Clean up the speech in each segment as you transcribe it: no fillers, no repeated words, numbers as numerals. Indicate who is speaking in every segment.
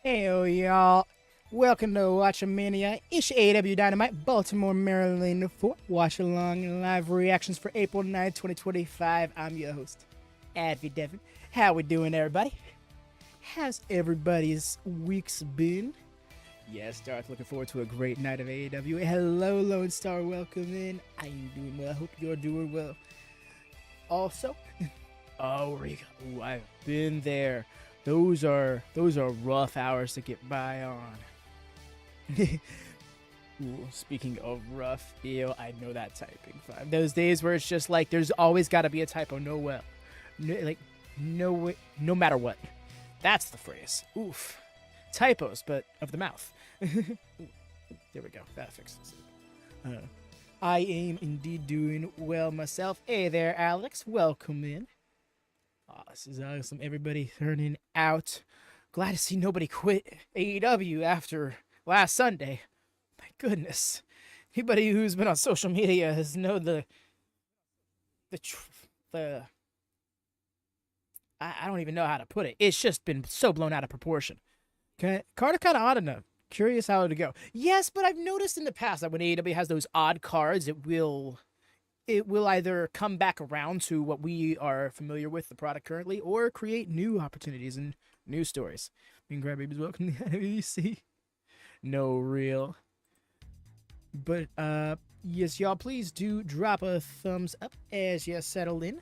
Speaker 1: Hey y'all, welcome to WatchaMania. It's AEW Dynamite, Baltimore, Maryland for Watchalong live reactions for April 9th, 2025. I'm your host, Advy Devin. How we doing, everybody? How's everybody's weeks been? Yes, Darth, looking forward to a great night of AEW. Hello, Lone Star, welcome in. I am doing well. I hope you're doing well. Also, oh, Rico, ooh, I've been there. Those are rough hours to get by on. Ooh, speaking of rough, I know that typing. Those days where it's just like there's always got to be a typo. No matter what. That's the phrase. Oof. Typos, but of the mouth. There we go. That fixes it. I am indeed doing well myself. Hey there, Alex. Welcome in. Oh, this is awesome. Everybody turning out. Glad to see nobody quit AEW after last Sunday. My goodness. Anybody who's been on social media has known the I don't even know how to put it. It's just been so blown out of proportion. Card kind of odd enough. Curious how it'll go. Yes, but I've noticed in the past that when AEW has those odd cards, it will either come back around to what we are familiar with, the product currently, or create new opportunities and new stories. Me and Grab Babies, welcome to the NBC. No real. But, yes, y'all, please do drop a thumbs up as you settle in.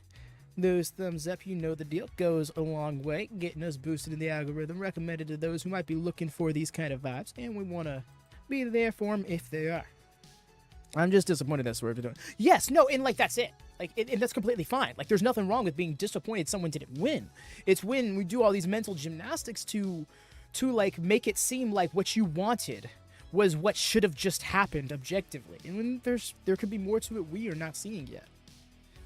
Speaker 1: Those thumbs up, you know the deal, goes a long way, getting us boosted in the algorithm, recommended to those who might be looking for these kind of vibes, and we want to be there for them if they are. I'm just disappointed that Swerve didn't. Yes, no, and like that's it. Like, and that's completely fine. Like, there's nothing wrong with being disappointed someone didn't win. It's when we do all these mental gymnastics to like make it seem like what you wanted was what should have just happened objectively, and when there could be more to it we are not seeing yet.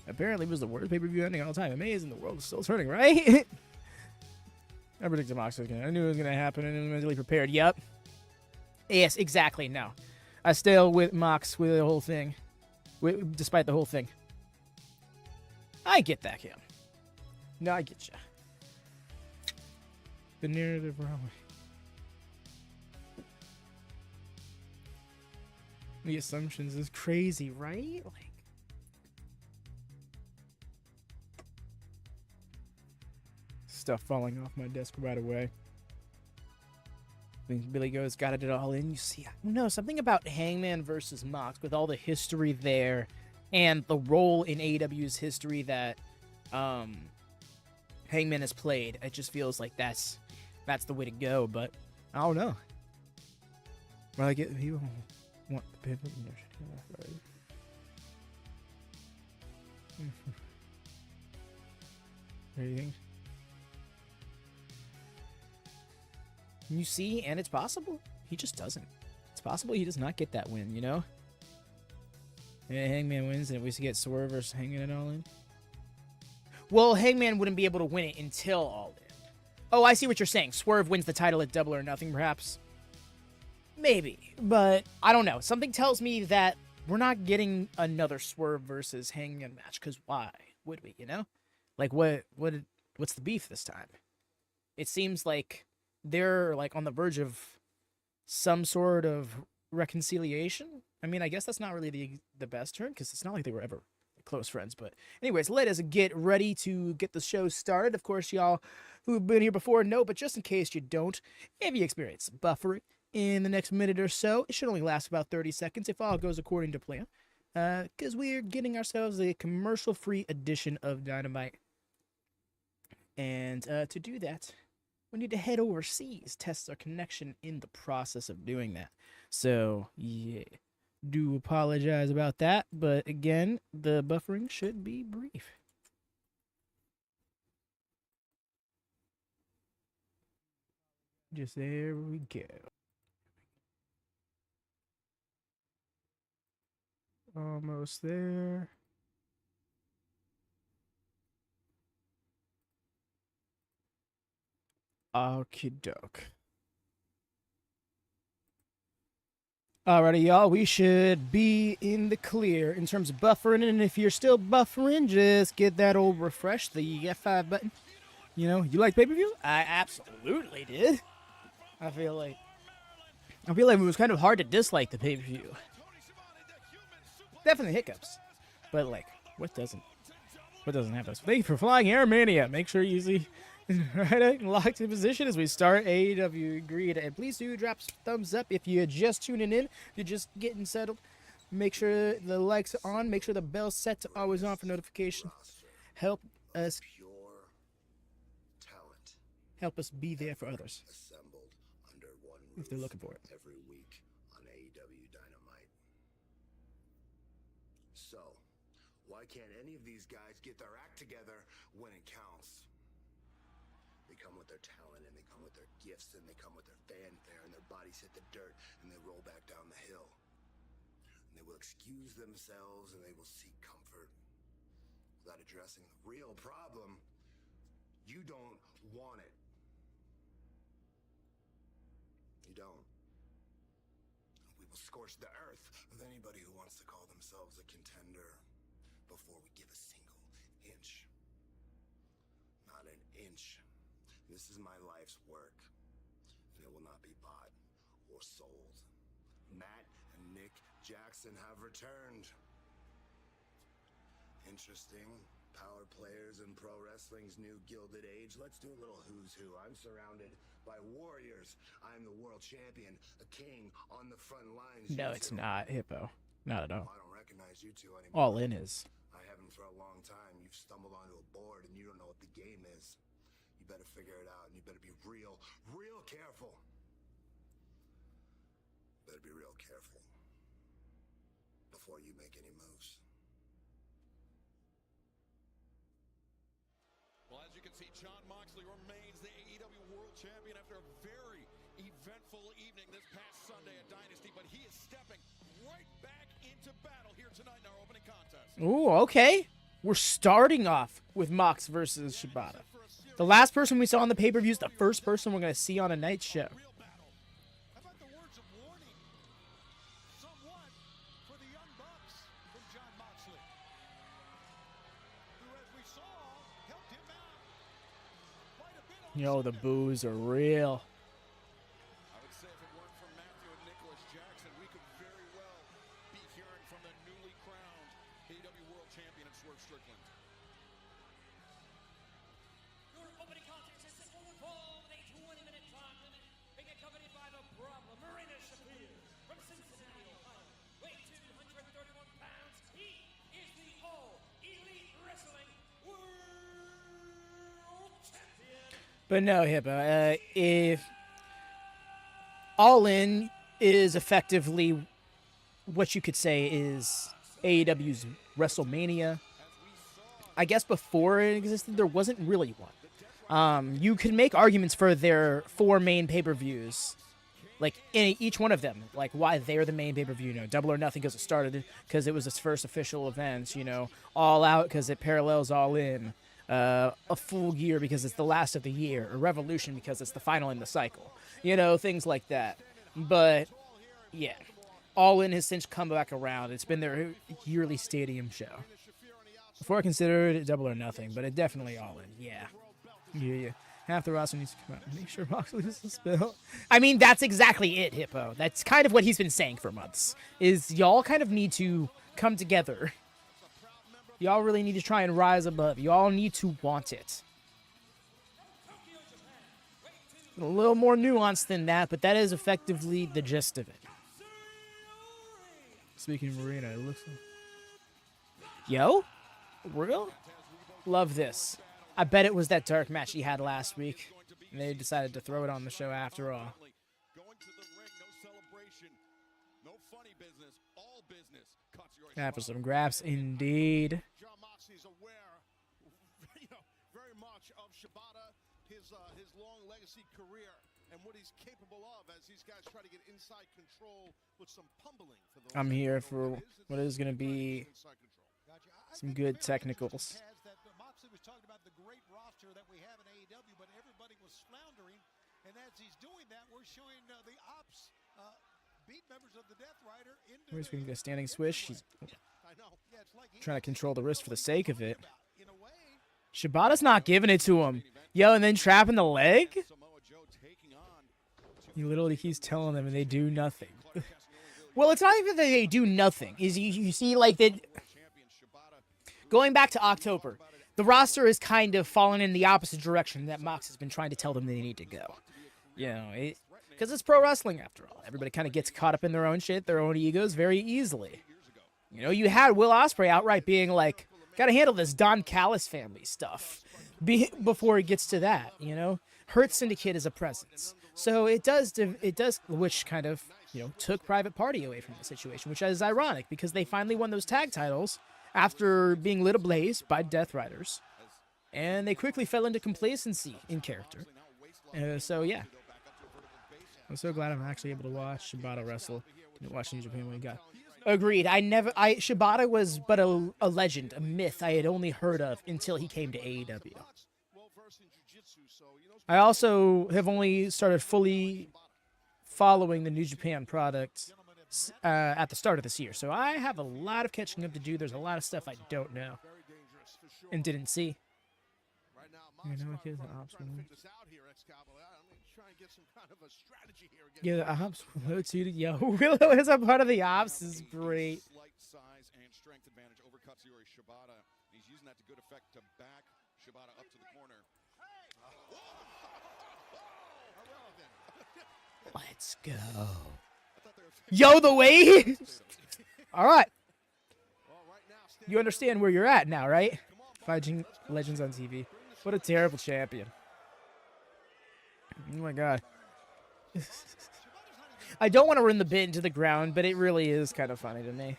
Speaker 1: Apparently, it was the worst pay-per-view ending all time. Amazing, the world is still turning, right? I predicted Mox was gonna. I knew it was gonna happen, and I was mentally prepared. Yep. Yes, exactly. No. I still with Mox with the whole thing, despite the whole thing. I get that, Kim. No, I get you. The narrative wrong way. The assumptions is crazy, right? Like, stuff falling off my desk right away. When Billy goes, got it all in. You see, I don't know, something about Hangman versus Mox with all the history there and the role in AEW's history that Hangman has played. It just feels like that's the way to go, but I don't know. Well, I get people want the pivot. Anything? You see, and it's possible he just doesn't. It's possible he does not get that win, you know? Yeah, Hangman wins, and we get Swerve versus Hangman and All In. Well, Hangman wouldn't be able to win it until All In. Oh, I see what you're saying. Swerve wins the title at Double or Nothing, perhaps? Maybe, but I don't know. Something tells me that we're not getting another Swerve versus Hangman match, because why would we, you know? Like, what's the beef this time? It seems like they're like on the verge of some sort of reconciliation. I mean, I guess that's not really the best term because it's not like they were ever close friends. But anyways, let us get ready to get the show started. Of course, y'all who've been here before know, but just in case you don't, if you experience buffering in the next minute or so, it should only last about 30 seconds if all goes according to plan. Because we're getting ourselves a commercial-free edition of Dynamite. And to do that, we need to head overseas, test our connection in the process of doing that. So, yeah, do apologize about that. But again, the buffering should be brief. Just there we go. Almost there. Okie doke. Alrighty, y'all, we should be in the clear in terms of buffering, and if you're still buffering, just get that old refresh, the F5 button. You know, you like pay-per-view? I absolutely did. I feel like it was kind of hard to dislike the pay-per-view. Definitely hiccups, but like, what doesn't have those? Thank you for flying Air Mania. Make sure you see right locked in position as we start AEW Agreed. And please do drop thumbs up if you're just tuning in. If you're just getting settled, make sure the likes are on. Make sure the bell's set to always on for notification. Help us be there for others if they're looking for it.
Speaker 2: Every week on AEW Dynamite. So, why can't any of these guys get their act together when it counts? They come with their talent, and they come with their gifts, and they come with their fanfare, and their bodies hit the dirt, and they roll back down the hill. And they will excuse themselves, and they will seek comfort without addressing the real problem. You don't want it. You don't. We will scorch the earth with anybody who wants to call themselves a contender before we give a single inch. Not an inch. This is my life's work, and it will not be bought or sold. Matt and Nick Jackson have returned. Interesting. Power players in pro wrestling's new gilded age. Let's do a little who's who. I'm surrounded by warriors. I'm the world champion, a king on the front lines.
Speaker 1: No, it's not, Hippo. Not at all.
Speaker 2: I don't recognize you two anymore.
Speaker 1: All In is.
Speaker 2: I haven't for a long time. You've stumbled onto a board and you don't know what the game is. You better figure it out, and you better be real careful. Better be real careful before you make any moves.
Speaker 3: Well, as you can see, Jon Moxley remains the AEW World Champion after a very eventful evening this past Sunday at Dynasty, but he is stepping right back into battle here tonight in our opening contest.
Speaker 1: Ooh, okay. We're starting off with Mox versus Shibata. The last person we saw on the pay-per-view is the first person we're going to see on a night show.
Speaker 3: How about the words of warning? Somewhat for the Young Bucks from Jon Moxley, who, as we saw, helped him out quite a bit on
Speaker 1: Yo, the boos are real.
Speaker 3: I would say if it weren't for Matthew and Nicholas Jackson, we could very well be hearing from the newly crowned AEW World Champion at Swerve Strickland.
Speaker 4: Your opening contest is set to unfold with a 20-minute time limit, being accompanied by the problem, Marina Shafir from Cincinnati, Ohio. Weight 231 pounds. He is the All Elite Wrestling World Champion.
Speaker 1: But no, Hippo. If All In is effectively what you could say is AEW's WrestleMania, I guess before it existed, there wasn't really one. You could make arguments for their 4 main pay-per-views, like in each one of them, like why they're the main pay-per-view. You know, Double or Nothing because it started because it was its first official event. You know, All Out because it parallels All In. A Full Gear because it's the last of the year. A Revolution because it's the final in the cycle. You know, things like that. But yeah, All In has since come back around. It's been their yearly stadium show. Before I considered it Double or Nothing, but it definitely All In. Yeah. Half the roster needs to come out and make sure Moxley loses the spill. I mean, that's exactly it, Hippo. That's kind of what he's been saying for months. Is y'all kind of need to come together. Y'all really need to try and rise above. Y'all need to want it. A little more nuanced than that, but that is effectively the gist of it. Speaking of Marina, it looks like... Yo? Real? Love this. I bet it was that dark match he had last week, and they decided to throw it on the show after all.
Speaker 3: Going to the ring, no celebration, no funny business, all business.
Speaker 1: After some grabs, indeed.
Speaker 3: Jon Moxley is aware, very much of Shibata, his long legacy career, and what he's capable of as these guys try to get inside control with some pummeling. For those
Speaker 1: I'm here for what is going to be some good technicals.
Speaker 5: Moxley was talking about the great roster that we have in AEW, but everybody was floundering, and as he's doing that, we're showing the Opps beat members of the Death Rider into
Speaker 1: We're just going to get a standing swish. He's
Speaker 5: I know. Yeah, it's like
Speaker 1: trying to control the wrist for the sake of it. Shibata's not giving it to him. Yo, and then trapping the leg?
Speaker 3: Samoa Joe taking on 2
Speaker 1: He literally keeps telling them, and they do nothing. Well, it's not even that they do nothing. Is you see, like, that going back to October, the roster is kind of fallen in the opposite direction that Mox has been trying to tell them they need to go. You know, because it's pro wrestling after all. Everybody kind of gets caught up in their own shit, their own egos very easily. You know, you had Will Ospreay outright being like, gotta handle this Don Callis family stuff before it gets to that, you know? Hurt Syndicate is a presence. So it does, which kind of, you know, took Private Party away from the situation, which is ironic because they finally won those tag titles after being lit ablaze by Death Riders. And they quickly fell into complacency in character. So, yeah. I'm so glad I'm actually able to watch Shibata wrestle. Didn't watch New Japan when he got... Agreed. Shibata was but a legend, a myth I had only heard of until he came to AEW. I also have only started fully following the New Japan product at the start of this year. So I have a lot of catching up to do. There's a lot of stuff I don't know and didn't see. You know, kids, the Opps yeah, the Opps Willow too. Yo, Willow is a part of the Opps is great.
Speaker 3: Slight size and strength advantage overcuts Shibata. He's using that to good effect to back Shibata up to the corner.
Speaker 1: Let's go. Yo, the way. All right. You understand where you're at now, right? Fighting Legends on TV. What a terrible champion. Oh my god. I don't want to run the bit into the ground, but it really is kind of funny to me.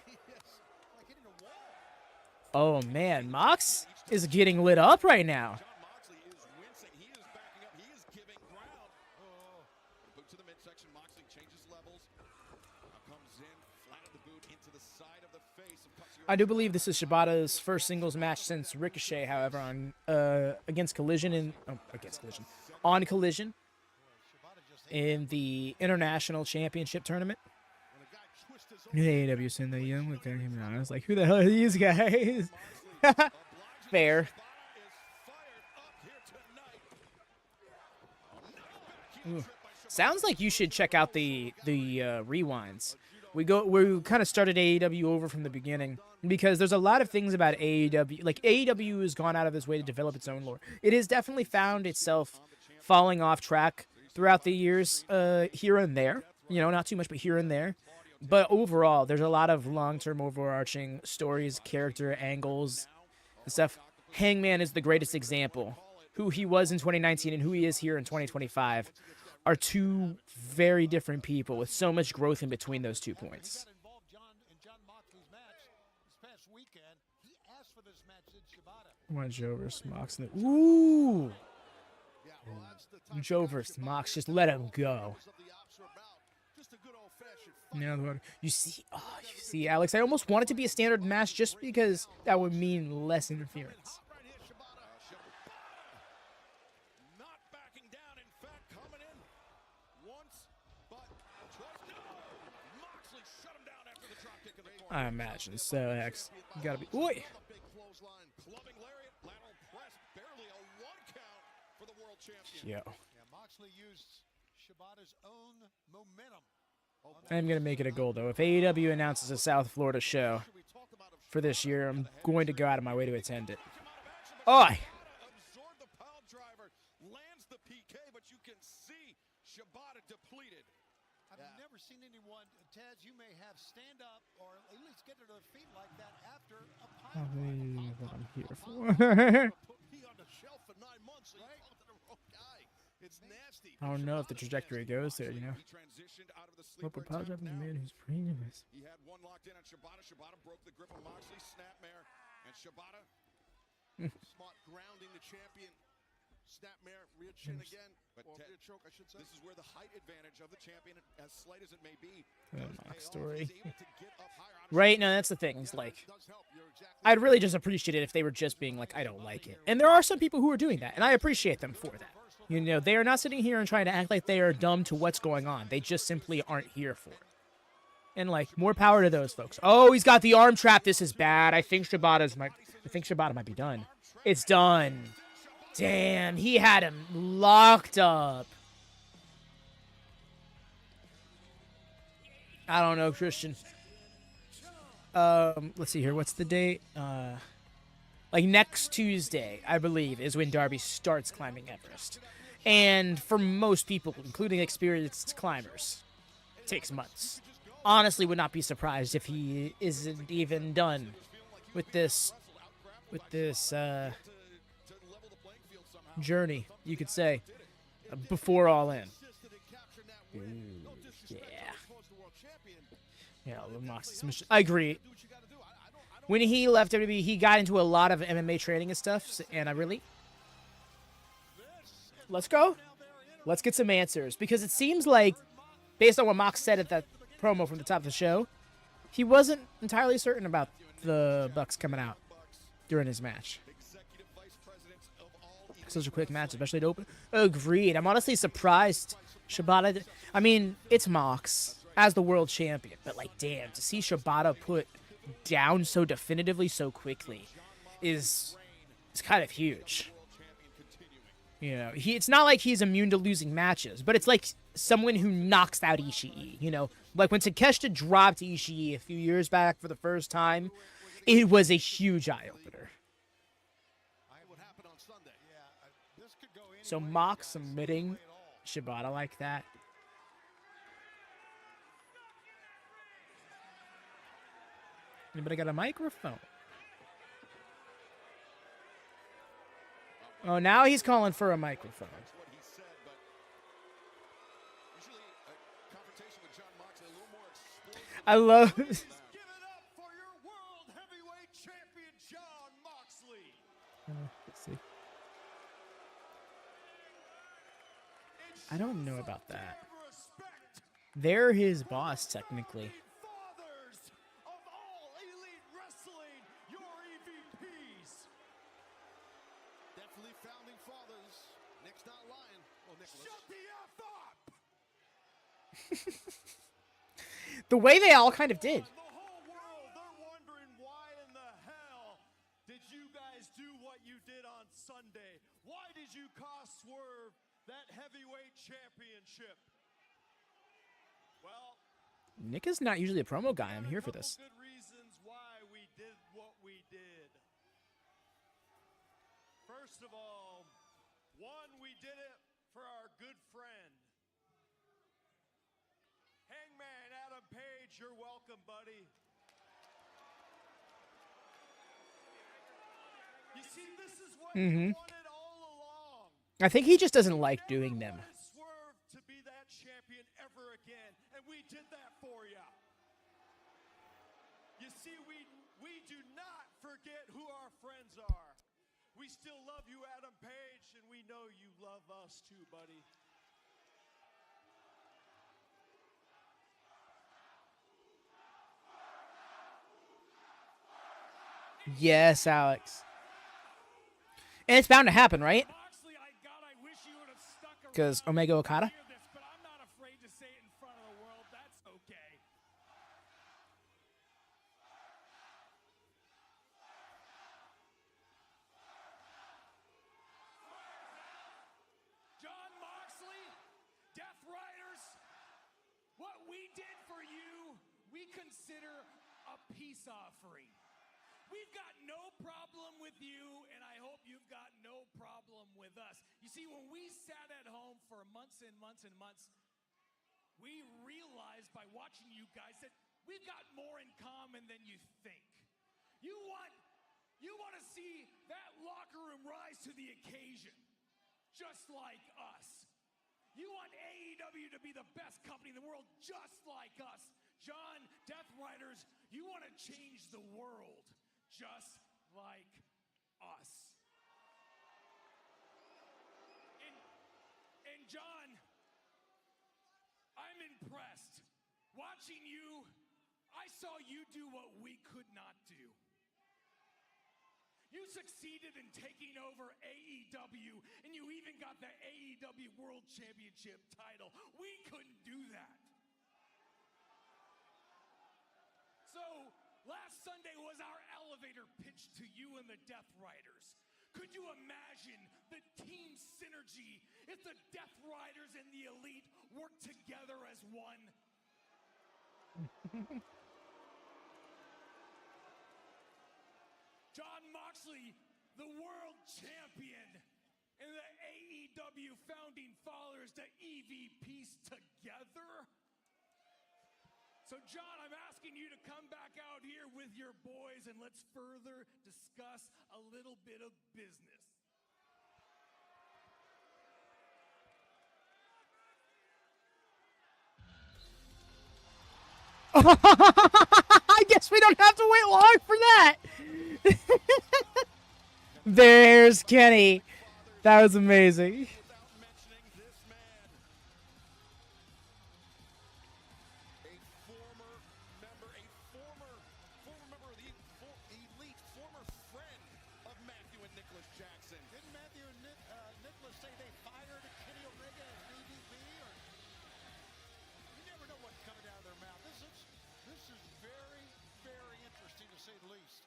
Speaker 1: Oh man, Mox is getting lit up right now. I do believe this is Shibata's first singles match since Ricochet, however, on against Collision on Collision in the International Championship Tournament. AEW sent the young look at him. I was like, who the hell are these guys? Fair. Ooh. Sounds like you should check out the rewinds. We kind of started AEW over from the beginning because there's a lot of things about AEW. Like, AEW has gone out of its way to develop its own lore. It has definitely found itself falling off track throughout the years, here and there. You know, not too much, but here and there. But overall, there's a lot of long-term overarching stories, character angles, and stuff. Hangman is the greatest example. Who he was in 2019 and who he is here in 2025 are two very different people with so much growth in between those 2 points. One Joe versus Mox. Ooh! Joe versus Mox. Just let him go. Now, you see, Alex, I almost want it to be a standard match just because that would mean less interference. I imagine so. X, you gotta be. Oi! Yo. I'm gonna make it a goal though. If AEW announces a South Florida show for this year, I'm going to go out of my way to attend it. Oi!
Speaker 5: I've never seen anyone, Taz, you may have stand up or at least get to their feet like that after a pile.
Speaker 1: What I'm here for. I don't know if the trajectory goes there, you know. Local power driving the man who's premium is.
Speaker 3: He had one locked in on Shibata. Shibata broke the grip of Moxley. Snapmare. And Shibata smart grounding the champion. Snapmare, rear chin again. But rear choke, I should say. This is where the height advantage of the champion, as slight as it may be,
Speaker 1: story. Right, no, that's the thing. It's like, I'd really just appreciate it if they were just being like, I don't like it. And there are some people who are doing that, and I appreciate them for that. You know, they are not sitting here and trying to act like they are dumb to what's going on. They just simply aren't here for it. And, like, more power to those folks. Oh, he's got the arm trap. This is bad. I think Shibata might be done. It's done. Damn, he had him locked up. I don't know, Christian. Let's see here. What's the date? Like next Tuesday, I believe, is when Darby starts climbing Everest. And for most people, including experienced climbers, it takes months. Honestly, would not be surprised if he isn't even done with this journey, you could say, before All In. Ooh, yeah. Yeah, I agree. When he left WWE, he got into a lot of MMA training and stuff, and let's go. Let's get some answers, because it seems like, based on what Mox said at that promo from the top of the show, he wasn't entirely certain about the Bucks coming out during his match. Such a quick match, especially to open. Agreed. I'm honestly surprised Shibata. I mean, it's Mox as the world champion, but like, damn, to see Shibata put down so definitively so quickly is kind of huge. You know, it's not like he's immune to losing matches, but it's like someone who knocks out Ishii. You know, like when Takeshita dropped Ishii a few years back for the first time, it was a huge eye opener. So Mox submitting Shibata like that. Anybody got a microphone? Oh, now he's calling for a microphone. I love...
Speaker 3: Give it up for your world heavyweight champion, Jon Moxley.
Speaker 1: Let's see. I don't know about that. They're his boss, technically.
Speaker 3: Fathers of all elite wrestling, your EVPs. Definitely founding fathers. Nick's not lying. Well, Nick, shut the F up!
Speaker 1: The way they all kind of did.
Speaker 3: The whole world, they're wondering why in the hell did you guys do what you did on Sunday? Why did you cost Swerve that heavyweight championship? Well,
Speaker 1: Nick is not usually a promo guy. I'm here for this.
Speaker 3: good reasons why we did what we did. First of all, one, we did it for our good friend. Hangman Adam Page, you're welcome, buddy. You see, this is what you wanted all along.
Speaker 1: I think he just doesn't like doing them.
Speaker 3: Swerve to be that champion ever again, and we did that for you. You see, we do not forget who our friends are. We still love you, Adam Page, and we know you love us too, buddy.
Speaker 1: Yes, Alex. And it's bound to happen, right? Because Omega Okada?
Speaker 3: But I'm not afraid to say it in front of the world. That's okay. Jon Moxley, Death Riders, what we did for you, we consider a peace offering. We've got no problem with you, and I hope you've got no problem with us. You see, when we sat at home for months and months and months, we realized by watching you guys that we've got more in common than you think. You want to see that locker room rise to the occasion, just like us. You want AEW to be the best company in the world, just like us. Jon, Death Riders, you want to change the world, just like us. And Jon, I'm impressed. Watching you, I saw you do what we could not do. You succeeded in taking over AEW, and you even got the AEW World Championship title. We couldn't do that. So, last Sunday was our elevator pitch to you and the Death Riders. Could you imagine the team synergy if the Death Riders and the Elite worked together as one?
Speaker 4: Jon Moxley, the world champion, and the AEW founding fathers, the EVPs together. So, John, I'm asking you to come back out here with your boys and let's further discuss a little bit of business.
Speaker 1: I guess we don't have to wait long for that. There's Kenny. That was amazing.
Speaker 3: Without mentioning this man. A former member of the Elite, former friend of Matthew and Nicholas Jackson.
Speaker 5: Didn't Matthew and Nicholas say they fired Kenny Omega as EVP? Or you never know what's coming out of their mouth. This is very, very interesting to say the least.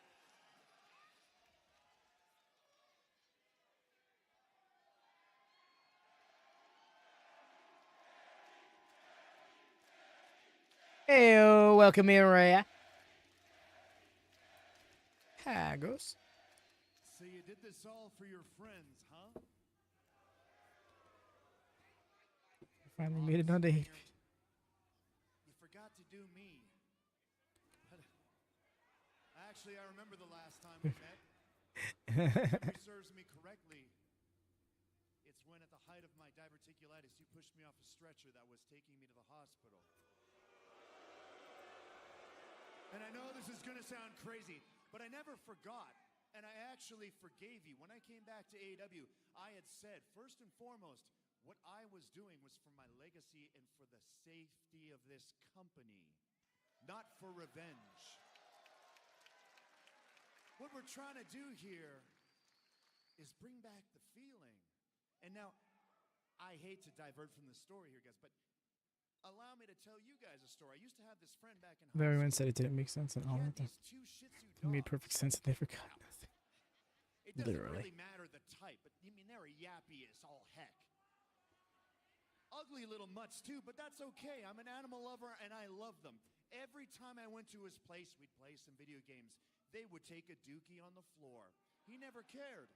Speaker 1: Hey, welcome in, Rhea. Haggles.
Speaker 6: So you did this all for your friends, huh?
Speaker 1: Finally made it on the
Speaker 6: You forgot to do me. But actually, I remember the last time we met. If memory serves me correctly, it's when at the height of my diverticulitis, you pushed me off a stretcher that was taking me to the hospital. And I know this is going to sound crazy, but I never forgot. And I actually forgave you. When I came back to AEW, I had said, first and foremost, what I was doing was for my legacy and for the safety of this company, not for revenge. What we're trying to do here is bring back the feeling. And now, I hate to divert from the story here, guys, but allow me to tell you guys a story. I used to have this friend back in high
Speaker 1: Everyone
Speaker 6: school.
Speaker 1: said it didn't make sense and all
Speaker 6: He
Speaker 1: of
Speaker 6: had
Speaker 1: them.
Speaker 6: these two Shih Tzu
Speaker 1: It made
Speaker 6: dogs.
Speaker 1: perfect sense that they forgot nothing.
Speaker 6: It doesn't
Speaker 1: Literally.
Speaker 6: really matter the type, but I mean, they're yappy as all heck. Ugly little mutts too, but that's okay. I'm an animal lover and I love them. Every time I went to his place, we'd play some video games. They would take a dookie on the floor. He never cared.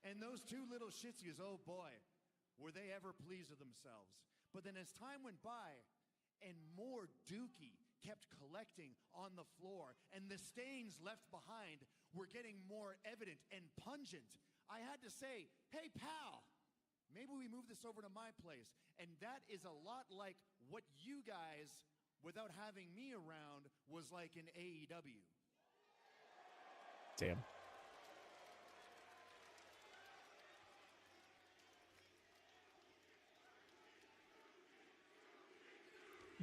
Speaker 6: And those two little Shih Tzus, oh boy, were they ever pleased with themselves. But then as time went by and more dookie kept collecting on the floor and the stains left behind were getting more evident and pungent, I had to say, hey pal, maybe we move this over to my place. And that is a lot like what you guys, without having me around, was like in AEW.
Speaker 1: Damn.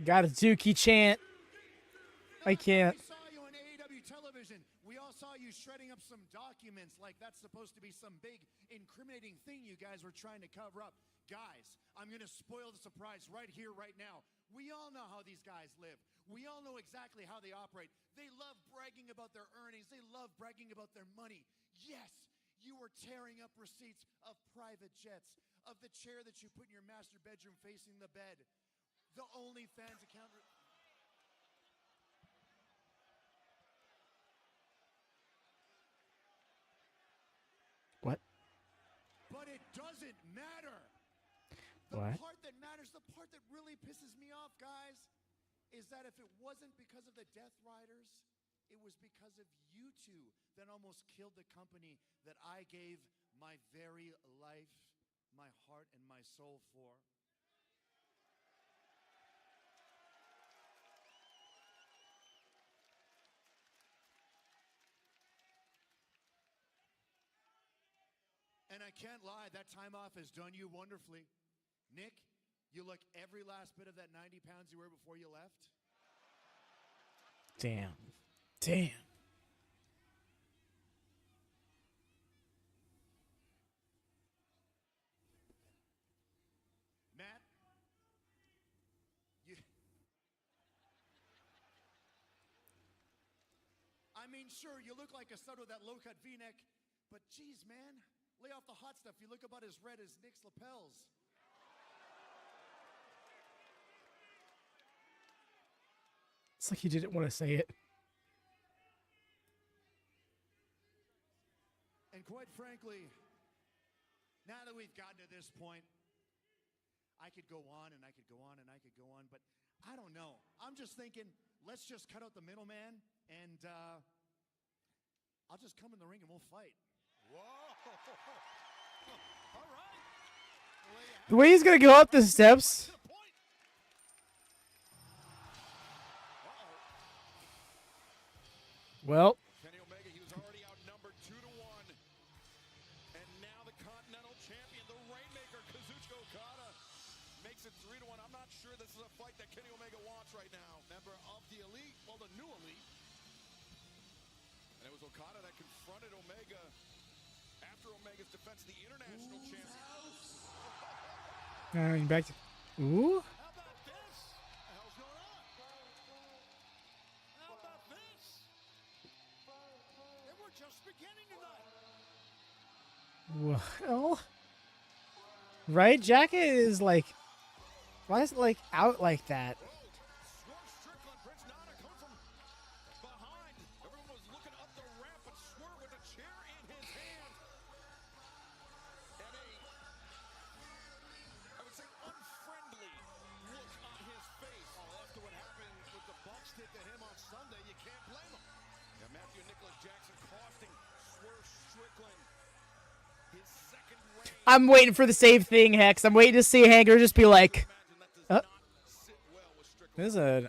Speaker 1: Got a Dookie chant. I can't.
Speaker 6: We saw you on AEW television. We all saw you shredding up some documents like that's supposed to be some big incriminating thing you guys were trying to cover up. Guys, I'm going to spoil the surprise right here, right now. We all know how these guys live. We all know exactly how they operate. They love bragging about their earnings. They love bragging about their money. Yes, you were tearing up receipts of private jets, of the chair that you put in your master bedroom facing the bed, the OnlyFans account.
Speaker 1: What?
Speaker 6: But it doesn't matter. The
Speaker 1: What?
Speaker 6: part that matters, the part that really pisses me off, guys, is that if it wasn't because of the Death Riders, it was because of you two that almost killed the company that I gave my very life, my heart, and my soul for. And I can't lie, that time off has done you wonderfully. Nick, you look every last bit of that 90 pounds you were before you left.
Speaker 1: Damn. Damn.
Speaker 6: Matt, I mean, sure, you look like a stud with that low-cut V-neck, but geez, man, lay off the hot stuff. You look about as red as Nick's lapels.
Speaker 1: It's like he didn't want to say it.
Speaker 6: And quite frankly, now that we've gotten to this point, I could go on and I could go on and I could go on, but I don't know. I'm just thinking, let's just cut out the middleman and I'll just come in the ring and we'll fight.
Speaker 5: Whoa. All right.
Speaker 1: The way he's gonna go up the steps. Well,
Speaker 3: Kenny Omega, he was already outnumbered 2-1. And now the Continental Champion, the Rainmaker, Kazuchika Okada, makes it 3-1. I'm not sure this is a fight that Kenny Omega wants right now. Member of the Elite, well, the new Elite. And it was Okada that confronted Omega after Omega's defense of the International Champion.
Speaker 1: back to. Ooh.
Speaker 3: How about this? What the hell's going on? How about this?
Speaker 5: And we're just beginning tonight.
Speaker 1: Well, right? Jacket is like, why is it like out like that?
Speaker 3: Swerve Strickland, Prince Nana coming from behind. Everyone was looking up the ramp, but Swerve with a chair in his hand. And I would say, unfriendly look on his face. Oh, after what happened with the Bucks did to him on Sunday, you can't blame him. Yeah, Matthew Nicholas Jackson costing Swerve Strickland his second reign.
Speaker 1: I'm waiting for the same thing, Hex. I'm waiting to see Hanger just be like,
Speaker 3: Imagine that does not sit well with Strickland.
Speaker 1: there's a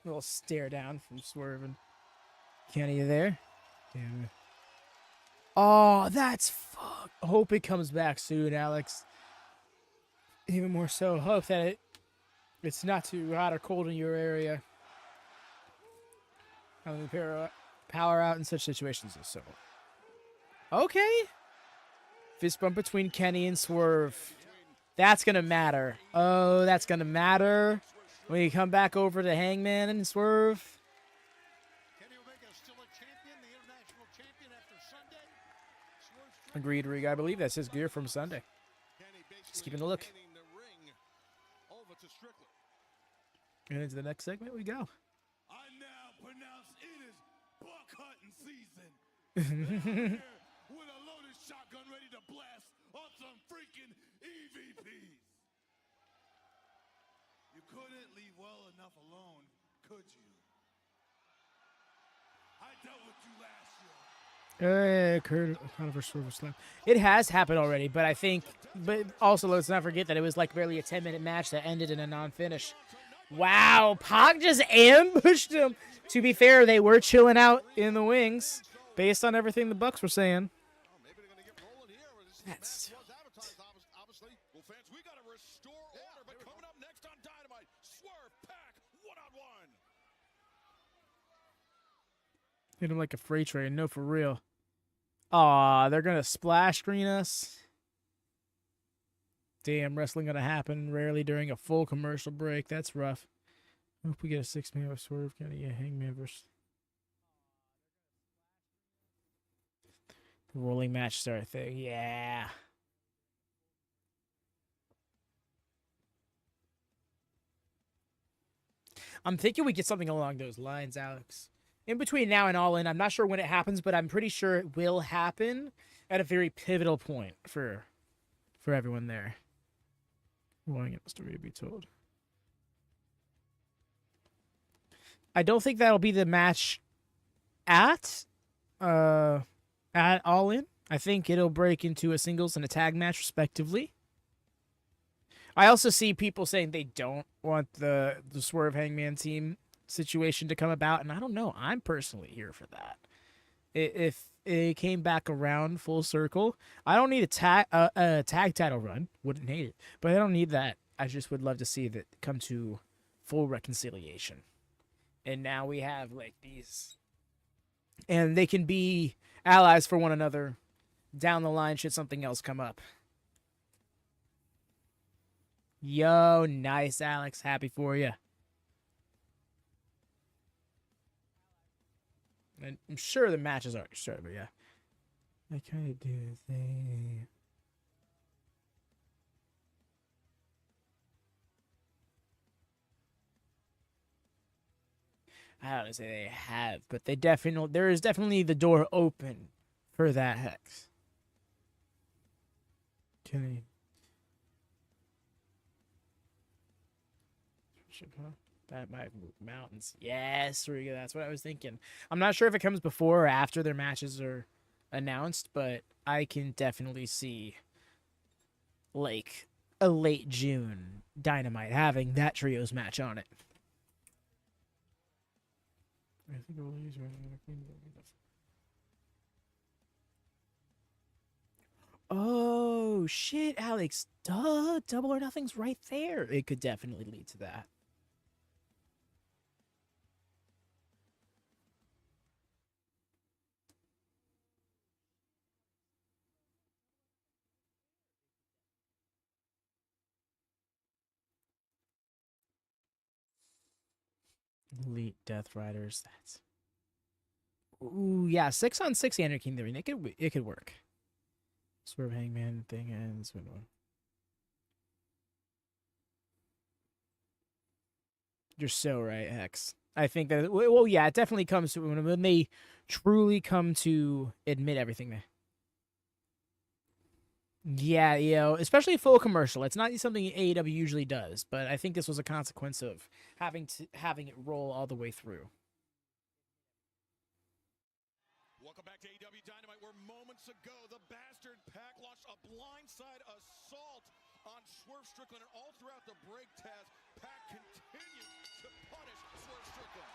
Speaker 1: little stare down from Swerve and Kenny there. Damn it. Oh, that's fuck. I hope it comes back soon, Alex. Even more so, hope that it's not too hot or cold in your area. Having power out in such situations is so. Okay. Fist bump between Kenny and Swerve. That's going to matter. Oh, that's going to matter. When you come back over to Hangman and Swerve.
Speaker 5: Kenny Omega is still a champion, the international champion after Sunday. Swerve Strickland.
Speaker 1: Agreed, Rig. I believe that's his gear from Sunday.
Speaker 3: Kenny basically
Speaker 1: Just keeping a look.
Speaker 3: handing the ring over to Strickland.
Speaker 1: And into the next segment we go.
Speaker 7: I now pronounce it is buck hunting season. With a loaded shotgun ready to blast on some freaking EVPs. You couldn't leave well enough alone, could you? I dealt with you last year.
Speaker 1: Kurt versus Swerve Slam. It has happened already, but I think, but also let's not forget that it was like barely a 10-minute match that ended in a non-finish. Wow, Pac just ambushed him. To be fair, they were chilling out in the wings, based on everything the Bucks were saying.
Speaker 3: Oh, maybe they're going to get rolling here. This
Speaker 1: That's-
Speaker 3: match was advertised, obviously. Well, fans, we got to restore order. But coming up next on Dynamite, Swerve, Pac, one-on-one.
Speaker 1: Hit him like a freight train. No, for real. Aw, they're going to splash screen us. Damn, wrestling going to happen rarely during a full commercial break. That's rough. Hope we get a 6-man with Swerve. Gonna get Hangman versus. The rolling match start thing. Yeah. I'm thinking we get something along those lines, Alex. In between now and All In, I'm not sure when it happens, but I'm pretty sure it will happen at a very pivotal point for everyone there. Wanting a story to be told. I don't think that'll be the match at All In. I think it'll break into a singles and a tag match respectively. I also see people saying they don't want the Swerve Hangman team situation to come about, and I don't know. I'm personally here for that. If it came back around full circle, I don't need a tag title run. Wouldn't hate it, but I don't need that. I just would love to see that come to full reconciliation. And now we have like these, and they can be allies for one another down the line should something else come up. Yo, nice, Alex. Happy for you. And I'm sure the match is already started, but yeah. I kind of do the thing. I don't say they have, but there is definitely the door open for that hex. Okay. That might move mountains. Yes, Riga, that's what I was thinking. I'm not sure if it comes before or after their matches are announced, but I can definitely see like a late June Dynamite having that trios match on it. I think oh shit, Alex! Duh, Double or Nothing's right there. It could definitely lead to that. Elite Death Riders. That's. Ooh, yeah, 6-on-6 Anarchy in the Arena. It could work. Swerve Hangman thing ends. You're so right, Hex. I think that, well, yeah, it definitely comes to when they truly come to admit everything there. Yeah, you know, especially full commercial. It's not something AEW usually does, but I think this was a consequence of having it roll all the way through.
Speaker 3: Welcome back to AEW Dynamite, where moments ago the Bastard Pack launched a blindside assault on Swerve Strickland, and all throughout the break, Taz, Pack continued to punish Swerve Strickland.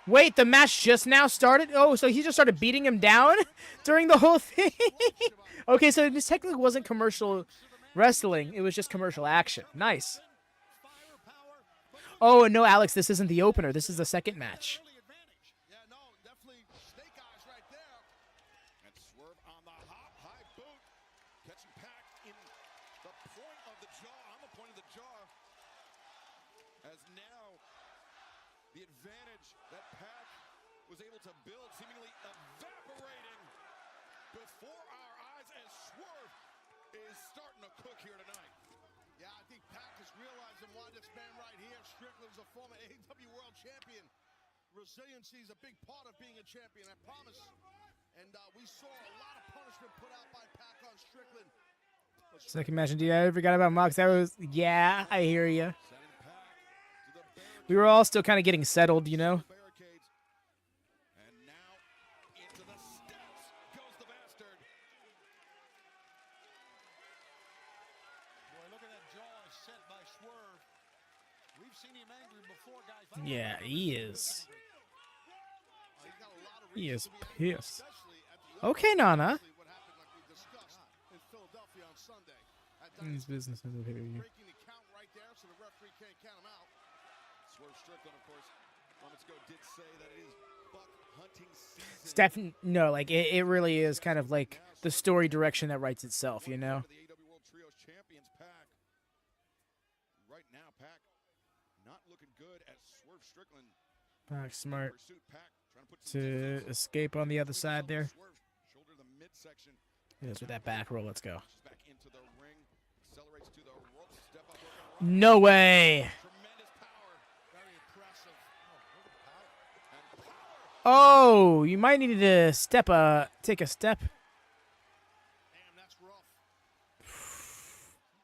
Speaker 1: Wait, the match just now started? Oh, so he just started beating him down during the whole thing? Okay, so this technically wasn't commercial wrestling. It was just commercial action. Nice. Oh, no, Alex, this isn't the opener. This is the second match.
Speaker 3: Yeah, no, definitely snake eyes right there. And Swerve on the hop, high boot, catching Pack in the point of the jaw, on the point of the jaw. As now, the advantage that Pack was able to build seemingly evaporating before our eyes, as Swerve is starting to cook here tonight. Yeah, I think Pack is realizing why this man right here, Strickland's a former AEW World Champion. Resiliency is a big part of being a champion, I promise. And we saw a lot of punishment put out by Pack on Strickland.
Speaker 1: Second match, indeed. I forgot about Mox. That was, yeah, I hear you. We were all still kind of getting settled, you know?
Speaker 3: And now into the steps goes the Bastard.
Speaker 5: Boy, look at that jaw set by Swerve. We've seen him angry before, guys.
Speaker 1: Yeah, he is. He is pissed. Okay, Nana.
Speaker 3: What happened, like we discussed, in Philadelphia on Sunday.
Speaker 1: His business is over here.
Speaker 3: Breaking the count right there, so the referee can't count him out. Swerve Strickland, of course, moments ago did say that it is buck hunting season.
Speaker 1: No, like it really is kind of like the story direction that writes itself, you know?
Speaker 3: The AEW World Trios Champions Pack. Right now, Pack not looking good as Swerve Strickland.
Speaker 1: Pack smart
Speaker 3: Pursuit Pack trying to put some
Speaker 1: to escape on the other side there.
Speaker 3: Swerve, shoulder to the midsection.
Speaker 1: Yes, with that back roll, let's go.
Speaker 3: Back into the ring, accelerates to the rope, step up,
Speaker 1: No way.
Speaker 3: tremendous power, very impressive. And power.
Speaker 1: Oh, you might need to take a step.
Speaker 3: Damn, that's rough.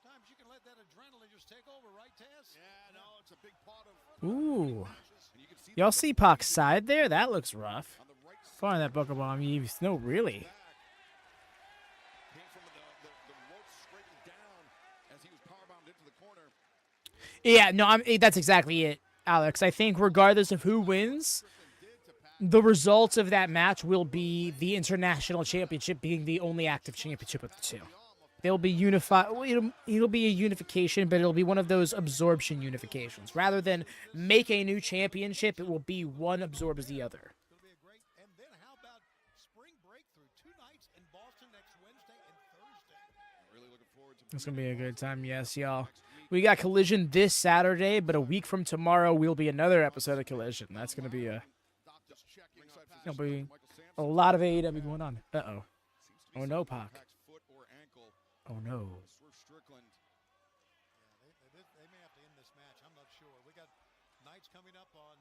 Speaker 5: Sometimes you can let that adrenaline just take over, right, Taz?
Speaker 3: Yeah, no, it's a big part of.
Speaker 1: Ooh.
Speaker 3: And you can see
Speaker 1: Y'all see Pac's side there? That looks rough.
Speaker 3: on the right side
Speaker 1: Find that buckle bomb. No, really.
Speaker 3: back. Came from the rope straightened down as he was powerbombed into the corner.
Speaker 1: Yeah, no, that's exactly it, Alex. I think regardless of who wins, the result of that match will be the international championship being the only active championship of the two. They'll be unified. It'll be a unification, but it'll be one of those absorption unifications. Rather than make a new championship, it will be one absorbs the other.
Speaker 5: It's going to be a great. And then how about spring breakthrough? 2 nights in Boston next Wednesday and Thursday.
Speaker 3: Really looking forward to.
Speaker 1: It's gonna be a good time, yes, y'all. We got Collision this Saturday, but a week from tomorrow will be another episode of Collision. That's gonna be
Speaker 3: Doctors checking.
Speaker 1: There'll be a lot of AEW going on. Uh-oh. Oh, no, Pac.
Speaker 3: Foot or ankle.
Speaker 1: Oh, no.
Speaker 3: Swerve Strickland.
Speaker 5: Yeah, they may have to end this match. I'm not sure. We got nights coming up on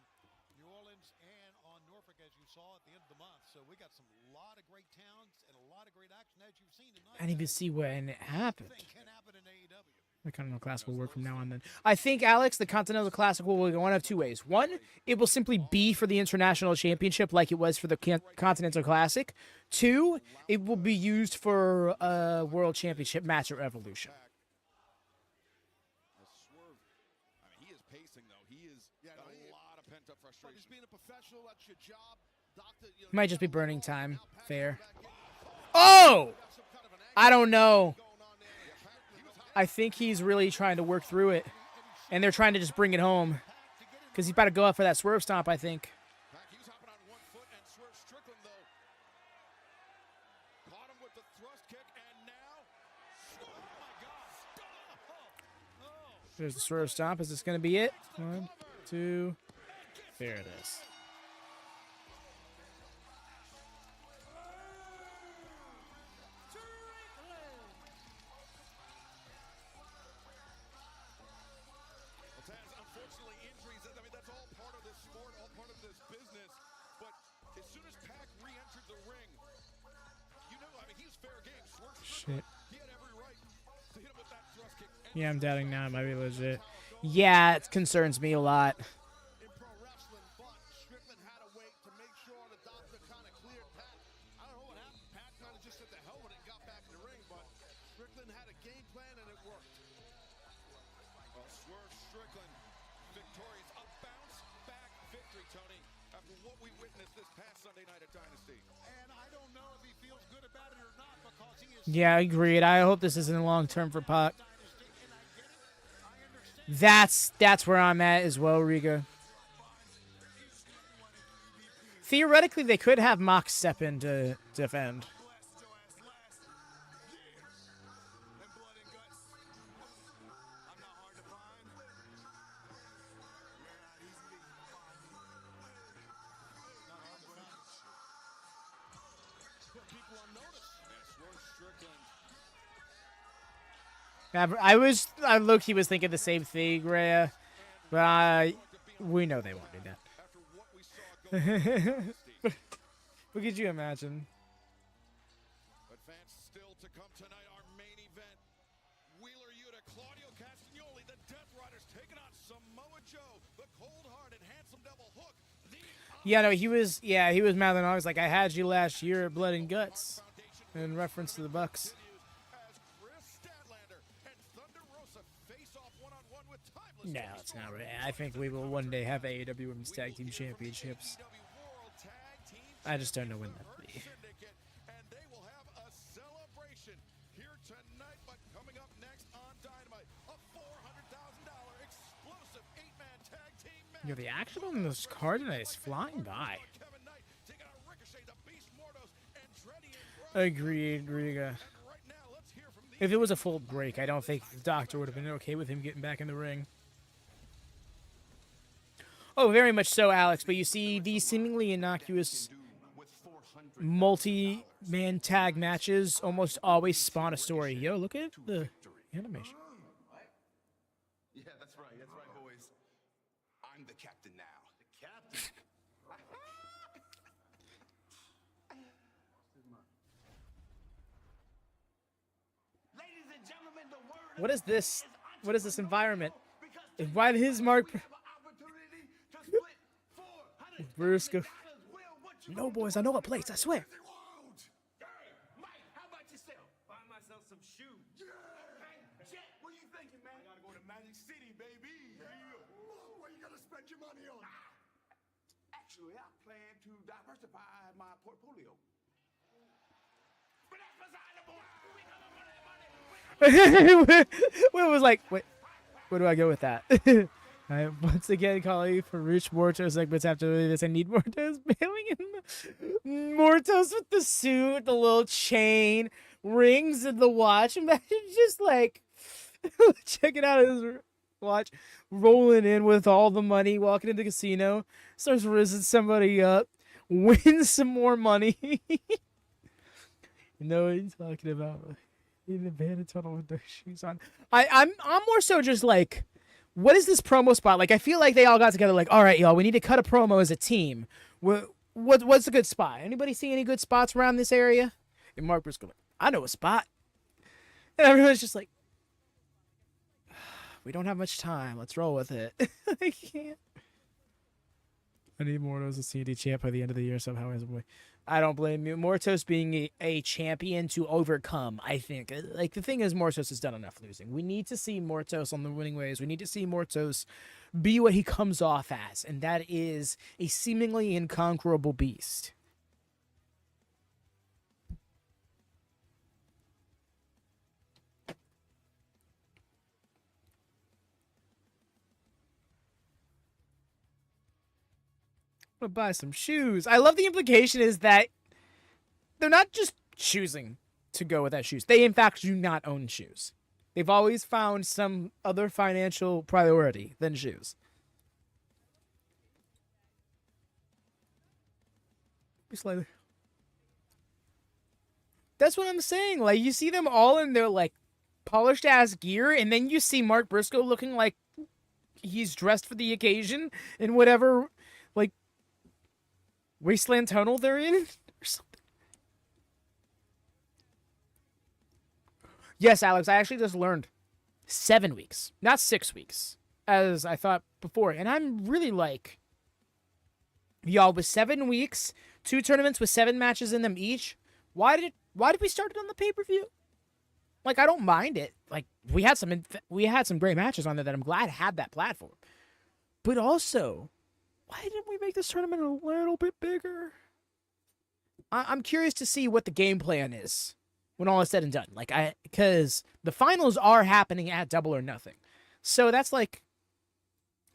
Speaker 5: New Orleans and on Norfolk, as you saw at the end of the month. So we got some lot of great towns and a lot of great action, as you've seen tonight.
Speaker 1: I didn't even see when it happened.
Speaker 5: Anything can happen in AEW.
Speaker 1: The Continental Classic will work from now on then. I think, Alex, the Continental Classic will go one of two ways. One, it will simply be for the International Championship like it was for the Continental Classic. Two, it will be used for a World Championship match at Revolution.
Speaker 7: Swerve, I mean, he is pacing, though. He is got a lot of pent-up frustration.
Speaker 3: Just being a professional, that's your job. Doctor, you know,
Speaker 1: Might just be burning time. Fair. Oh! I don't know. I think he's really trying to work through it. And they're trying to just bring it home. Because he's about to go up for that swerve stomp, I think.
Speaker 7: He was hopping on one foot, and Swerve Strickland, though, caught him with the thrust kick, and now, oh my God!
Speaker 1: There's the swerve stomp. Is this going to be it? 1, 2. There it is.
Speaker 7: Unfortunately, injuries, I mean, that's all part of this sport, all part of this business. But as soon as Pac re-entered the ring, you know, I mean, he's fair game. Swerve Strickland, he had every right to hit him with that thrust kick.
Speaker 1: Yeah, I'm doubting now. It might be legit. Yeah, it concerns me a lot.
Speaker 3: in pro wrestling, but Strickland had to wait to make sure the doctor kind of cleared Pat. I don't know what happened. Pat kind of just said the hell with it and got back in the ring, but Strickland had a game plan and it worked.
Speaker 7: Well, Swerve Strickland, victorious, a bounce-back victory, Tony, after what we witnessed this past Sunday night at Dynasty.
Speaker 5: And I don't know if he feels good about it or not because he is
Speaker 1: Yeah, agreed. I hope this isn't long term for Pac. That's where I'm at as well, Riga. Theoretically, they could have Mox step in to defend. I low-key was thinking the same thing, Rhea, but we know they won't do that. What could you imagine?
Speaker 7: Advance still to come tonight, our main event. Wheeler Yuta, Claudio Castagnoli, the Death Riders taking on Samoa Joe, the cold-hearted, handsome devil Hook.
Speaker 1: Yeah, no, he was mad than I was like, I had you last year at Blood and Guts, in reference to the Bucks.
Speaker 7: As Chris Statlander and Thunder Rosa face off one-on-one with Timeless.
Speaker 1: No, it's not right. I think we will one day have AEW Women's Tag Team Championships.
Speaker 7: World Tag Team
Speaker 1: I just don't know when that'll be.
Speaker 7: Syndicate, and they will have a celebration here tonight. But coming up next on Dynamite, a $400,000 explosive 8-man tag team match.
Speaker 1: Yo, the action on this card tonight is flying by.
Speaker 7: Kevin Knight taking on Ricochet, the Beast Mortos, and Treddy and Rosa.
Speaker 1: Agreed, Riga.
Speaker 7: Right now, let's hear from these.
Speaker 1: If it was a full break, I don't think the doctor would have been okay with him getting back in the ring. Oh, very much so, Alex. But you see, these seemingly innocuous multi-man tag matches almost always spawn a story. Yo, look at the animation.
Speaker 2: Yeah, that's right, boys. I'm the captain now. The captain?
Speaker 4: Ladies and gentlemen, the word
Speaker 1: What is this? What is this environment? Why did his mark? Briscoe. No, boys, I know a place, I swear.
Speaker 4: Mike, how about yourself? Find myself some shoes. Okay, Jet, what are you thinking, man?
Speaker 2: I gotta go to Magic City, baby. Where you gonna spend your money on?
Speaker 4: Actually, I plan to diversify my portfolio. But that's beside the point. We got money.
Speaker 1: What was like? Wait, where do I go with that? I once again calling for Rich Mortos segments after this. I need Mortos bailing in. Mortos with the suit, the little chain, rings, and the watch. Imagine just like checking out his watch, rolling in with all the money, walking into the casino, starts rizzing somebody up, wins some more money. You know what he's talking about? In the van tunnel with those shoes on. I'm more so just like, what is this promo spot? Like, I feel like they all got together like, all right, y'all, we need to cut a promo as a team. What's a good spot? Anybody see any good spots around this area? And Mark Briscoe, like, I know a spot. And everyone's just like, we don't have much time. Let's roll with it. I can't. I need Mortos as CD champ by the end of the year somehow. I don't blame you. Mortos being a champion to overcome, I think. Like, the thing is, Mortos has done enough losing. We need to see Mortos on the winning ways. We need to see Mortos be what he comes off as, and that is a seemingly inconquerable beast. I'm gonna buy some shoes. I love the implication is that they're not just choosing to go without shoes. They, in fact, do not own shoes. They've always found some other financial priority than shoes. Slightly. That's what I'm saying. Like, you see them all in their, like, polished ass gear, and then you see Mark Briscoe looking like he's dressed for the occasion in whatever, like, wasteland tunnel they're in or something. Yes, Alex, I actually just learned 7 weeks, not 6 weeks, as I thought before. And I'm really like, y'all, with 7 weeks, 2 tournaments with 7 matches in them each, why did we start it on the pay-per-view? Like, I don't mind it. Like, we had some great matches on there that I'm glad had that platform. But also, why didn't we make this tournament a little bit bigger? I'm curious to see what the game plan is when all is said and done. Like, because the finals are happening at Double or Nothing. So that's like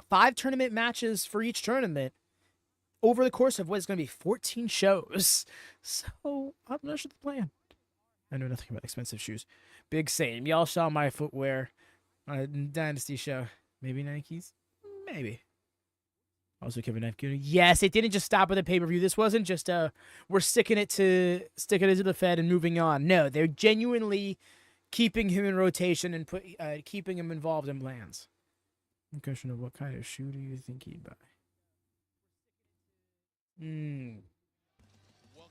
Speaker 1: 5 tournament matches for each tournament over the course of what is going to be 14 shows. So I'm not sure the plan. I know nothing about expensive shoes. Big same. Y'all saw my footwear on a Dynasty show. Maybe Nikes? Maybe. Also, Kevin Knife. Yes, it didn't just stop with a pay-per-view. This wasn't just we're sticking it to the Fed and moving on. No, they're genuinely keeping him in rotation and keeping him involved in plans. Question of what kind of shoe do you think he'd buy?
Speaker 7: Welcome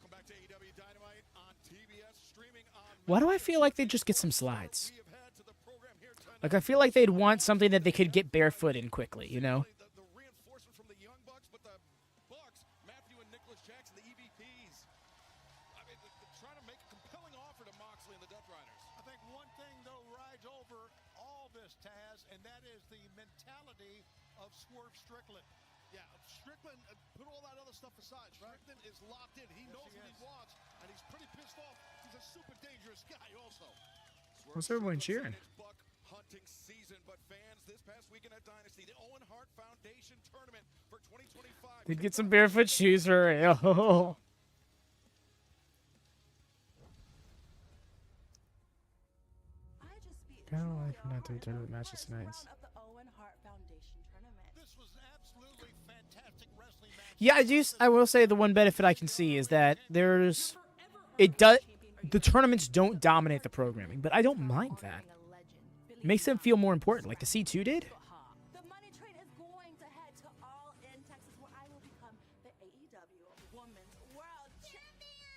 Speaker 7: back to AEW Dynamite on TBS, streaming on.
Speaker 1: Why do I feel like they'd just get some slides? Like, I feel like they'd want something that they could get barefoot in quickly, you know?
Speaker 7: The reinforcement from the Young Bucks, but the Bucks, Matthew and Nicholas Jackson, the EVPs. I mean, they're trying to make a compelling offer to Moxley and the Death Riders.
Speaker 5: I think one thing, though, rides over all this, Taz, and that is the mentality of Swerve Strickland.
Speaker 3: Yeah, Strickland, put all that other stuff aside. Strickland is locked in. He knows what he wants, and he's pretty pissed off. He's a super dangerous guy also.
Speaker 1: What's everyone cheering?
Speaker 7: Buck hunting season, but fans, this past weekend at Dynasty, the Owen Hart Foundation tournament for 2025.
Speaker 1: They'd get some barefoot shoes for real. Kind of like not to return to the matches tonight. Yeah, I will say the one benefit I can see is that the tournaments don't dominate the programming, but I don't mind that. It makes them feel more important, like the C2 did.
Speaker 8: The money train is going to head to All In Texas, where I will become the AEW Women's World Champion.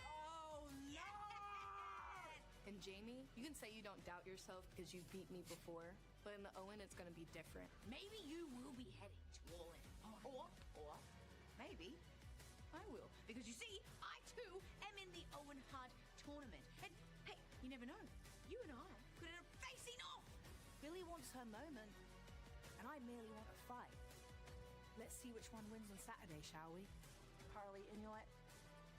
Speaker 8: Oh no!
Speaker 9: And Jamie, you can say you don't doubt yourself because you beat me before, but in the Owen, it's gonna be different.
Speaker 8: Maybe you will be heading to All In, or maybe I will, because you see, I too am in the Owen Hart tournament, and hey, you never know. You and I could end up facing off. Billy wants her moment, and I merely want a fight. Let's see which one wins on Saturday, shall we? Harley, and you know what?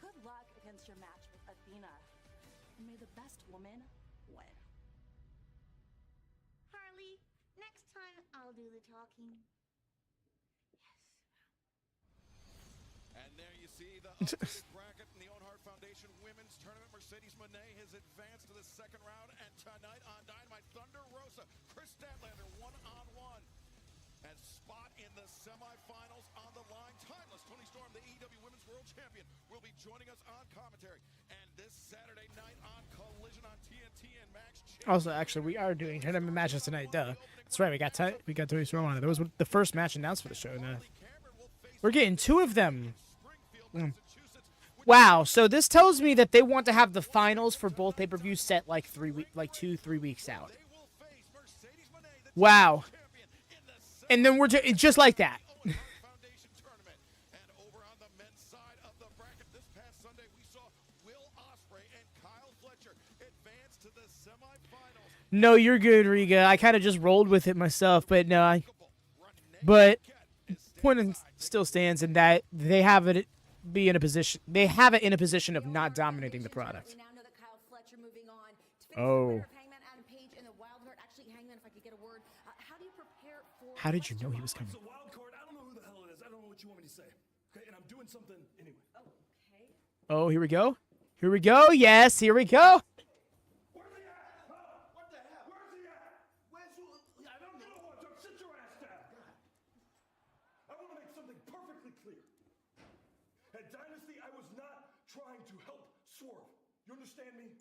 Speaker 8: Good luck against your match with Athena. And may the best woman win. Harley, next time I'll do the talking.
Speaker 7: And there you see the updated bracket in the Owen Hart Foundation Women's Tournament. Mercedes Moné has advanced to the second round, and tonight on Dynamite, Thunder Rosa, Kris Statlander one-on-one. And spot in the semifinals on the line. Timeless Toni Storm, the AEW Women's World Champion, will be joining us on commentary. And this Saturday night on Collision on TNT and Max.
Speaker 1: Also, actually, we are doing tournament matches tonight. Duh. That's right. We got Toni Storm on it. That was the first match announced for the show. Now we're getting 2 of them. Wow. So this tells me that they want to have the finals for both pay-per-views set like 2-3 weeks out. Wow. And then we're just like that. No, you're good, Riga. I kind of just rolled with it myself, but no, but point still stands in that they have it in a position of not dominating the product. Oh. How did you know he was coming?
Speaker 10: It's a wild card. I don't know who the hell it is. I don't know what you want me to say. Okay, and I'm doing something anyway.
Speaker 1: Oh, here we go. Here we go. Yes, here we go.
Speaker 10: Where's he at? What the hell? Where's he at? Where's who? I don't know. Don't sit your ass down. I want to make something perfectly clear. At Dynasty, I was not trying to help Swerve. You understand me?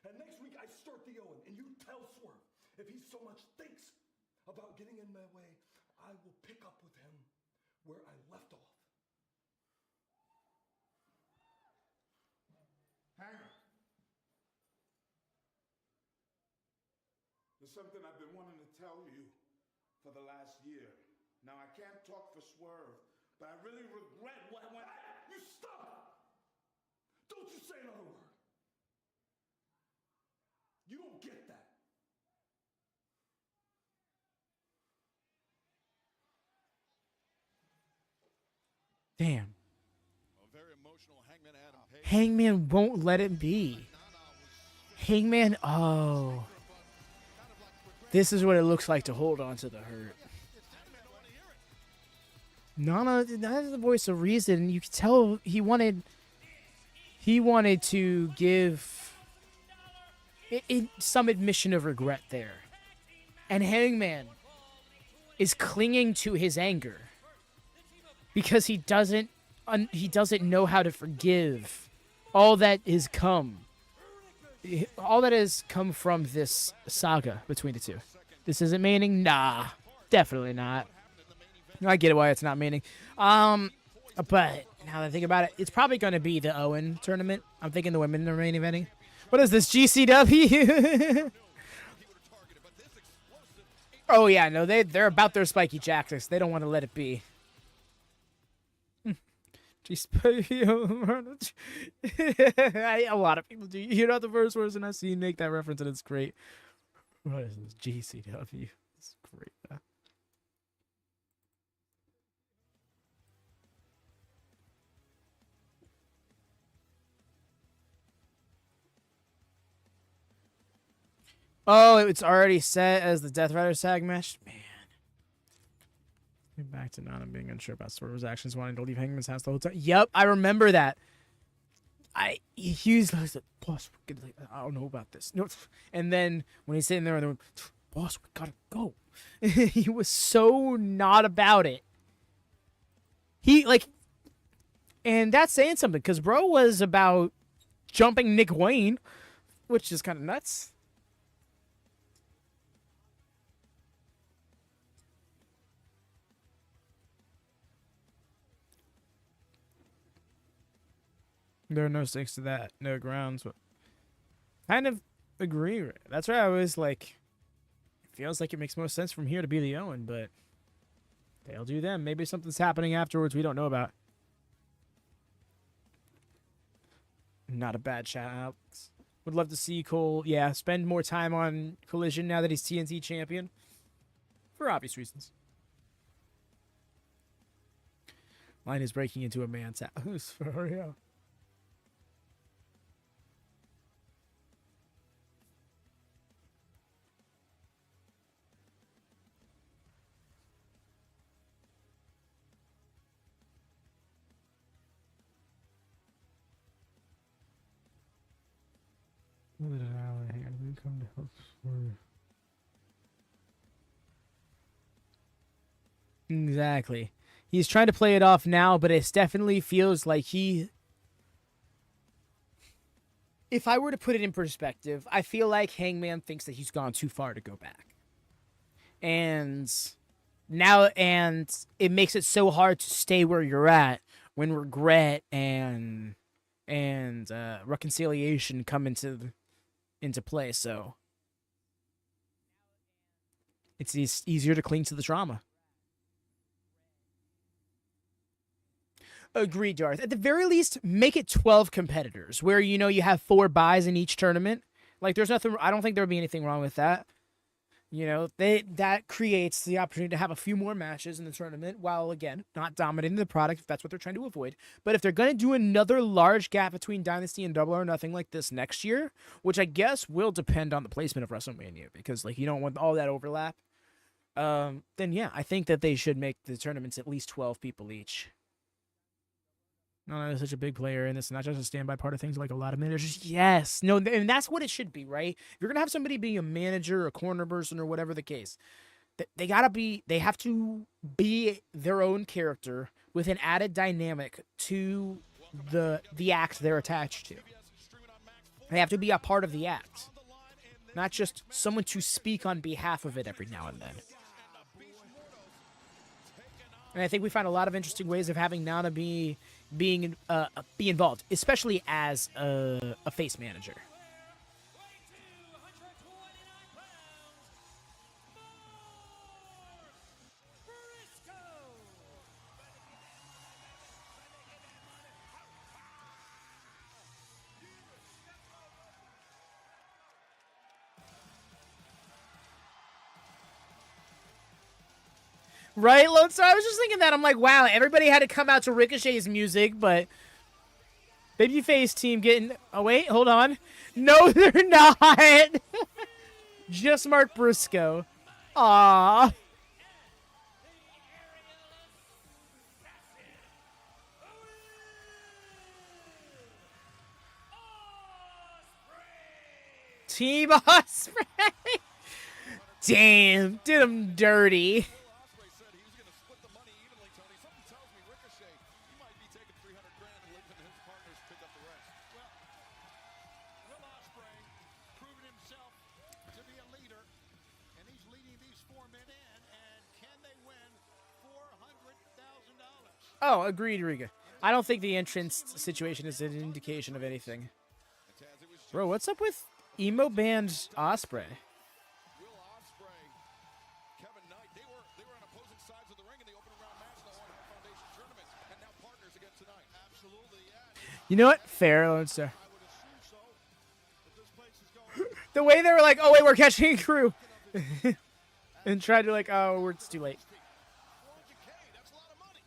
Speaker 10: And next week, I start the Owen, and you tell Swerve if he so much thinks about getting in my way, I will pick up with him where I left off. Hanger. There's something I've been wanting to tell you for the last year. Now, I can't talk for Swerve, but I really regret what went. You stop! Don't you say another word. You don't get that.
Speaker 1: Damn. Hangman won't let it be. Hangman, oh. This is what it looks like to hold on to the hurt. Nana, that is the voice of reason. You could tell he wanted to give some admission of regret there. And Hangman is clinging to his anger because he doesn't know how to forgive all that has come from this saga between the two. This isn't meaning? Nah, definitely not. I get it why it's not meaning. But now that I think about it, it's probably going to be the Owen tournament. I'm thinking the women are main eventing. What is this, GCW? Oh yeah, no, they're about their spiky tactics. They don't want to let it be. A lot of people do. You're not the first person I see make that reference, and it's great. What is this? GCW. It's great. Oh, it's already set as the Death Rider tag match? Man. Back to Nana being unsure about Swerve's actions, wanting to leave Hangman's house the whole time. Yep, I remember that. He was like, boss, I don't know about this. No, and then when he's sitting there and boss, we gotta go. He was so not about it. And that's saying something, because bro was about jumping Nick Wayne, which is kind of nuts. There are no stakes to that, no grounds. But kind of agree. That's why I was like, it feels like it makes most sense from here to be the Owen, but they'll do them. Maybe something's happening afterwards we don't know about. Not a bad shout out. Would love to see Cole, spend more time on Collision now that he's TNT champion. For obvious reasons. Line is breaking into a man's house. For real. Come to help Swerve. Exactly. He's trying to play it off now, but it definitely feels like it if I were to put it in perspective, I feel like Hangman thinks that he's gone too far to go back. And it makes it so hard to stay where you're at when regret and reconciliation come into play. So it's easier to cling to the trauma. Agreed, Darth. At the very least, make it 12 competitors where, you have 4 buys in each tournament. Like, there's nothing, I don't think there would be anything wrong with that. That creates the opportunity to have a few more matches in the tournament while, again, not dominating the product if that's what they're trying to avoid. But if they're going to do another large gap between Dynasty and Double or Nothing like this next year, which I guess will depend on the placement of WrestleMania because, you don't want all that overlap, then, yeah, I think that they should make the tournaments at least 12 people each. No, such a big player, and it's not just a standby part of things like a lot of managers. Yes. No, and that's what it should be, right? If you're going to have somebody being a manager, a corner person, or whatever the case, they have to be their own character with an added dynamic to the act they're attached to. They have to be a part of the act, not just someone to speak on behalf of it every now and then. And I think we find a lot of interesting ways of having Nana be involved, especially as a face manager. Right, Lone Star? I was just thinking that. I'm like, wow, everybody had to come out to Ricochet's music, but babyface team getting... Oh, wait, hold on. No, they're not. Just Mark Briscoe. Aww. Team Ospreay. Damn, did him dirty.
Speaker 7: Ospreay said he was going to split the money evenly, Tony. Something tells me Ricochet, he might be taking $300,000 and letting his partners pick up the rest.
Speaker 5: Well, Will Ospreay proven himself to be a leader, and he's leading these 4 men in, and can they win $400,000?
Speaker 1: Oh, agreed, Riga. I don't think the entrance situation is an indication of anything. Bro, what's up with emo band Ospreay?
Speaker 7: Will Ospreay, Kevin Knight, they were on opposing sides of the ring in the opening round match in the Owen Hart Foundation tournament, and now partners again tonight. Absolutely, yeah.
Speaker 1: You know what? Fair, Lone Star.
Speaker 5: I would assume so. But this place is going.
Speaker 1: The way they were like, oh, wait, we're catching a crew. And tried to it's too late.
Speaker 5: That's a lot of money.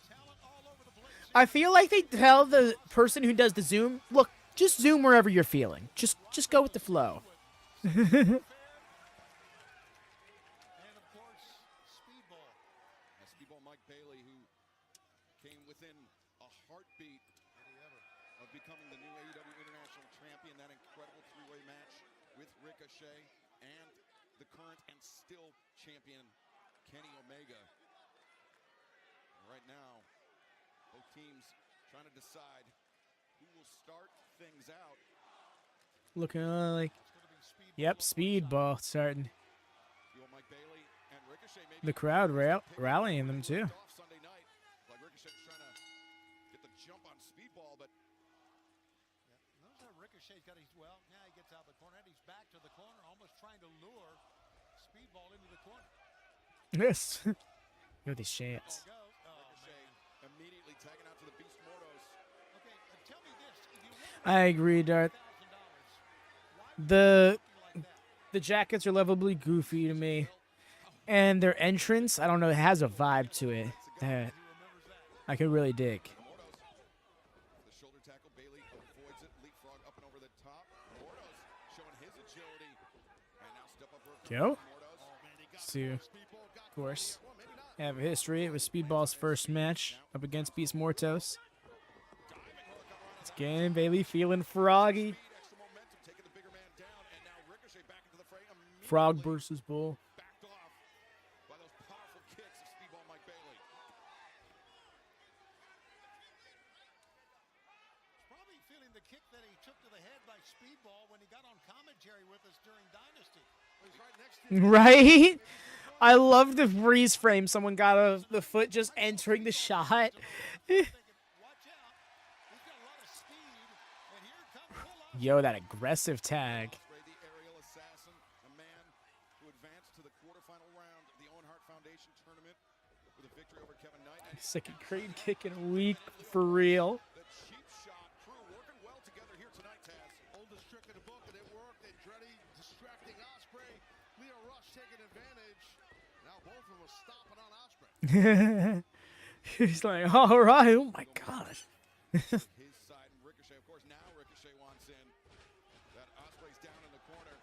Speaker 5: Talent all over the place.
Speaker 1: I feel like they tell the person who does the Zoom, look, just Zoom wherever you're feeling. Just go with the flow.
Speaker 5: And of course, Speedball.
Speaker 7: Speedball Mike Bailey, who came within a heartbeat of becoming the new AEW International Champion, that incredible 3-way match with Ricochet and the current and still champion Kenny Omega. Right now, both teams trying to decide who will start things out.
Speaker 1: Looking like, yep, Speedball starting.
Speaker 7: Mike Bailey and Ricochet maybe
Speaker 1: The crowd rallying them too.
Speaker 7: off Sunday night. Like Ricochet's trying to get the jump on Speedball, but
Speaker 5: Notice how Ricochet's got he gets out of the corner and he's back to the corner, almost trying to lure Speedball into the corner.
Speaker 1: Yes. Look at these chants.
Speaker 7: Ricochet immediately tagging out to the Beast Mortos.
Speaker 5: Okay, tell me this: if you win
Speaker 1: I agree, Darth. The jackets are lovably goofy to me. And their entrance, I don't know, it has a vibe to it that I could really dig.
Speaker 7: The shoulder tackle, Bailey avoids it, leapfrog up and over the top. Mortos showing his agility, and now step up.
Speaker 1: Go. To, of course, have a history. It was Speedball's first match up against Beast Mortos. It's again Bailey feeling froggy.
Speaker 7: Extra momentum, taking the bigger man down, and now Ricochet back into the fray.
Speaker 1: Frog versus Bull.
Speaker 7: Backed off by those powerful kicks of Speedball Mike Bailey.
Speaker 5: probably feeling the kick that he took to the head by
Speaker 1: Right? I love the freeze frame someone got of the foot just entering the shot. Yo, that aggressive tag.
Speaker 7: Ospreay, the aerial assassin, a man who advanced to the quarterfinal round of the Owen Hart Foundation tournament with a victory over Kevin Knight. And
Speaker 1: Second crane kick in a week for real.
Speaker 7: the cheap shot crew working well together here tonight, Taz.
Speaker 3: Oldest trick in the book, and it worked. Andretti distracting Ospreay. Leo Rush taking advantage. Now both of them are stopping on Ospreay.
Speaker 1: He's like, all right, oh my god.
Speaker 7: His side and Ricochet, of course, now Ricochet wants in. That Ospreay's down in the corner.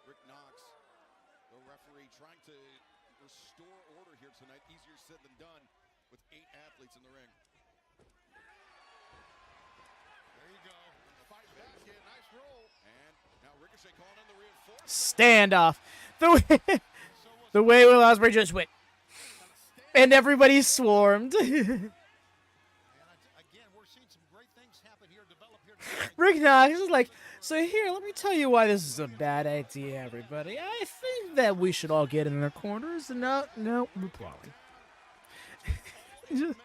Speaker 7: Rick Knox, the referee, trying to restore order here tonight. Easier said than done with 8 athletes in the ring.
Speaker 3: There you go. Fight back here. Nice roll.
Speaker 7: And now Ricochet calling in the reinforcement.
Speaker 1: Standoff. The way Will Ospreay just went. And everybody swarmed.
Speaker 5: Again, we're seeing some great things happen here, develop here tonight.
Speaker 1: Rick Knox is like, so here, let me tell you why this is a bad idea, everybody. I think that we should all get in our corners. No, we're plowing. Just-
Speaker 3: Tearing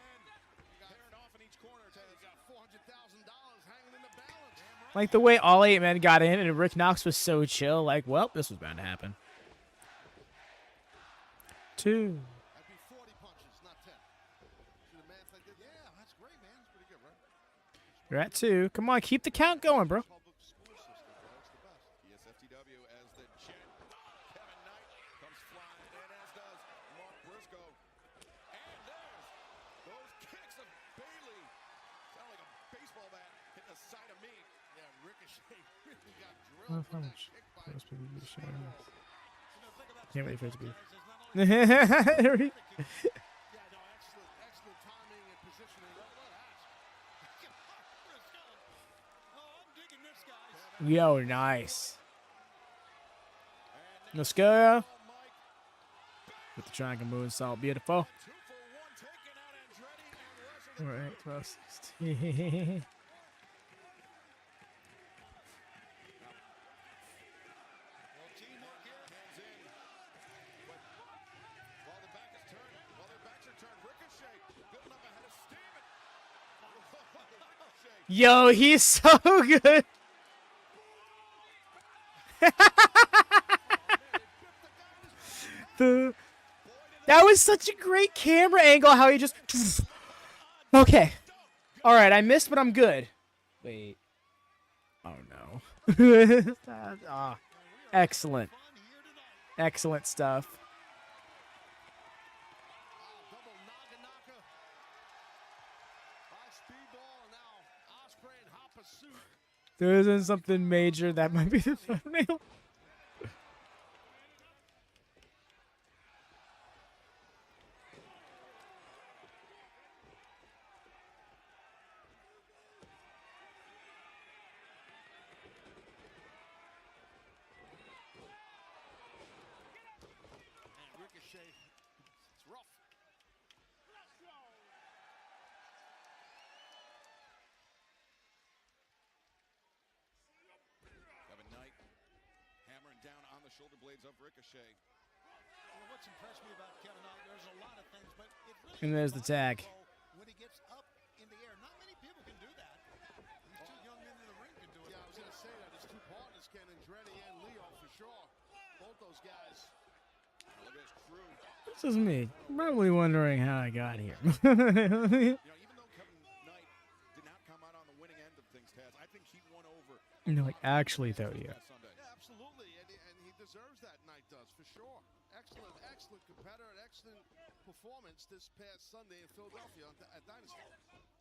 Speaker 3: off in each corner. He's got $400,000 hanging in the balance.
Speaker 1: like the way all 8 men got in and Rick Knox was so chill, like, well, this was bound to happen. 2.
Speaker 3: That'd be 40 punches, not 10. See the math I did? Yeah, that's great, man. It's pretty good, right?
Speaker 1: You're at 2. Come on, keep the count going, bro.
Speaker 3: Public school system, bro. It's the best.
Speaker 7: ESFTW as the jet. Kevin Knight comes flying in, as does Mark Briscoe. And there's those kicks of Bailey. Sound like a baseball bat hitting the side of me.
Speaker 3: Yeah, Ricochet really got drilled with that kick by
Speaker 1: Can't wait for it to be.
Speaker 3: Yeah, no, excellent timing and positioning. Look at that.
Speaker 5: Oh, I'm digging this, guys.
Speaker 1: Yo, nice. Let's go. With the triangle moonsault, beautiful.
Speaker 7: 2 for 1, taking out Andretti and Rosa.
Speaker 1: All right, 12, 16.
Speaker 5: Well, teamwork here.
Speaker 7: Hands in. But while the back is turned, while their backs are turned, Ricochet building up ahead of steam. Ricochet.
Speaker 1: Yo, he's so good. That was such a great camera angle. How he just. Okay. All right, I missed, but I'm good. Wait. Oh no. Ah, excellent. Excellent stuff.
Speaker 3: Double knocker by Speedball, and now Ospreay and Hart pursuit.
Speaker 1: There isn't something major that might be the thumbnail.
Speaker 3: And Ricochet, it's rough.
Speaker 7: Kevin Knight hammering down on the shoulder blades of Ricochet.
Speaker 5: Well, what's impressed me about Kevin Knight, there's a lot of things, but it really
Speaker 1: And there's the tag.
Speaker 5: when he gets up in the air. Not many people can do that. These 2 young men in the ring can do it.
Speaker 3: Yeah, I was going to say that. His 2 partners, Ken Andretti and Leo, for sure. Both those guys.
Speaker 7: Look at his crew.
Speaker 1: This is me. Probably wondering how I got here.
Speaker 7: You know, even though Kevin Knight did not come out on the winning end of things, Taz, I think he won over.
Speaker 1: Like, actually, though, yeah.
Speaker 7: Sunday.
Speaker 3: Yeah, absolutely. And he deserves that, Knight does, for sure. Excellent competitor and excellent performance this past Sunday in Philadelphia at Dynasty.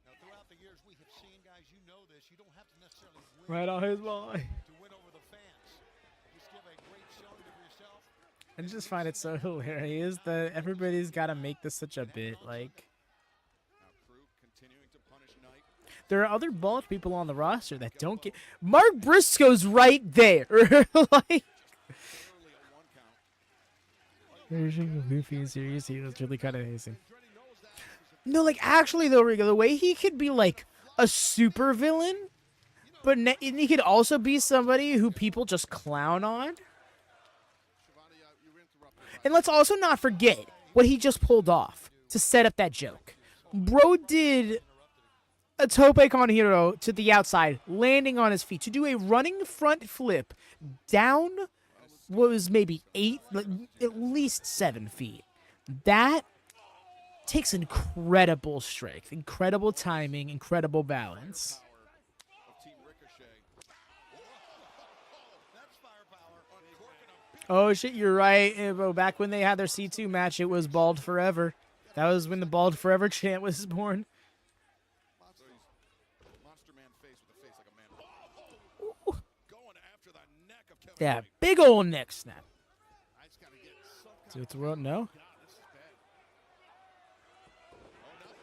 Speaker 5: Now, throughout the years, we have seen, guys, you know this, you don't have to necessarily win
Speaker 1: Right on his line.
Speaker 5: to win over the fans. Just give a great showing of yourself.
Speaker 1: I just find it so hilarious that everybody's got to make this such a bit. Like,
Speaker 7: Now crew continuing to punish Knight.
Speaker 1: there are other bald people on the roster that don't get. Mark Briscoe's right there. Like,
Speaker 7: Barely a 1 count.
Speaker 1: there's a goofy and serious. He was really kind of amazing. No, like, actually, though, Rico, the way he could be, like, a super villain, but and he could also be somebody who people just clown on. And let's also not forget what he just pulled off to set up that joke. Bro did a tope con hero to the outside, landing on his feet to do a running front flip down what was maybe 8, at least 7 feet. That takes incredible strength, incredible timing, incredible balance. Oh shit, you're right. Back when they had their C2 match, it was Bald Forever. That was when the Bald Forever chant was born. Yeah, big old neck snap. See what's the world? No?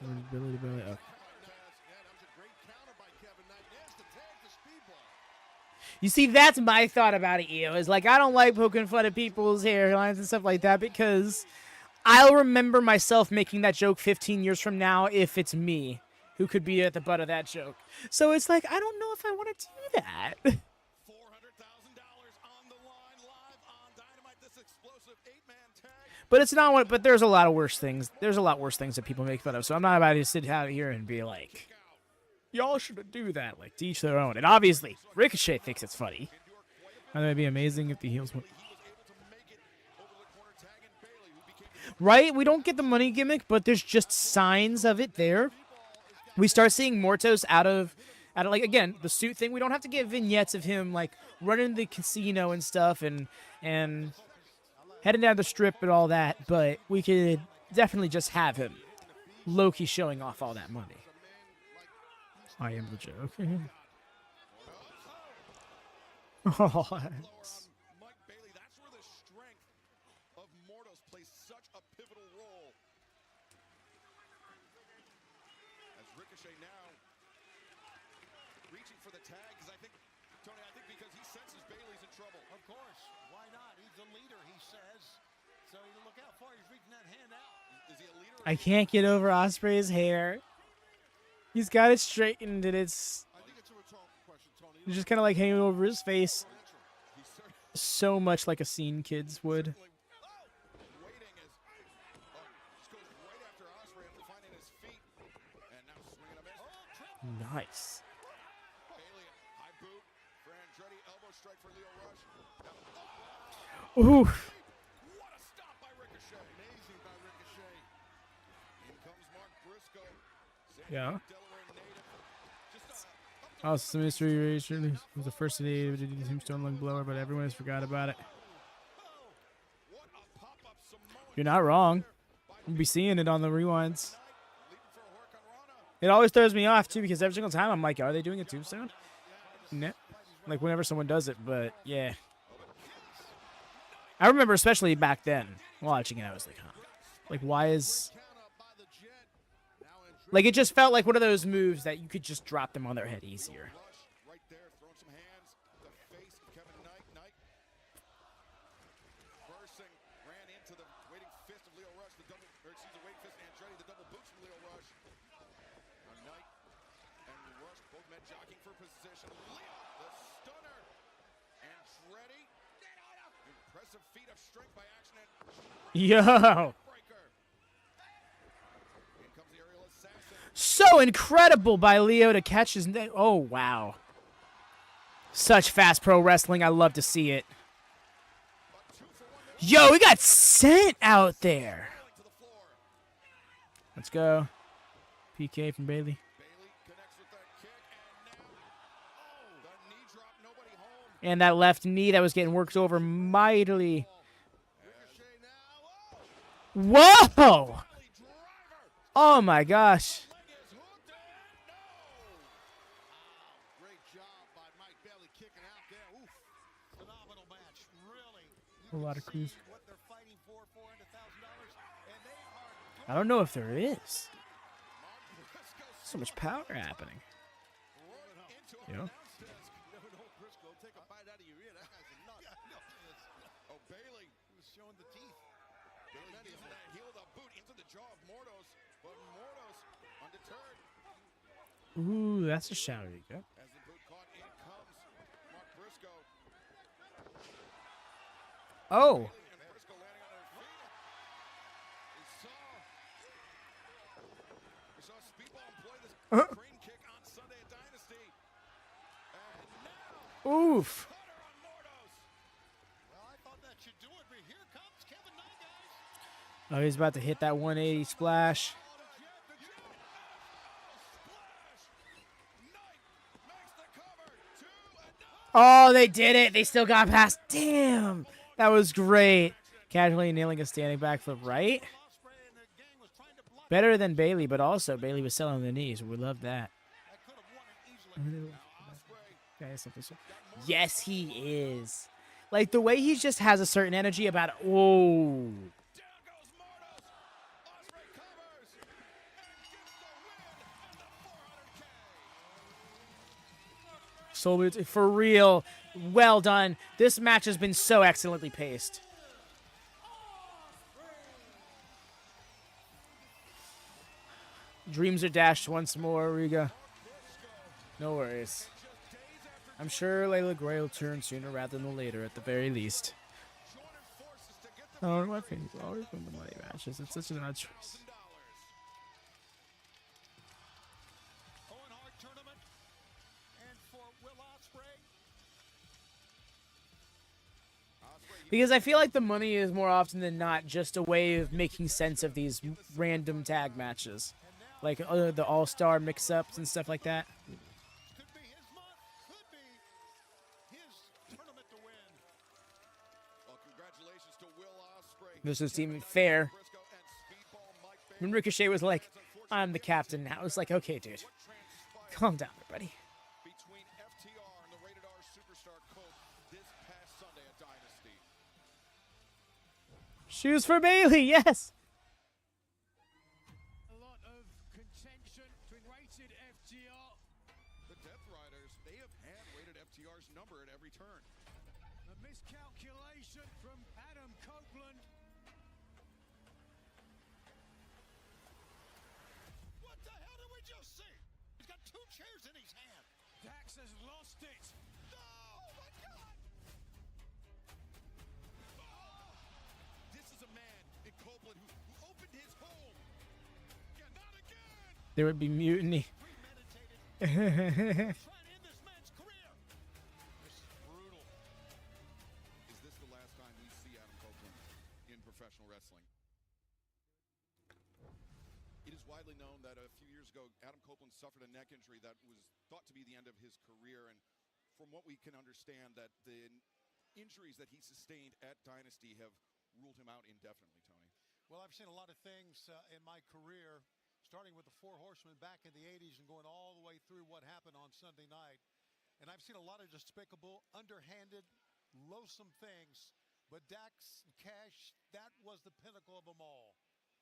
Speaker 1: Okay. You see, that's my thought about it, Io. Is like, I don't like poking fun at people's hairlines and stuff like that because I'll remember myself making that joke 15 years from now if it's me who could be at the butt of that joke. So it's like, I don't know if I want to do that.
Speaker 7: $400,000 on the line, live on Dynamite, this explosive 8-man tag.
Speaker 1: But it's not what. But there's a lot of worse things. There's a lot worse things that people make fun of. So I'm not about to sit out here and be like, y'all shouldn't do that. Like, to each their own. And obviously, Ricochet thinks it's funny. And it'd be amazing if the heels went. Right? We don't get the money gimmick, but there's just signs of it there. We start seeing Mortos out of like, again, the suit thing. We don't have to get vignettes of him like running the casino and stuff and heading down the strip and all that, but we could definitely just have him low-key showing off all that money. I am the joke. Oh,
Speaker 7: Mike Bailey, that's where the strength of Mortos plays such a pivotal role. As Ricochet now reaching for the tag, because I think, Tony, because he senses Bailey's in trouble.
Speaker 5: Of course. Why not? He's a leader, he says. So look how far he's reaching that hand out.
Speaker 7: Is he a leader?
Speaker 1: I can't get over Ospreay's hair. He's got it straightened, and it's just kind of like hanging over his face. So much like a scene kids would. Nice. Ooh.
Speaker 7: What a stop by Ricochet. Amazing by Ricochet. In comes Mark Briscoe.
Speaker 1: Yeah. Oh, it's the mystery race. It was the first day to do the tombstone lung blower, but everyone has forgot about it. You're not wrong. We'll be seeing it on the rewinds. It always throws me off, too, because every single time I'm like, are they doing a tombstone? No. Like, whenever someone does it, but, yeah. I remember, especially back then, watching it, I was like, huh. Like, why is... Like, it just felt like one of those moves that you could just drop them on their head easier.
Speaker 7: Right there, throwing some hands. The face of Kevin Knight. Bursing, ran into the waiting fist of Lio Rush. The waiting fist of Andretti. The double boots from Lio Rush. Knight and Rush both men jockeying for position. Lio, the stunner. Andretti. Impressive feat of strength by action.
Speaker 1: Yo! So incredible by Lio to catch his neck. Oh, wow. Such fast pro wrestling. I love to see it. Yo, we got sent out there. Let's go. PK from Bailey. And that left knee that was getting worked over mightily. Whoa! Oh, my gosh. A lot of crews. I don't know if there is. So much power happening. You know?
Speaker 7: Oh, Bailey was showing the teeth. Bailey giving that heel with a boot into the jaw of Mortos, but Mortos undeterred.
Speaker 1: Ooh, that's a shout. There you go.
Speaker 7: As the boot caught, in comes Mark Briscoe.
Speaker 1: Oh. Oof.
Speaker 5: Well, I thought that should do it, but here comes Kevin Knight, guys.
Speaker 1: Oh, he's about to hit that 180 splash. Oh, they did it. They still got past. Damn. That was great. Casually nailing a standing backflip, right? Better than Bailey, but also Bailey was selling the knees. We love that. Yes, he is. Like, the way he just has a certain energy about it. Oh. So for real, well done. This match has been so excellently paced. Dreams are dashed once more, Riga. No worries. I'm sure Layla Gray will turn sooner rather than later, at the very least. Oh, my opinion is always been the money matches. It's such an odd choice. Because I feel like the money is more often than not just a way of making sense of these random tag matches. Like the all-star mix-ups and stuff like that. This is even fair. When Ricochet was like, I'm the captain, I was like, okay, dude. Calm down, everybody. Shoes for Bailey, yes!
Speaker 5: A lot of contention between weighted FTR.
Speaker 7: The Death Riders, they have hand-weighted FTR's number at every turn.
Speaker 5: A miscalculation from Adam Copeland. What the hell did we just see? He's got two chairs in his hand. Dax has lost it. No, oh my God!
Speaker 7: This is a man in Copeland who opened his home. Yeah, not again!
Speaker 1: There would be mutiny.
Speaker 5: Trying to end this man's career.
Speaker 7: This is brutal. Is this the last time we see Adam Copeland in professional wrestling? It is widely known that a few years ago, Adam Copeland suffered a neck injury that was thought to be the end of his career. And from what we can understand, that the injuries that he sustained at Dynasty have ruled him out indefinitely, Tony.
Speaker 5: Well, I've seen a lot of things in my career, starting with the Four Horsemen back in the 80s and going all the way through what happened on Sunday night. And I've seen a lot of despicable, underhanded, loathsome things. But Dax and Cash, that was the pinnacle of them all.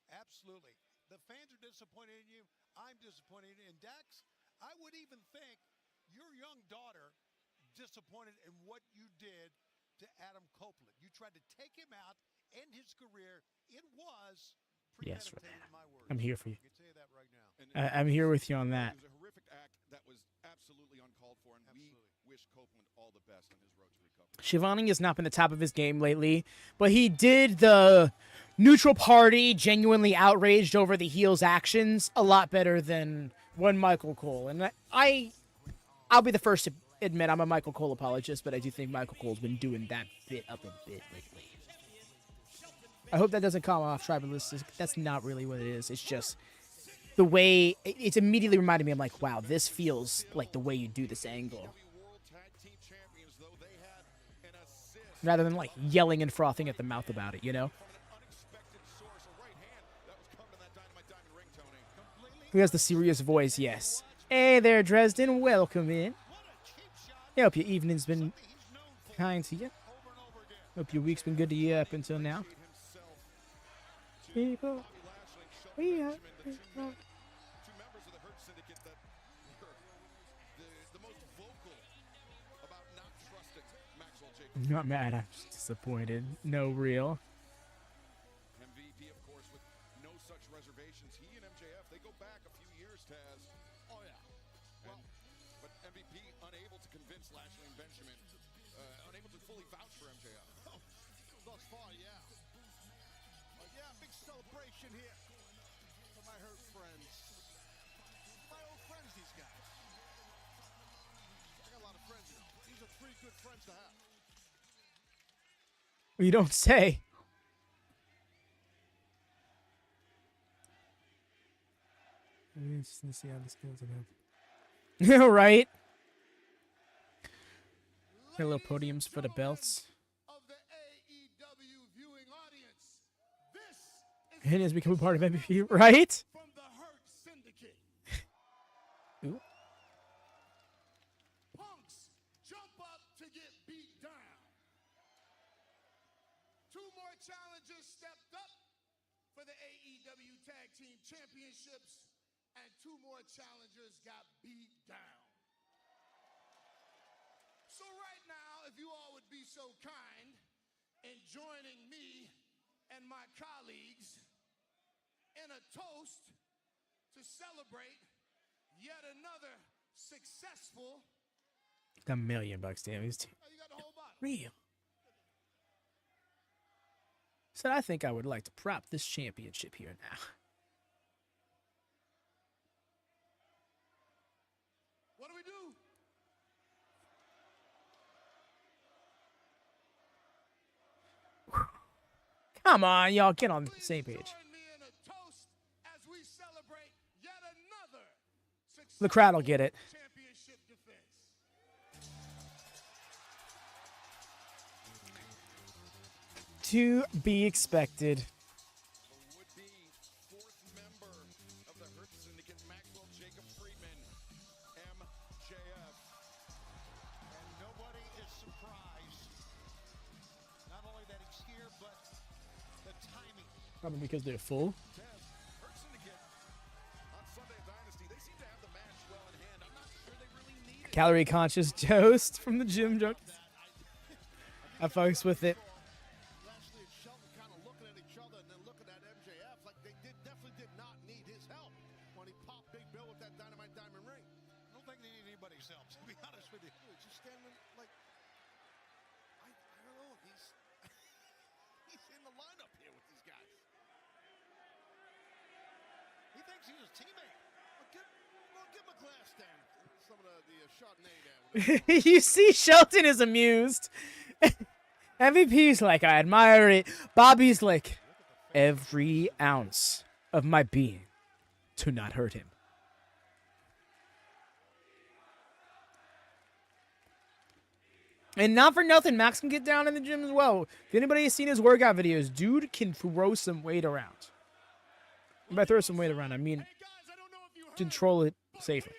Speaker 5: Absolutely. The fans are disappointed in you. I'm disappointed in you. And Dax, I would even think your young daughter disappointed in what you did to Adam Copeland. You tried to take him out, end his career. It was
Speaker 1: Yes,
Speaker 5: premeditated, in my words.
Speaker 1: I'm here for you.
Speaker 5: I can tell you that right now.
Speaker 1: I'm here with you on that.
Speaker 7: It was a horrific act that was absolutely uncalled for, and we wish Copeland all the best on his road to recovery.
Speaker 1: Shivani has not been the top of his game lately, but he did the neutral party genuinely outraged over the heel's actions a lot better than one Michael Cole. And I'll be the first to admit I'm a Michael Cole apologist, but I do think Michael Cole's been doing that bit up a bit lately. I hope that doesn't come off tribalistic. That's not really what it is. It's just the way it's immediately reminded me. I'm like, wow, this feels like the way you do this angle. Rather than like yelling and frothing at the mouth about it, you know? Who has the serious voice? Yes. Hey there, Dresden. Welcome in. I hope your evening's been kind to you. Hope your week's been good to you up until now. People, we are people.
Speaker 7: Two members of the Hurt Syndicate that were the most vocal about not trusting Maxwell Jacobs.
Speaker 1: Not mad, I'm just disappointed. No real.
Speaker 7: MVP, of course, with no such reservations. He and MJF, they go back a few years, Taz.
Speaker 5: Oh, yeah.
Speaker 7: Well, but MVP unable to convince Lashley and Benjamin, unable to fully vouch for MJF.
Speaker 5: Oh, thus far, yeah. Yeah, big celebration here for my Hurt friends. My old friends, these guys. I got a lot of friends here. These are
Speaker 3: pretty good friends to have.
Speaker 1: You don't say. Let's see how this goes. Yeah, right. Hello, podiums for the belts.
Speaker 3: Of the AEW viewing audience, this is
Speaker 1: And has become a part of MVP, right?
Speaker 3: from the Hurt Syndicate.
Speaker 1: Ooh.
Speaker 3: Punks jump up to get beat down. 2 more challengers stepped up for the AEW Tag Team Championships, and 2 more challengers got beat down. So right now, if you all would be so kind in joining me and my colleagues in a toast to celebrate yet another successful...
Speaker 1: $1 million, damn. He's
Speaker 3: Oh, you got the whole bottle.
Speaker 1: real. So I think I would like to prop this championship here now.
Speaker 3: What do we do?
Speaker 1: Come on, y'all, get on the same page.
Speaker 3: Join me in a toast as we celebrate yet another
Speaker 1: The crowd will get it.
Speaker 3: championship defense.
Speaker 1: To be expected.
Speaker 7: The would-be 4th member of the Hurt Syndicate, Maxwell Jacob Friedman, MJF.
Speaker 5: And nobody is surprised. Not only that he's here, but the timing.
Speaker 1: Probably because they're full.
Speaker 7: Hurt Syndicate on Sunday Dynasty, they seem to have the match well in hand. I'm not sure they really need it.
Speaker 1: Calorie conscious toast from the gym junkies. I fucks with it.
Speaker 3: Lashley and Shelton kind of looking at each other and then looking at MJF like they definitely did not need his help when he popped Big Bill with that Dynamite Diamond ring.
Speaker 5: I don't think they need anybody's help, to be honest with you.
Speaker 3: He's just standing like, I don't know. He's in the lineup here with these guys.
Speaker 5: He thinks he's his teammate.
Speaker 3: Well, give him a glass stand. Some of the Chardonnay there.
Speaker 1: You see, Shelton is amused. MVP's like, I admire it. Bobby's like, every ounce of my being to not hurt him. And not for nothing, Max can get down in the gym as well. If anybody has seen his workout videos, dude can throw some weight around. And by throw some weight around, I mean control it safely.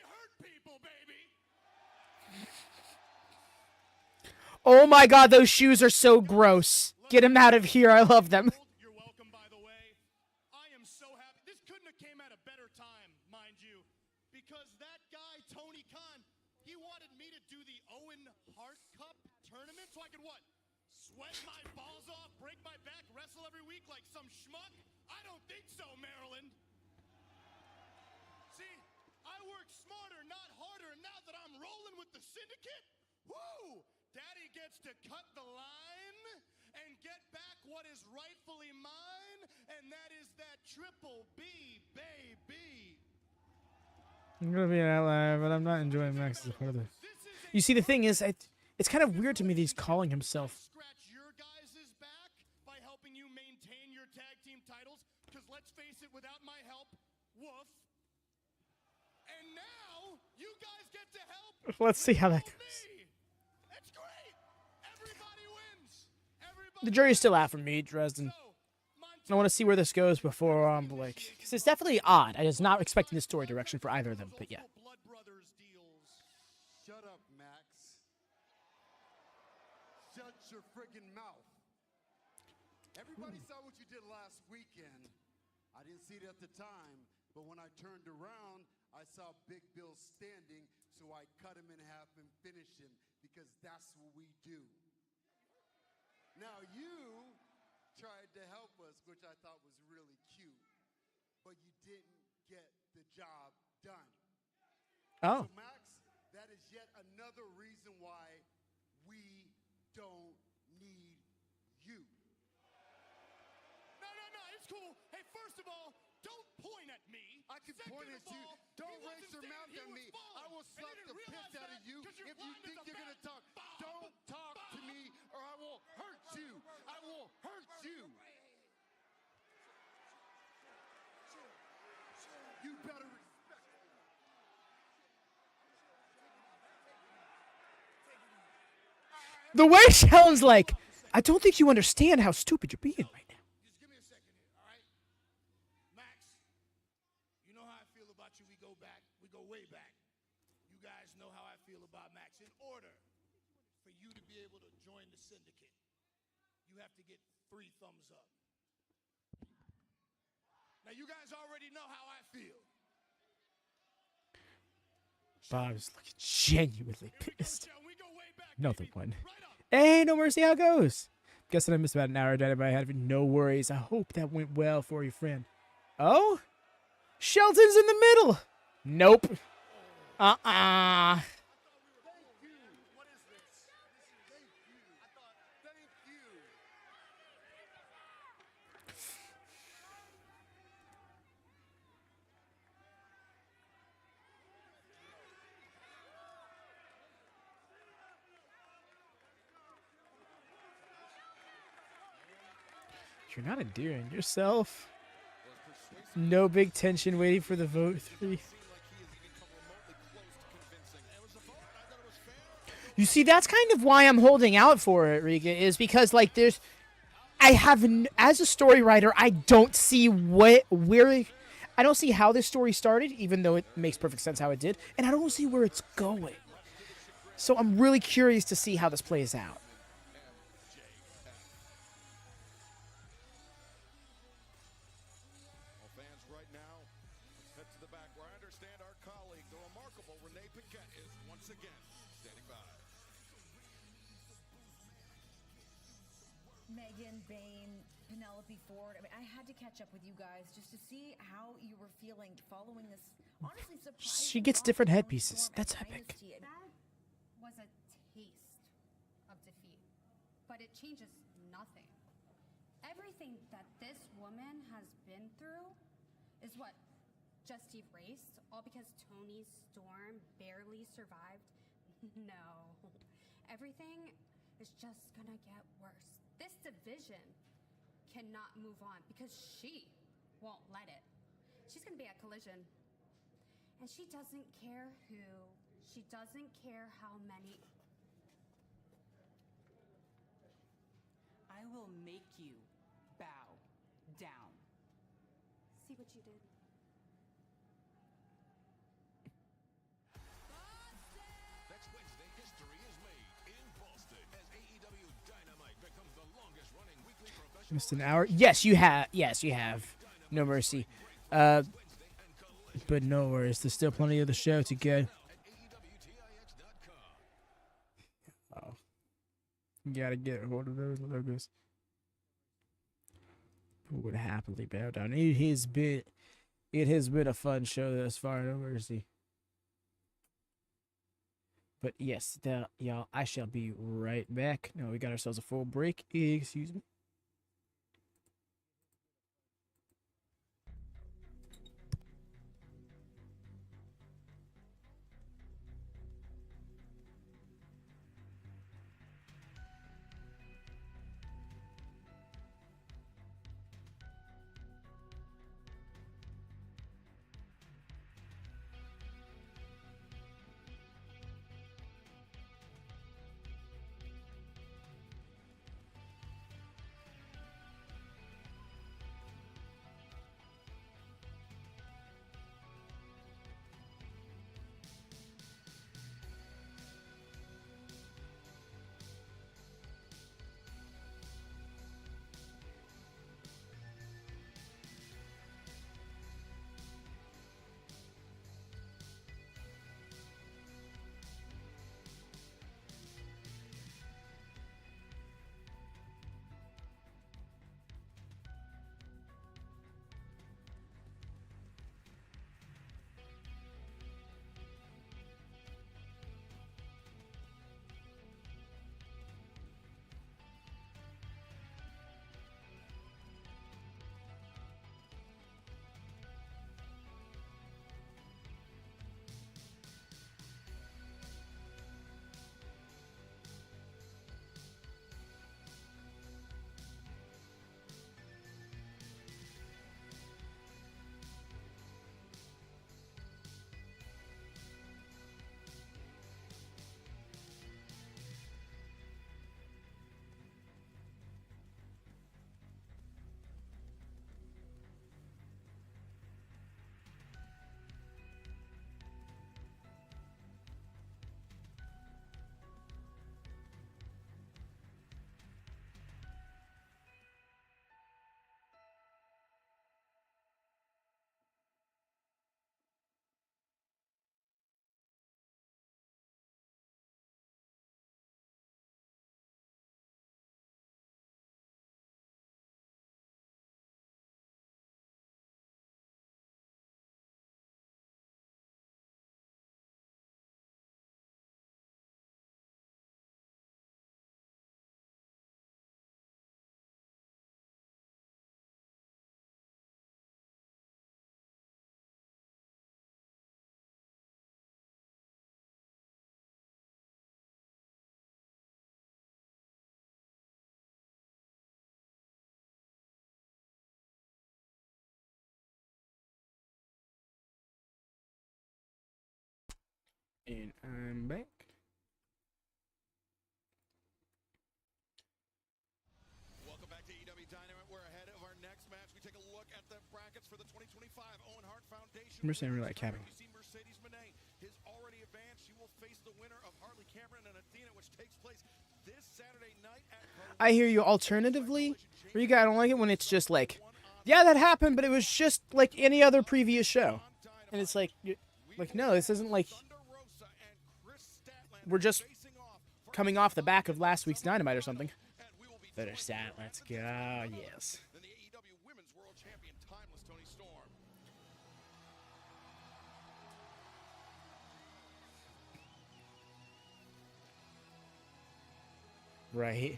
Speaker 1: Oh my god, those shoes are so gross. Get him out of here. I love them.
Speaker 3: You're welcome, by the way. I am so happy. This couldn't have came at a better time, mind you, because that guy, Tony Khan, he wanted me to do the Owen Hart Cup tournament so I could what? Sweat my balls off, break my back, wrestle every week like some schmuck? I don't think so, Maryland. See, I work smarter, not harder, and now that I'm rolling with the Syndicate, woo! Daddy gets to cut the line and get back what is rightfully mine, and that is that triple B, baby.
Speaker 1: I'm gonna be an outlier, but I'm not enjoying Max's part of this. You see, the thing is, it's kind of weird to me that he's calling himself.
Speaker 3: Scratch your guys' back by helping you maintain your tag team titles, because let's face it, without my help, woof. And now you guys get to help.
Speaker 1: Let's see how that goes.
Speaker 3: Me. That's great. Everybody wins. Everybody
Speaker 1: The jury's still out for me, Dresden.
Speaker 3: So,
Speaker 1: I want to see where this goes before I'm like, because it's definitely odd. I was not expecting the story direction for either of them, but yeah.
Speaker 3: Blood Brothers deals.
Speaker 2: Shut up, Max. Shut your friggin' mouth. Everybody saw what you did last weekend. I didn't see it at the time, but when I turned around, I saw Big Bill standing, so I cut him in half and finished him, because that's what we do. Now you tried to help us, which I thought was really cute, but you didn't get the job done.
Speaker 1: Oh.
Speaker 2: So Max, that is yet another reason why we don't need you.
Speaker 3: No, it's cool. Hey, first of all, don't point at me.
Speaker 2: I can
Speaker 3: Second
Speaker 2: point
Speaker 3: of
Speaker 2: at you.
Speaker 3: all,
Speaker 2: Don't
Speaker 3: he
Speaker 2: raise
Speaker 3: wasn't
Speaker 2: your
Speaker 3: standing,
Speaker 2: mouth
Speaker 3: he
Speaker 2: at
Speaker 3: was
Speaker 2: me.
Speaker 3: falling.
Speaker 2: I will
Speaker 3: And
Speaker 2: slap
Speaker 3: you
Speaker 2: the
Speaker 3: didn't
Speaker 2: piss
Speaker 3: realize
Speaker 2: out of
Speaker 3: that
Speaker 2: you
Speaker 3: 'cause you're
Speaker 2: if you
Speaker 3: blind
Speaker 2: think
Speaker 3: as a
Speaker 2: you're going to
Speaker 3: bat.
Speaker 2: talk.
Speaker 3: Bow.
Speaker 2: Don't
Speaker 1: The way Shelton's like, I don't think you understand how stupid you're being right now.
Speaker 6: Just give me a second here, all right? Max, you know how I feel about you. We go back. We go way back. You guys know how I feel about Max. In order for you to be able to join the Syndicate, you have to get 3 thumbs up. Now, you guys already know how I feel.
Speaker 1: Bob's looking genuinely pissed.
Speaker 6: We go way back,
Speaker 1: No, they
Speaker 6: baby.
Speaker 1: won.
Speaker 6: Right up.
Speaker 1: Hey, no mercy, how it goes? Guessing I missed about an hour of Dynamite. I had no worries. I hope that went well for your friend. Oh? Shelton's in the middle. Nope.
Speaker 6: Thank you. What is this? Thank you. I thought, thank you.
Speaker 1: You're not endearing yourself. No big tension waiting for the vote 3. You see, that's kind of why I'm holding out for it, Rika, is because, like, there's... as a story writer, I don't see I don't see how this story started, even though it makes perfect sense how it did, and I don't see where it's going. So I'm really curious to see how this plays out.
Speaker 8: Megan, Bane, Penelope Ford. I mean, I had to catch up with you guys just to see how you were feeling following this. Honestly, surprising.
Speaker 1: She gets different headpieces. That's epic.
Speaker 11: That was a taste of defeat, but it changes nothing. Everything that this woman has been through is what just erased, all because Toni's storm barely survived. No, everything is just gonna get worse. This division cannot move on because she won't let it. She's gonna be at Collision. And she doesn't care who, she doesn't care how many.
Speaker 8: I will make you bow down.
Speaker 11: See what you did?
Speaker 7: Next Wednesday, history is made in Boston as AEW Dynamite becomes the longest running weekly professional.
Speaker 1: Missed an hour. Yes, you have. Yes, you have. No mercy. But no worries. There's still plenty of the show to go. Oh. You gotta get hold of those logos. Who would happily bow down? It has been a fun show thus far. No mercy. But yes, y'all, I shall be right back. No, we got ourselves a full break. Excuse me. And I'm back.
Speaker 7: Welcome back to AEW Dynamite. We're ahead of our next match. We take a look at the brackets for the 2025 Owen Hart Foundation.
Speaker 1: I'm just saying, really like having.
Speaker 7: You see Mercedes Moné has already advanced. She will face the winner of Harley Cameron and Athena, which takes place this Saturday night at
Speaker 1: I hear you. Alternatively, Rika, I don't like it when it's just like, yeah, that happened, but it was just like any other previous show. And it's like, no, this isn't like we're just coming off the back of last week's Dynamite or something. Better stat, let's go, yes.
Speaker 7: Then the AEW Women's World Champion, Timeless Toni Storm.
Speaker 1: Right.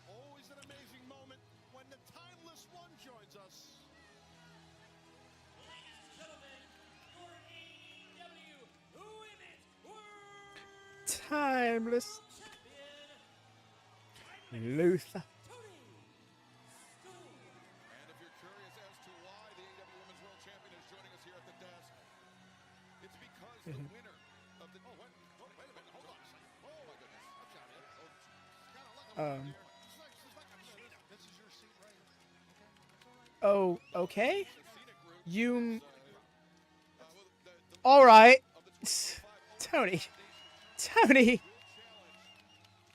Speaker 3: Always an amazing moment when the Timeless One joins us.
Speaker 4: Ladies and gentlemen, your AEW Women's World
Speaker 1: Timeless.
Speaker 4: Champion,
Speaker 1: Luther.
Speaker 4: Toni Storm.
Speaker 7: And if you're curious as to why the AEW Women's World Champion is joining us here at the desk, it's because the winner of the... Oh, wait a minute. Hold on a second. Oh, my goodness. Watch out, Ed. Oh, gotta look over there. She's like a cheetah.
Speaker 3: This is your seat right here.
Speaker 1: Oh, okay.
Speaker 7: Scenic route.
Speaker 1: You.
Speaker 7: The
Speaker 1: All right.
Speaker 7: of the 25
Speaker 1: Tony.
Speaker 7: challenge
Speaker 1: Tony.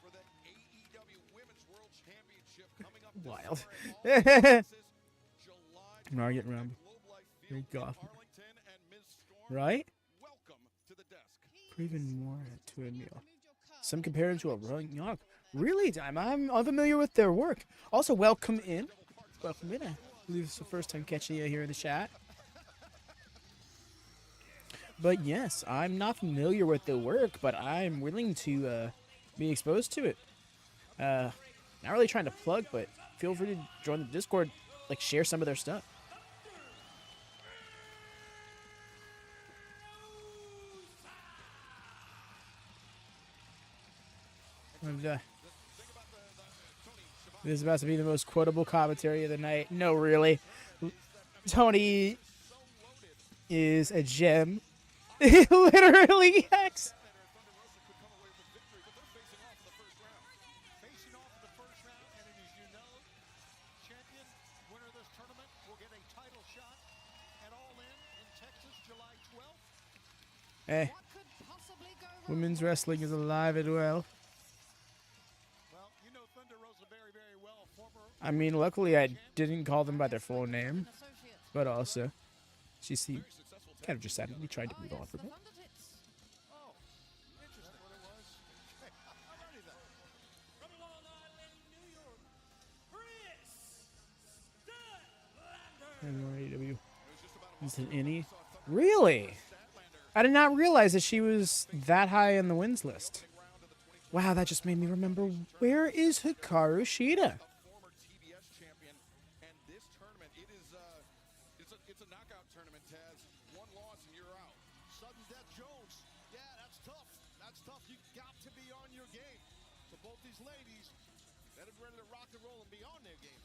Speaker 7: for the AEW Women's World Championship coming up this
Speaker 1: Wild.
Speaker 7: summer in Austin, Texas, July
Speaker 1: I'm not getting around.
Speaker 7: 12th at Globe Life Field
Speaker 1: Thank
Speaker 7: in
Speaker 1: God.
Speaker 7: Arlington, and Ms. Storm,
Speaker 1: Right?
Speaker 7: welcome to the desk.
Speaker 1: Even more to a meal. Some compare him to a rolling yog. Really, I'm unfamiliar with their work. Also, welcome in. Welcome in. I believe it's the first time catching you here in the chat. But yes, I'm not familiar with their work, but I'm willing to be exposed to it. Not really trying to plug, but feel free to join the Discord, like share some of their stuff. And, this is about to be the most quotable commentary of the night. No, really. Tony is a gem. Literally, X.
Speaker 3: Facing off in the first round, and as you know, champion, winner of this tournament will get a title shot at All In Texas, July 12th.
Speaker 1: Hey,
Speaker 11: What could possibly go wrong?
Speaker 1: women's wrestling is alive and well.
Speaker 3: Well, you know Thunder Rosa very, very well. Former
Speaker 1: I mean, luckily I didn't call them by their full name,
Speaker 11: Associates.
Speaker 1: but also, she seemed kind of just sadly tried to move on from it.
Speaker 11: Thunder Tits.
Speaker 3: Oh, interesting. What it was. Okay, alrighty then.
Speaker 4: From Long Island, New York, Kris Statlander.
Speaker 1: And AEW. Is it any? Really? I did not realize that she was that high in the wins list. Wow, that just made me remember, where is Hikaru Shida?
Speaker 7: Former TBS champion, and this tournament, it is it's a knockout tournament, Taz. One loss and you're out.
Speaker 3: Sudden Death Jones. Yeah, that's tough. That's tough. You got to be on your game. So both these ladies that are ready to rock and roll and be on their game.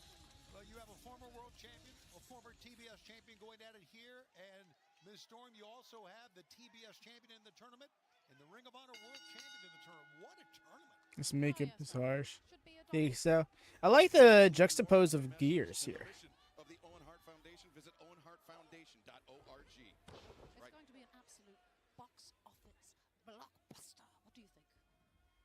Speaker 3: Well, you have a former world champion, a former TBS champion going at it here, and Ms. Storm, you also have the TBS champion in the tournament and the Ring of Honor world champion in the tournament. What a tournament.
Speaker 1: This makeup is harsh.
Speaker 11: Should be a
Speaker 1: Think so. I like the juxtapose of gears here.
Speaker 7: Of the Owen Hart Foundation, visit owenhartfoundation.org.
Speaker 11: It's going to be an absolute box office blockbuster. What do you think?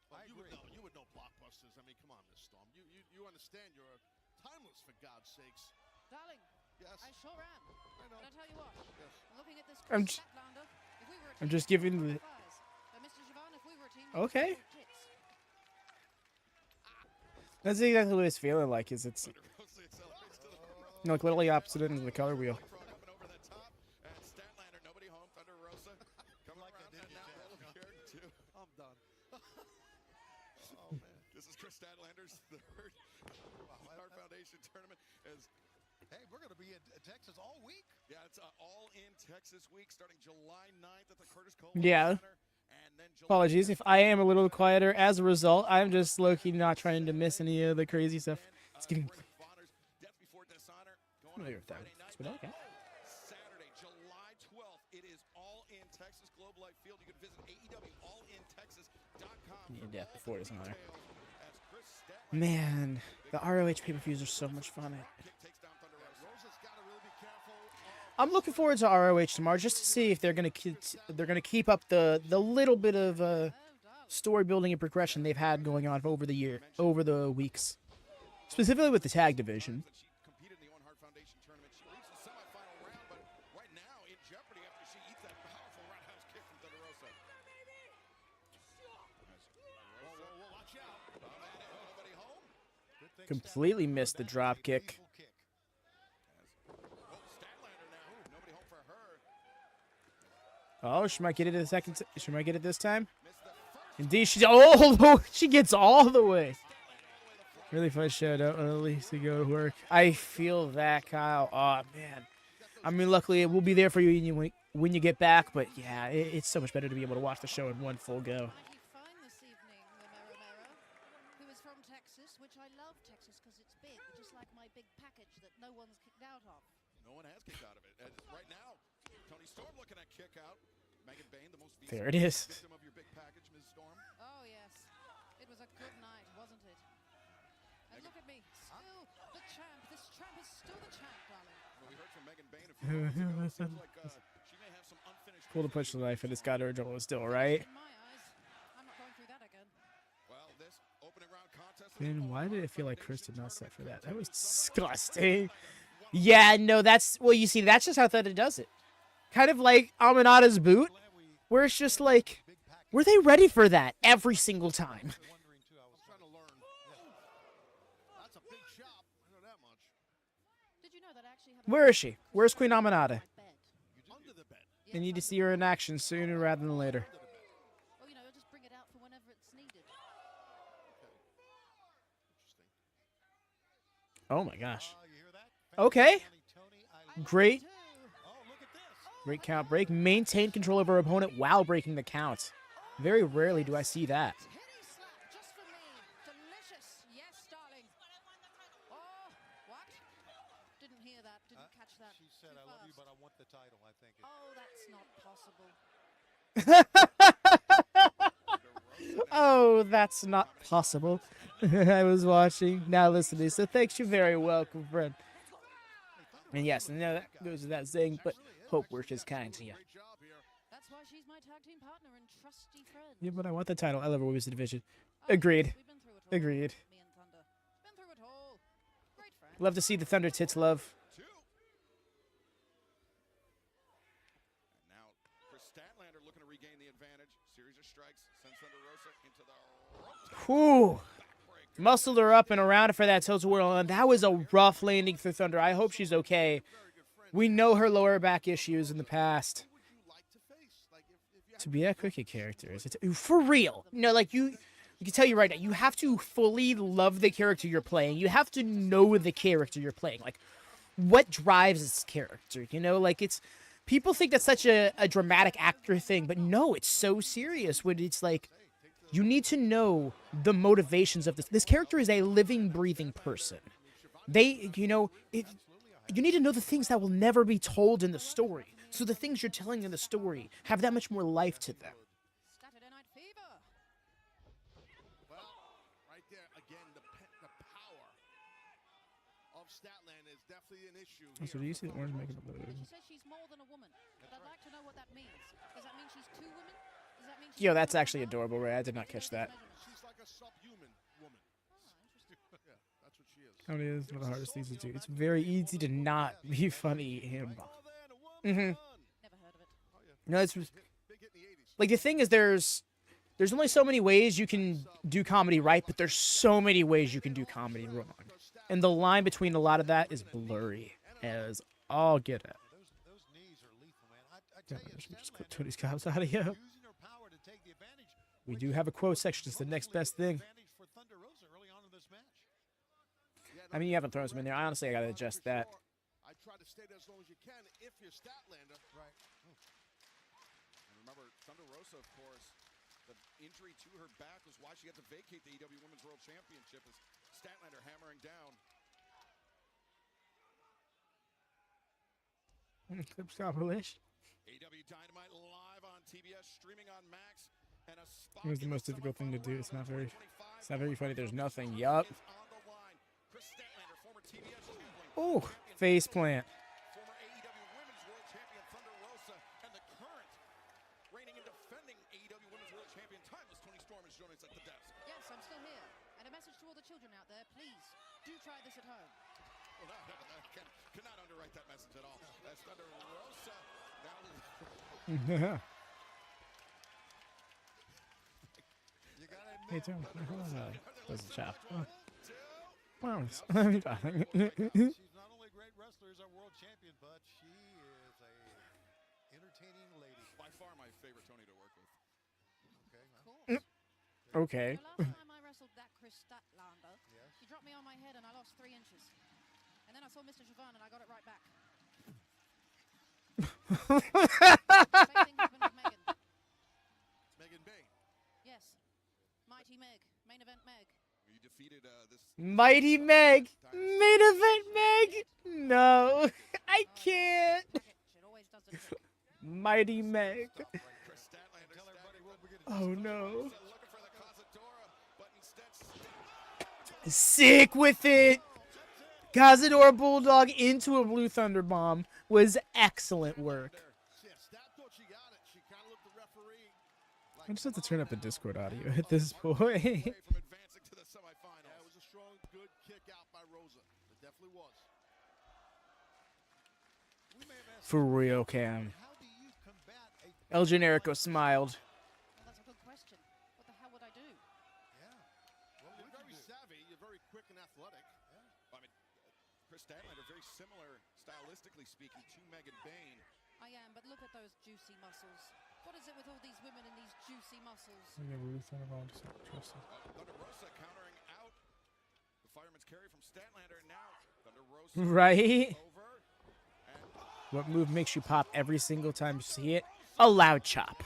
Speaker 3: Well, you would know blockbusters. I mean, come on, Miss Storm. You understand you're timeless, for God's sakes.
Speaker 11: Darling,
Speaker 3: Yes.
Speaker 11: I sure am.
Speaker 3: I know.
Speaker 11: But I tell you what,
Speaker 3: Yes.
Speaker 11: looking at this
Speaker 1: I'm
Speaker 11: Kris
Speaker 1: j-
Speaker 11: Statlander, if we were a
Speaker 1: I'm
Speaker 11: team,
Speaker 1: just giving
Speaker 11: we'd
Speaker 1: the-
Speaker 11: be fires. Mr. Siobhan, if we were a team,
Speaker 1: Okay.
Speaker 11: we'd be tits.
Speaker 1: That's exactly what it's feeling like. Is it's
Speaker 7: Rosely accelerates to the
Speaker 1: like literally opposite ends of the color wheel.
Speaker 7: frog up and over the top. And Statlander, nobody home. Thunder Rosa coming
Speaker 3: Like I
Speaker 7: around
Speaker 3: did
Speaker 7: and
Speaker 3: you,
Speaker 7: now
Speaker 3: Taz.
Speaker 7: Little Karen too.
Speaker 3: I'm done.
Speaker 7: Oh man, this is Kris Statlander's third Hart Foundation tournament. As
Speaker 3: Hey, we're going to be in Texas all week.
Speaker 7: yeah, it's all in Texas week starting July 9th at the Curtis Cole
Speaker 1: Yeah.
Speaker 7: Center. And then July
Speaker 1: Apologies if I am a little quieter as a result. I'm just low-key not trying to miss any of the crazy stuff. It's getting.
Speaker 7: Ring of Honor's Death Before Dishonor going
Speaker 1: Familiar
Speaker 7: on
Speaker 1: with that.
Speaker 7: Friday night.
Speaker 1: But okay.
Speaker 7: Saturday, July 12th. It is all in Texas.
Speaker 1: Yeah, before Dishonor. Man, the ROH pay-per-views are so much fun. I'm looking forward to ROH tomorrow just to see if they're gonna keep up the little bit of story building and progression they've had going on over the weeks, specifically with the tag division. Completely missed the drop kick. Oh, she might get it She might get it this time. Indeed, she gets all the way. Really fun show. Don't at least to go to work. I feel that, Kyle. Oh man. I mean, luckily we'll be there for you when you get back. But yeah, it's so much better to be able to watch the show in one full go.
Speaker 5: No one's kicked out of. No one has kicked out of it. And right now, Toni Storm looking at kick out. Megan Bayne, the most
Speaker 1: there it is.
Speaker 5: Victim of your big package, Ms. Storm.
Speaker 9: Oh yes, it was a good night, wasn't it? And look at me, still the champ. This champ is still the champ, darling.
Speaker 5: Well, we heard from Megan Bayne a few moments ago. It seems like she may have some unfinished.
Speaker 1: Pull the push to life, and it's got her adrenaline still, right?
Speaker 9: In my eyes, I'm not going through that again.
Speaker 5: Well, this opening round contest.
Speaker 1: Man, why did it feel like Kris did not set for that? That was disgusting. Yeah, no, well, you see, that's just how Thunder does it. Kind of like Aminata's boot, where it's just like, were they ready for that every single time? Where is she? Where's Queen Aminata? I need to see her in action sooner rather than later.
Speaker 9: Well, you'll just bring it out for whenever it's needed.
Speaker 1: Oh my gosh. Okay. Great. Great count break. Maintain control over her opponent while breaking the count. Very rarely do I see that.
Speaker 9: Just for me. Delicious. Yes, darling. Oh, what? Didn't hear that. Didn't catch that.
Speaker 5: She said, I love you, but I want the title, I think.
Speaker 9: Oh, that's not possible.
Speaker 1: Oh, that's not possible. I was watching, now listening. So thanks, you're very welcome, friend. And yes, and that goes without saying, but hope work is kind to you.
Speaker 9: That's why she's my tag team partner and trusty friend.
Speaker 1: Yeah, but I want the title. I love her women's division. Agreed. Agreed.
Speaker 9: Me and Thunder. Been through it all. Great friend.
Speaker 1: Love to see the Thunder tits love.
Speaker 7: Now, Kris Statlander looking to regain the advantage. Series of strikes sends Thunder Rosa into the ropes.
Speaker 1: Whew. Muscled her up and around for that tilt whirl, and that was a rough landing for Thunder. I hope she's okay. We know her lower back issues in the past. To be a cricket character, is it for real? No, like I can tell you right now, you have to fully love the character you're playing. You have to know the character you're playing. Like, what drives this character? Like it's people think that's such a dramatic actor thing, but no, it's so serious when it's like. You need to know the motivations of this. This character is a living, breathing person. You need to know the things that will never be told in the story. So the things you're telling in the story have that much more life to them.
Speaker 9: Saturday Night Fever.
Speaker 3: Well, right there again, the power of Statlander is definitely an issue here.
Speaker 1: So do you see the orange making a blue?
Speaker 9: She says she's more than a woman, but I'd like to know what that means. Does that mean she's two women? Does that mean she's
Speaker 1: Yo, that's actually adorable, Ray. I did not catch that.
Speaker 3: She's like a subhuman woman. Yeah, that's what she is.
Speaker 1: How it is one of the hardest things to do. It's very easy to not be funny in.
Speaker 9: Never heard of it.
Speaker 1: No, it's like the thing is there's only so many ways you can do comedy right, but there's so many ways you can do comedy wrong, and the line between a lot of that is blurry as all get at.
Speaker 5: Those knees are lethal, man. I tell you,
Speaker 1: Just clip Tony's cows out of here.
Speaker 5: using her power to take the advantage.
Speaker 1: We do have a quote section. It's the next best thing.
Speaker 5: Advantage for Thunder Rosa early on in this match.
Speaker 1: I mean, you haven't thrown some in there. Honestly, I gotta adjust that.
Speaker 3: I try to stay there as long as you can if you're Statlander.
Speaker 5: Right.
Speaker 7: And remember, Thunder Rosa, of course, the injury to her back was why she had to vacate the AEW Women's World Championship as Statlander hammering down.
Speaker 1: Clip stop relish.
Speaker 7: AEW Dynamite live on TBS, streaming on Max
Speaker 1: It was the most difficult thing to do. It's not very funny. There's nothing. Yup. Oh, face plant.
Speaker 7: Former AEW Women's World Champion Thunder Rosa and the current reigning and defending AEW Women's World Champion Timeless Toni Storm is joining us at the desk.
Speaker 9: Yes, I'm still here. And a message to all the children out there, please, do try this at home.
Speaker 7: Well, no, cannot underwrite that message at all. That's Thunder Rosa. Now,
Speaker 1: Hey, Tom. Doesn't chop. Wow.
Speaker 5: She's not only a great wrestler, she's a world champion, but she is a entertaining lady.
Speaker 7: by far my favorite Toni to work with.
Speaker 5: Okay, well,
Speaker 9: Cool.
Speaker 1: Okay.
Speaker 9: The last time I wrestled that Chris Statlander, he dropped me on my head and I lost 3 inches. And then I saw Mr. Siobhan and I got it right back. Same thing happened with Megan.
Speaker 7: Megan Bay.
Speaker 9: Yes. Mighty Meg. Main event Meg.
Speaker 7: You defeated this.
Speaker 1: Mighty Meg. Main event Meg. No, I can't.
Speaker 9: It always does the trick.
Speaker 1: Mighty Meg.
Speaker 7: Chris Statlander.
Speaker 5: tell everybody what we're going to
Speaker 1: Oh no.
Speaker 7: Looking for the Cazadora, but instead.
Speaker 1: Sick with it. Cazador Bulldog into a Blue Thunder Bomb was excellent work.
Speaker 3: Yes, that thought she got it. She kind of looked the referee.
Speaker 1: I just have to turn up the Discord audio at this point.
Speaker 7: From advancing to the semifinals.
Speaker 3: Yeah, it was a strong, good kick out by Rosa. It definitely was.
Speaker 5: We may have asked
Speaker 1: For real, Cam.
Speaker 5: how do you combat a
Speaker 1: El Generico smiled.
Speaker 9: Well, that's a good question. What the hell would I do?
Speaker 5: What
Speaker 3: You're
Speaker 5: would
Speaker 3: very
Speaker 5: you do?
Speaker 3: savvy. You're very quick and athletic.
Speaker 7: I mean, Chris Statlander, very similar, stylistically speaking, to Megan Bayne.
Speaker 9: I am, but look at those juicy muscles. What is it with all these women and these juicy muscles?
Speaker 7: Thunder Rosa countering out the fireman's carry from Statlander. Now, Thunder Rosa
Speaker 1: Right?
Speaker 7: over.
Speaker 1: What move makes you pop every single time you see it? A loud chop.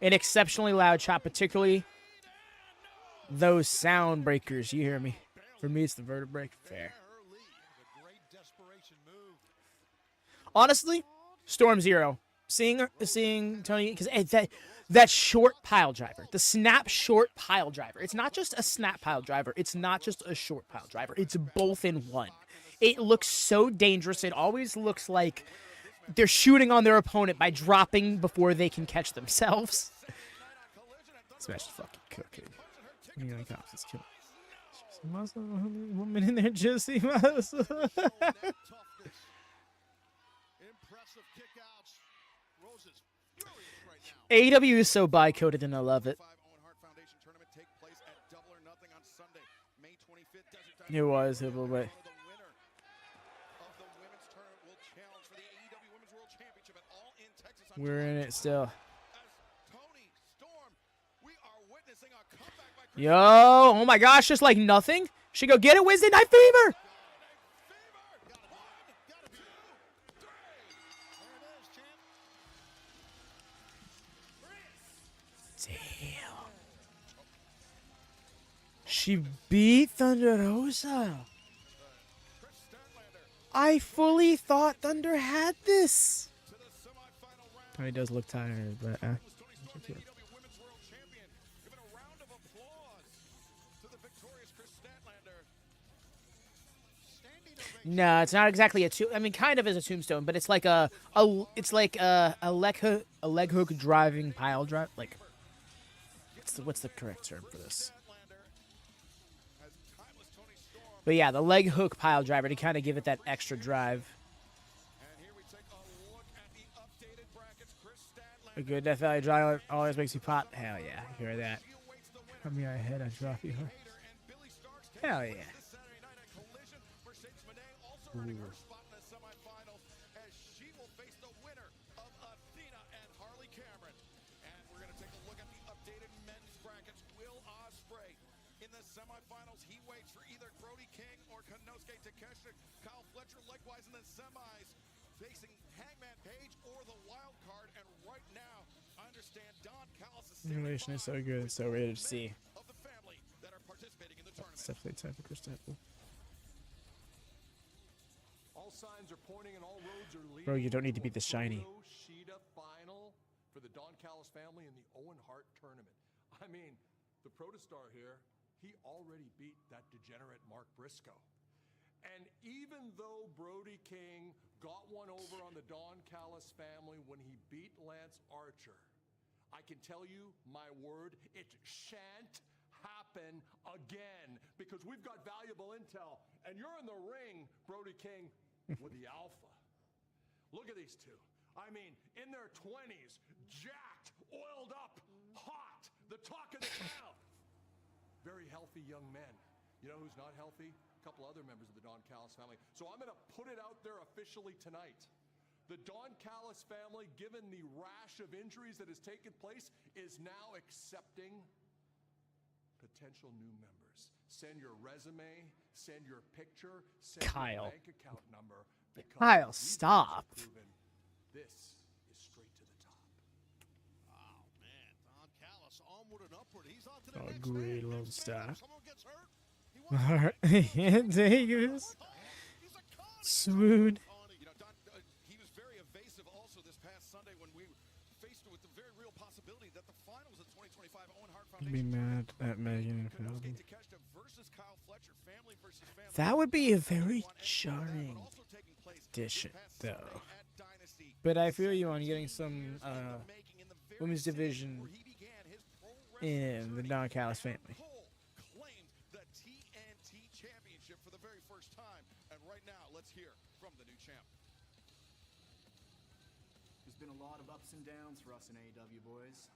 Speaker 1: An exceptionally loud chop, particularly those sound breakers. You hear me? For me, it's the vertebrae. Fair.
Speaker 5: Early, the great desperation move.
Speaker 1: Honestly, Storm Zero. Seeing Toni, because that short pile driver, the snap short pile driver. It's not just a snap pile driver. It's not just a short pile driver. It's both in one. It looks so dangerous. It always looks like they're shooting on their opponent by dropping before they can catch themselves. Smash the fucking cookie. You know, cops is killing. Muscle woman in there, juicy muscle.
Speaker 3: Impressive kickouts. Rosa's furious right now.
Speaker 1: AEW is so bi-coded and I love it.
Speaker 7: Owen Hart Foundation tournament take place at Double or Nothing on Sunday, May 25th. Desert
Speaker 1: It was a little bit.
Speaker 7: The winner of the women's tournament will challenge for the AEW Women's World Championship at All in Texas. On
Speaker 1: We're in
Speaker 7: July
Speaker 1: it still.
Speaker 7: As Toni Storm, we are witnessing a comeback by Chris
Speaker 1: Yo, oh my gosh, just like nothing. She go get it, Wednesday Night Fever. Damn. She beat Thunder Rosa. I fully thought Thunder had this. He does look tired, but
Speaker 7: AEW Women's World Champion. Give it a round of applause to the victorious Chris Statlander.
Speaker 1: no, it's not exactly a tomb. I mean, kind of is a tombstone, but it's like a leg hook driving pile drive. Like, what's the correct term for this? But yeah, the leg hook pile driver to kind of give it that extra drive.
Speaker 7: And here we take a look at the updated brackets. Chris Statlander.
Speaker 1: A good Death Valley driver always makes you pop. Hell yeah, hear that? Come here, ahead, I drop you. Hell yeah.
Speaker 7: Saturday night at Collision. Mercedes Moné also earning her spot in the semifinals as she will face the winner of Athena and Harley Cameron. And we're going to take a look at the updated men's brackets. Will Ospreay in the semifinals. He waits for either Brody King or Konosuke Takeshita. Kyle Fletcher likewise in the semis, facing Hangman Page or the wild card. And right now, I understand Don Callis is
Speaker 1: Animation is so good, it's so rated C.
Speaker 7: of the family that are participating in the tournament.
Speaker 1: It's definitely time for Chris Temple.
Speaker 10: All signs are pointing and all roads are leading.
Speaker 1: Bro, you don't need to
Speaker 10: to
Speaker 1: be
Speaker 10: a
Speaker 1: this shiny.
Speaker 10: Shida final for the Don Callis family in the Owen Hart tournament.
Speaker 12: I mean, the protostar here, he already beat that degenerate Mark Briscoe. And even though Brody King got one over on the Don Callis family when he beat Lance Archer, I can tell you, my word, it shan't happen again, because we've got valuable intel, and you're in the ring, Brody King, with the Alpha. Look at these two. I mean, in their 20s, jacked, oiled up, hot, the talk of the town. Very healthy young men. You know who's not healthy? A couple other members of the Don Callis family. So I'm going to put it out there officially tonight. The Don Callis family, given the rash of injuries that has taken place, is now accepting potential new members. Send your resume, send your picture, send
Speaker 1: Kyle.
Speaker 12: your bank account number.
Speaker 1: Kyle, stop.
Speaker 12: This is straight to the top.
Speaker 3: Oh, man. Don Callis onward and upward. He's on to the
Speaker 1: Oh,
Speaker 3: next
Speaker 1: great
Speaker 3: man.
Speaker 1: little
Speaker 3: Next
Speaker 1: star.
Speaker 3: man. If someone gets hurt, he wants
Speaker 1: Davis. Swoon.
Speaker 7: You know, Don, he was very evasive also this past Sunday when we faced with the very real possibility that the finals of 2025 Owen Hart
Speaker 1: I'd be
Speaker 7: Foundation
Speaker 1: mad at Megan if it
Speaker 7: Kenosuke
Speaker 1: wasn't.
Speaker 7: Takeshita versus Kyle Fletcher, family versus family.
Speaker 1: That would be a very jarring addition, though. But I feel you on getting some women's division in the Don Callis family.
Speaker 7: Claimed the TNT championship for the very first time, and right now, let's hear from the new champ.
Speaker 13: There's been a lot of ups and downs for us in AEW, boys.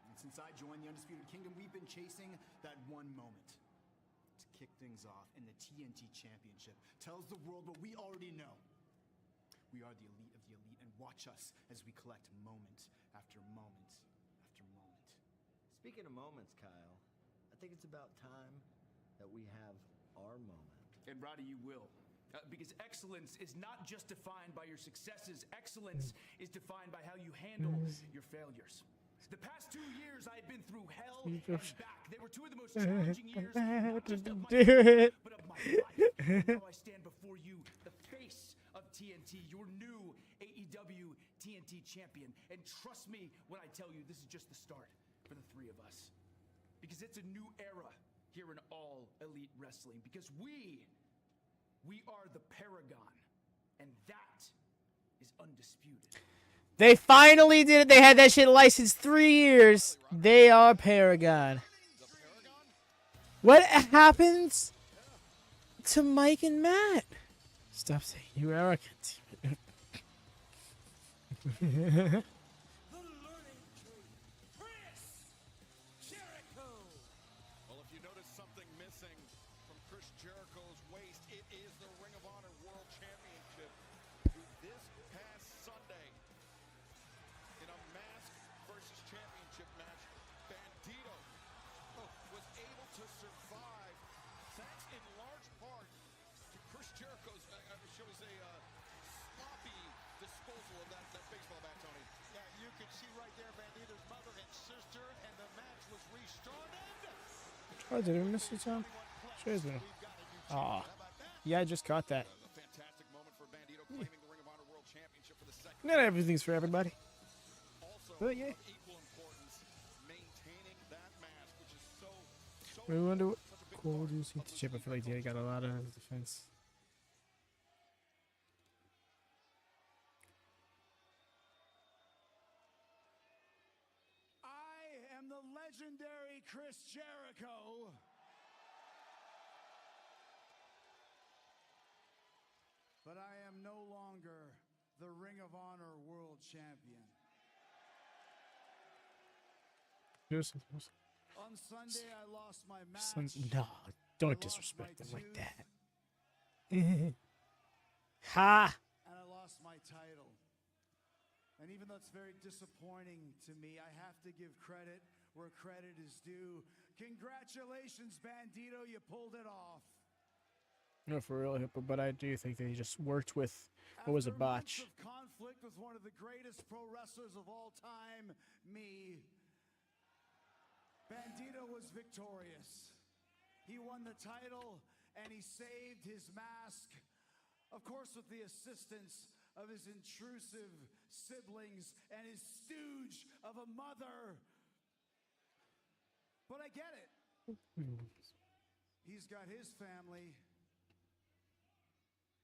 Speaker 13: And since I joined the Undisputed Kingdom, we've been chasing that one moment to kick things off, and the TNT Championship tells the world what we already know. We are the elite of the elite, and watch us as we collect moment after moment after moment.
Speaker 14: Speaking of moments, Kyle, I think it's about time that we have our moment.
Speaker 13: And Roddy, you will. Because excellence is not just defined by your successes. Excellence is defined by how you handle your failures. The past 2 years, I have been through hell and back. They were two of the most challenging years, not just of my life, but of my life. Now I stand before you, the face of TNT, your new AEW TNT champion. And trust me when I tell you, this is just the start for the three of us. Because it's a new era here in All Elite Wrestling. Because we are the Paragon, and that is undisputed.
Speaker 1: They finally did it. They had that shit licensed 3 years. They are Paragon. What happens to Mike and Matt? Stop saying you arrogant.
Speaker 4: The learning tree, Chris Jericho.
Speaker 7: Well, if you notice something missing from Chris Jericho's waist, it is the Ring of Honor World Championship. This past Sunday, in a mask versus championship match, Bandito was able to survive, thanks in large part to Chris Jericho's, shall we say, sloppy disposal of that baseball bat, Tony.
Speaker 5: Yeah, you can see right there Bandito's mother and sister, and the match was restarted.
Speaker 1: Oh, did we miss the time? Sure is now. Aw. Yeah, I just caught that.
Speaker 7: A fantastic moment for Bandito claiming the Ring of Honor World Championship for the second.
Speaker 1: Not everything's for everybody.
Speaker 7: Also,
Speaker 1: But yeah.
Speaker 7: of equal importance, maintaining that mask, which is so
Speaker 1: We wonder what cool do you see to chip. I feel like they got a lot of defense.
Speaker 6: I am the legendary Chris Jericho. But I am no longer the Ring of Honor World Champion. On Sunday, I lost my match.
Speaker 1: No,
Speaker 6: I
Speaker 1: don't
Speaker 6: lost
Speaker 1: disrespect
Speaker 6: my
Speaker 1: them like
Speaker 6: tooth,
Speaker 1: that. Ha!
Speaker 6: And I lost my title. And even though it's very disappointing to me, I have to give credit where credit is due. Congratulations, Bandito, you pulled it off.
Speaker 1: No, for real, but I do think they just worked with what was a botch.
Speaker 6: After months of conflict with one of the greatest pro wrestlers of all time, me, Bandito was victorious. He won the title and he saved his mask, of course with the assistance of his intrusive siblings and his stooge of a mother. But I get it. He's got his family,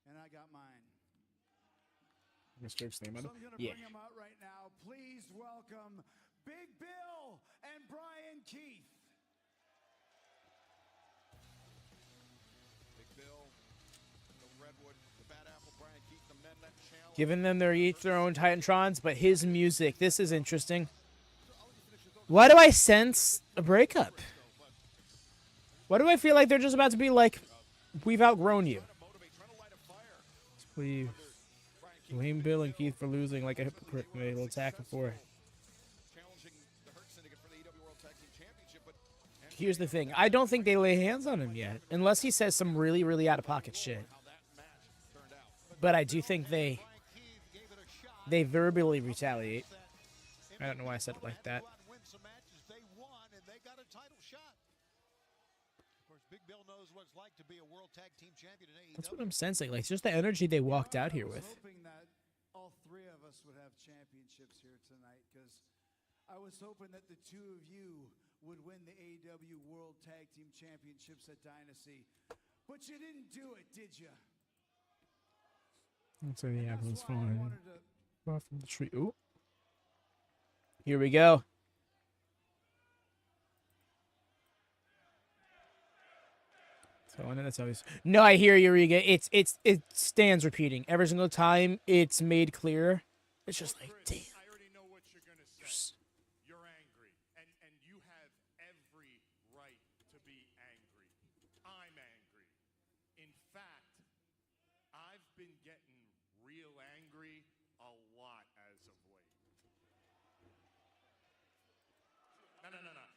Speaker 6: and I got mine.
Speaker 1: Mr. Name
Speaker 6: So I'm going to bring him out right now. Please welcome Big Bill and Brian Keith.
Speaker 7: Big Bill, the Redwood, the Bad Apple, Brian Keith, the men that challenge.
Speaker 1: Giving them each their own Titantrons, but his music. This is interesting. Why do I sense a breakup? Why do I feel like they're just about to be like, we've outgrown you? Please. Blame Bill and Keith for losing like a hypocrite. They will attack before. Here's the thing. I don't think they lay hands on him yet. Unless he says some really, really out-of-pocket shit. But I do think they verbally retaliate. I don't know why I said it like that. That's what I'm sensing. Like, it's just the energy they walked out here with.
Speaker 6: I was hoping that all three of us would have championships here tonight, because I was hoping that the two of you would win the AEW World Tag Team Championships at Dynasty. But you didn't do it, did you?
Speaker 1: That's why the apple's falling off from the tree. Ooh. Here we go. So I know that's always. No, I hear you, Riga. It stands repeating every single time. It's made clear. It's just like, damn.
Speaker 3: I already know what you're gonna say. You're angry, and you have every right to be angry. I'm angry. In fact, I've been getting real angry a lot as of late. No.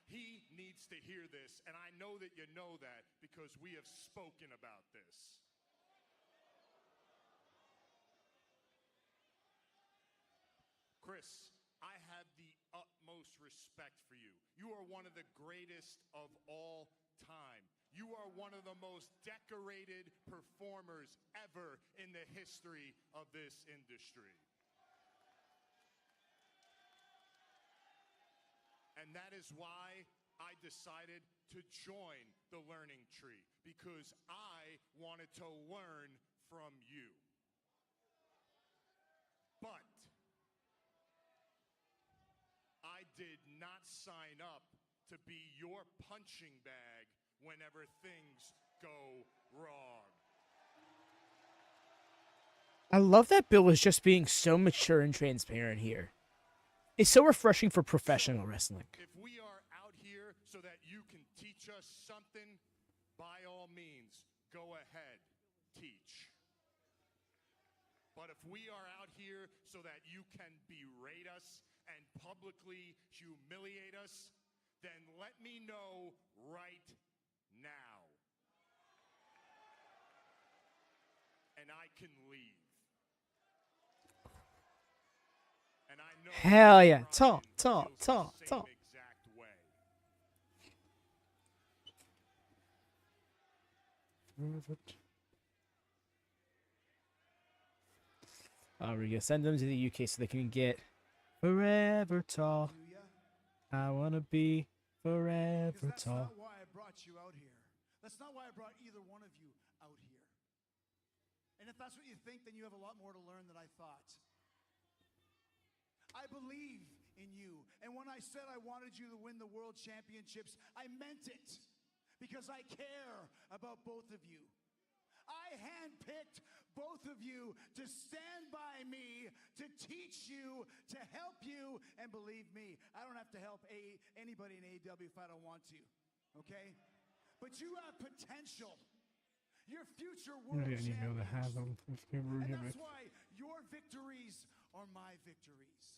Speaker 3: He needs to hear this, and I know that you know that because we have spoken about this. Chris, I have the utmost respect for you. You are one of the greatest of all time. You are one of the most decorated performers ever in the history of this industry. And that is why I decided to join the learning tree, because I wanted to learn from you. But I did not sign up to be your punching bag whenever things go wrong.
Speaker 1: I love that Bill is just being so mature and transparent here. It's so refreshing for professional wrestling.
Speaker 3: If we are out here so that you can teach us something, by all means, go ahead, teach. But if we are out here so that you can berate us and publicly humiliate us, then let me know right now. And I can leave. And I know
Speaker 1: Hell yeah. Talk.
Speaker 3: exact way.
Speaker 1: We're gonna send them to the UK so they can get forever tall. I wanna be forever tall.
Speaker 6: That's not why I brought you out here. That's not why I brought either one of you out here. And if that's what you think, then you have a lot more to learn than I thought. I believe in you. And when I said I wanted you to win the world championships, I meant it. Because I care about both of you. I handpicked both of you to stand by me, to teach you, to help you, and believe me, I don't have to help anybody in AEW if I don't want to, okay? But you have potential. Your future world champions. And that's why your victories are my victories.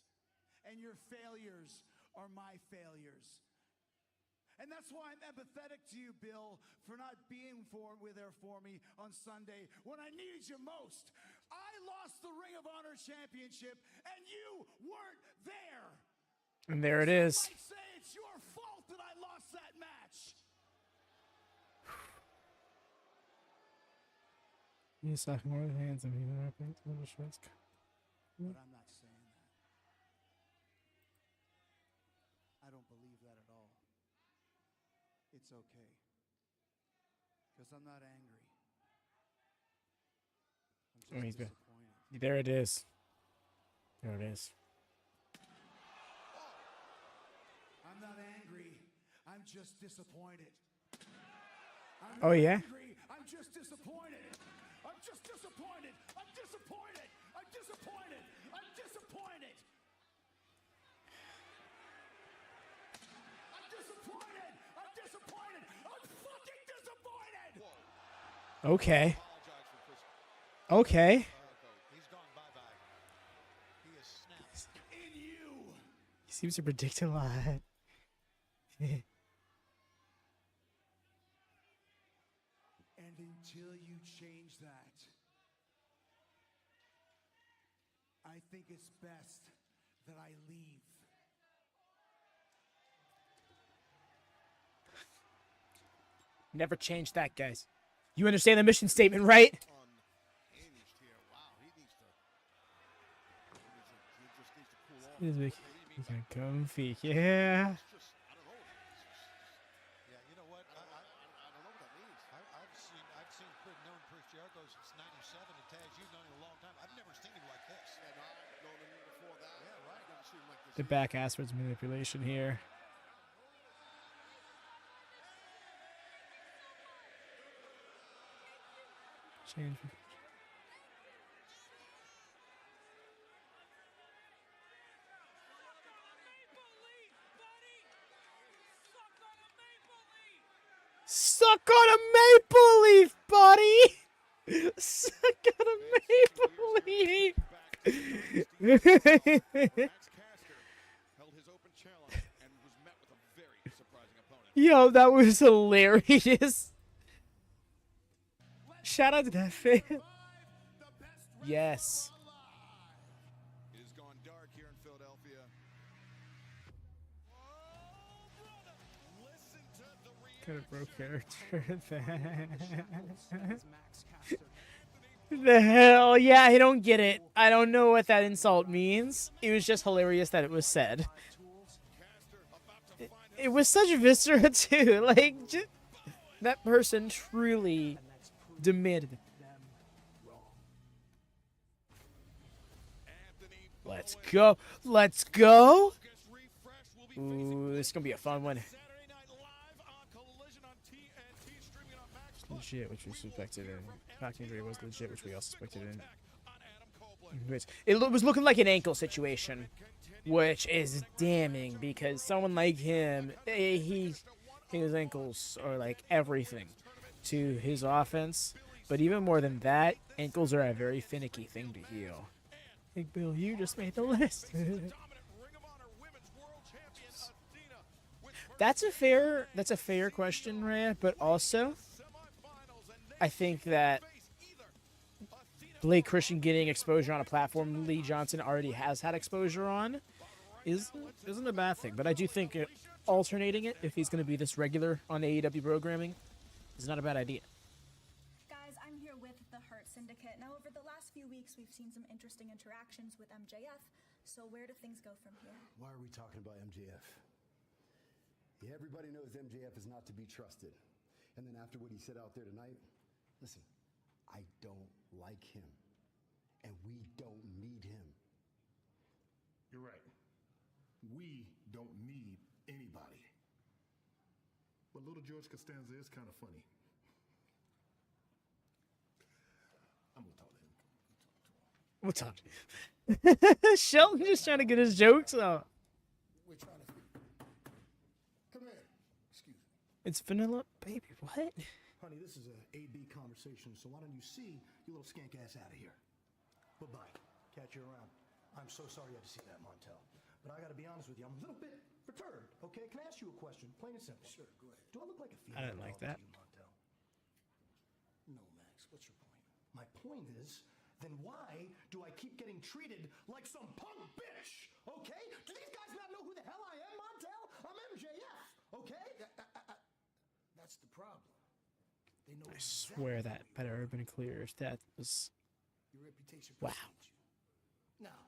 Speaker 6: And your failures are my failures. And that's why I'm empathetic to you, Bill, for not being there for me on Sunday when I needed you most. I lost the Ring of Honor Championship, and you weren't there.
Speaker 1: And there it is.
Speaker 6: I say it's your fault that I lost that match.
Speaker 1: Yes, I can hold hands and even our things on the shirts.
Speaker 6: But I'm not saying that. I don't believe that at all. it's okay. Because I'm not angry. I'm just disappointed.
Speaker 1: There it is. There it is.
Speaker 6: I'm not angry. I'm just disappointed.
Speaker 1: Oh, yeah?
Speaker 6: Angry. I'm just disappointed. I'm just disappointed. I'm disappointed. I'm disappointed. I'm disappointed. I'm disappointed. I'm disappointed. I'm fucking disappointed.
Speaker 1: Okay. Okay.
Speaker 5: He's gone bye-bye. He is snapped.
Speaker 6: In you.
Speaker 1: He seems to predict a lot.
Speaker 6: And until you change that, I think it's best that I leave.
Speaker 1: Never change that, guys. You understand the mission statement, right? He's comfy, yeah.
Speaker 5: Yeah, you know what? I don't know what that means. I've known Chris Jericho since '97, and Taz, you've known him a long time. I've never seen him like this.
Speaker 3: Yeah, no, I've known him before that.
Speaker 5: Yeah, right.
Speaker 3: Never seen him like this.
Speaker 1: The back asswards manipulation here. Change. Suck on a maple leaf, buddy! Suck on a maple leaf!
Speaker 7: Max Caster held his open challenge and was met with a very surprising opponent.
Speaker 1: Yo, that was hilarious. Shout out to that fan. Yes.
Speaker 7: It has gone dark here in Philadelphia. Listen to the
Speaker 1: Kind of broke character. The hell? Yeah, I don't get it. I don't know what that insult means. It was just hilarious that it was said. It was such viscera too. Like, that person truly demanded. Let's go. Let's go. Ooh, this is gonna be a fun one. Legit, which we suspected in. Back injury was legit, which we also suspected in. It was looking like an ankle situation, which is damning because someone like him, his ankles are like everything to his offense. But even more than that, ankles are a very finicky thing to heal. Big Bill, you just made the list. That's a fair question, Rhea, but also I think that Blake Christian getting exposure on a platform Lee Johnson already has had exposure on isn't a bad thing. But I do think alternating it, if he's going to be this regular on AEW programming, is not a bad idea.
Speaker 15: Guys, I'm here with the Hart Syndicate. Now, over the last few weeks, we've seen some interesting interactions with MJF. So where do things go from here?
Speaker 2: Why are we talking about MJF? Yeah, everybody knows MJF is not to be trusted. And then after what he said out there tonight, listen, I don't like him. And we don't need him.
Speaker 10: You're right. We don't need anybody. But little George Costanza is kind of funny. I'm going to talk to him.
Speaker 1: We'll talk to him. Shelton just trying to get his jokes out.
Speaker 2: We're trying to... Come here. Excuse me.
Speaker 1: It's Vanilla Baby. What?
Speaker 2: Honey, this is a AB conversation, so why don't you see your little skank ass out of here? Bye-bye. Catch you around. I'm so sorry you had to see that, Montel. But I gotta be honest with you, I'm a little bit perturbed, okay? Can I ask you a question? Plain and simple. Sure, go ahead. Do I look like a female?
Speaker 1: I didn't like that.
Speaker 2: To you, Montel? No, Max. What's your point? My point is, then why do I keep getting treated like some punk bitch? Okay? Do these guys not know who the hell I am, Montel? I'm MJF, okay? That's the problem. They know
Speaker 1: I swear that better have been clear. That was...
Speaker 2: Your reputation
Speaker 1: wow.
Speaker 2: precedes you. Now,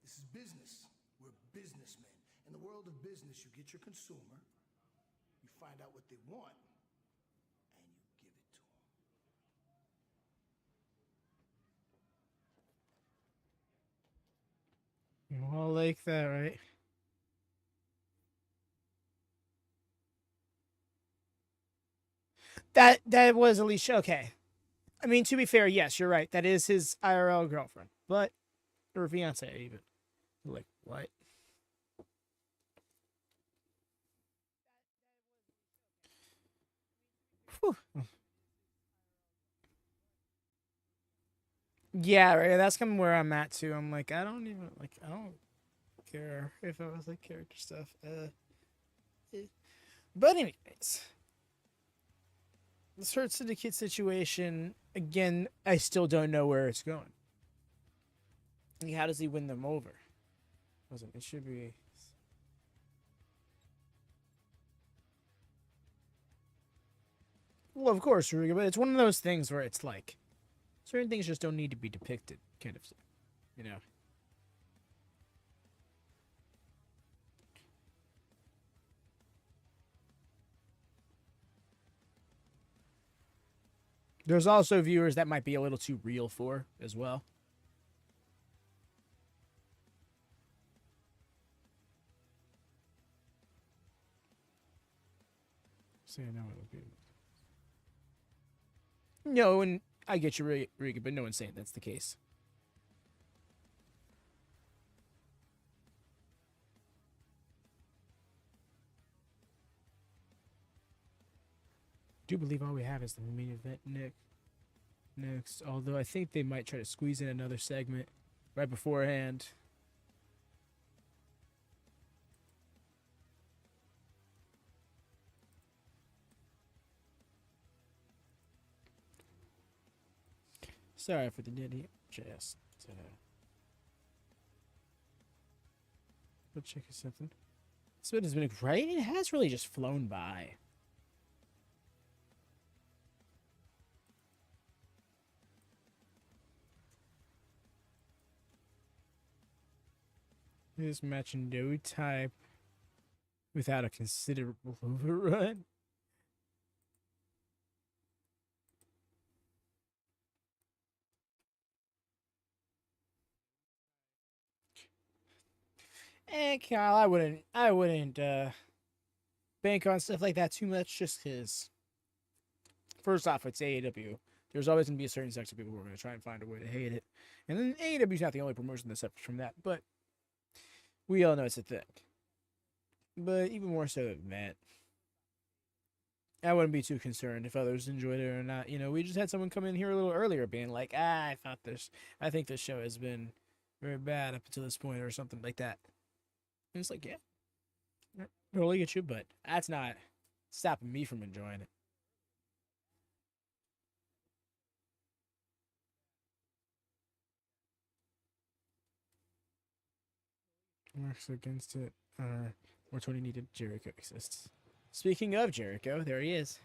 Speaker 2: this is business. We're businessmen. In the world of business, you get your consumer, you
Speaker 10: find out what they want, and you give it to them.
Speaker 1: You all like that, right? That was Alicia. Okay. I mean, to be fair, yes, you're right. That is his IRL girlfriend, but or fiance even. Like what? Whew. Yeah, right. That's kind of where I'm at too. I'm like, I don't care if it was like character stuff. But anyways, this Hurt Syndicate situation again. I still don't know where it's going. Like, how does he win them over? It should be. Well, of course, but it's one of those things where it's like certain things just don't need to be depicted, kind of, you know. There's also viewers that might be a little too real for as well. So no, it would be. No, and I get you, Riga, but no one's saying that's the case. I do believe all we have is the main event next. Although I think they might try to squeeze in another segment right beforehand. Sorry for the nitty chest. Let's check something. So it has been right. It has really just flown by. This match no type without a considerable overrun. And Kyle, I wouldn't bank on stuff like that too much, just because first off, it's AEW. There's always going to be a certain section of people who are going to try and find a way to hate it. And then AEW's not the only promotion that suffers from that, but we all know it's a thing. But even more so than that, I wouldn't be too concerned if others enjoyed it or not. You know, we just had someone come in here a little earlier being like, I think this show has been very bad up until this point or something like that. And it's like, yeah, I totally get you, but that's not stopping me from enjoying it. Works against it. More Toni needed. Jericho exists. Speaking of Jericho, there he is.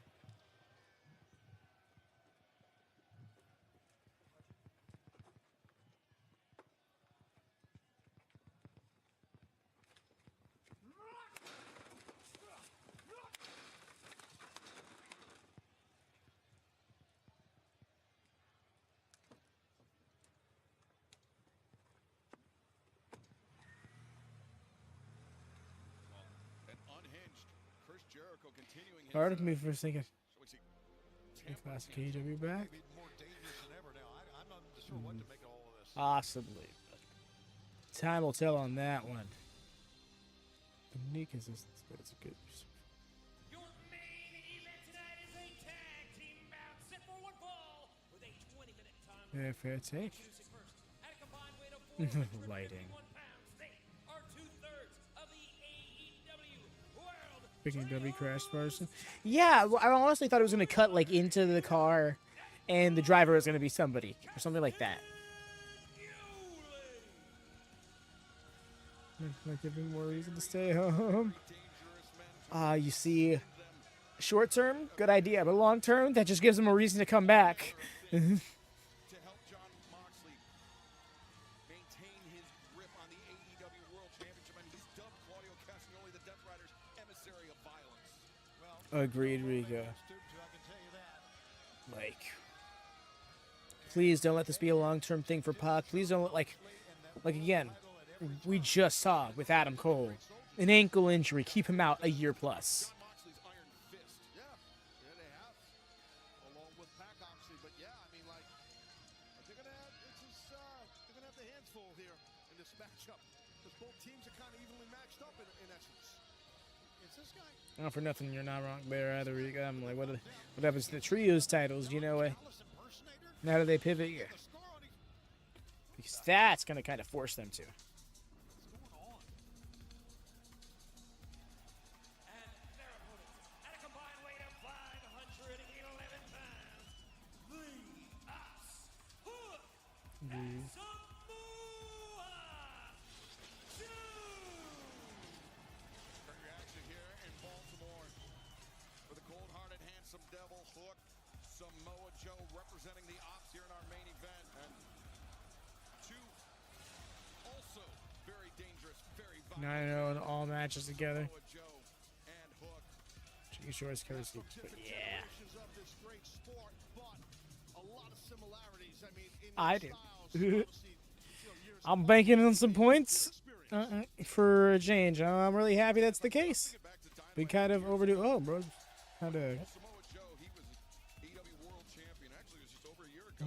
Speaker 7: Chris Jericho continuing his
Speaker 1: Hard of me for a second. Classic AEW back. Possibly. Time will tell on that one. Unique existence, but it's a good.
Speaker 4: Your main event tonight is a tag team bout set for one fall with a 20-minute time limit.
Speaker 1: Yeah, fair take.
Speaker 4: At a combined weight of
Speaker 1: Lighting.
Speaker 4: 451 pounds, they are 2/3 of the AEW World.
Speaker 1: Picking W crash person. Yeah, well, I honestly thought it was gonna cut like into the car, and the driver was gonna be somebody or something like that. Like giving more reason to stay home. You see, short term, good idea, but long term, that just gives them a reason to come back.
Speaker 7: To help John Moxley maintain his grip on the AEW World Championship, and he's dubbed Claudio Castagnoli the Death Rider's emissary of violence. Well,
Speaker 1: Agreed, Rico. Like, please don't let this be a long-term thing for Pac. Please don't like again, we just saw with Adam Cole, an ankle injury, keep him out a year plus.
Speaker 3: Moxley's iron fist. Yeah, they have. Along with Pac, obviously, but yeah, I mean, like, they're gonna have the hands full here in this matchup because both teams are kind of evenly matched up in essence. Is this guy?
Speaker 1: Not for nothing, you're not wrong there either, Rico. I'm like, what happens to the trios titles? You know, now do they pivot? Yeah. Because that's gonna kind of force them to.
Speaker 3: Reaction here in Baltimore for the cold-hearted, handsome devil Hook, Samoa Joe representing the Opps here in our main event, and two also very dangerous, very violent.
Speaker 1: 9-0 in all matches together.
Speaker 3: Samoa Joe and Hook.
Speaker 1: Chicken Shores covers it, but yeah.
Speaker 3: Of this great sport, but a lot of similarities. I mean, in
Speaker 1: I
Speaker 3: their
Speaker 1: do.
Speaker 3: styles, obviously,
Speaker 1: I'm banking on some points for a change. I'm really happy that's the case. We kind of overdo. Oh, bro, kind of.
Speaker 3: Samoa Joe, he was AEW World Champion. Actually, it was just over a year ago.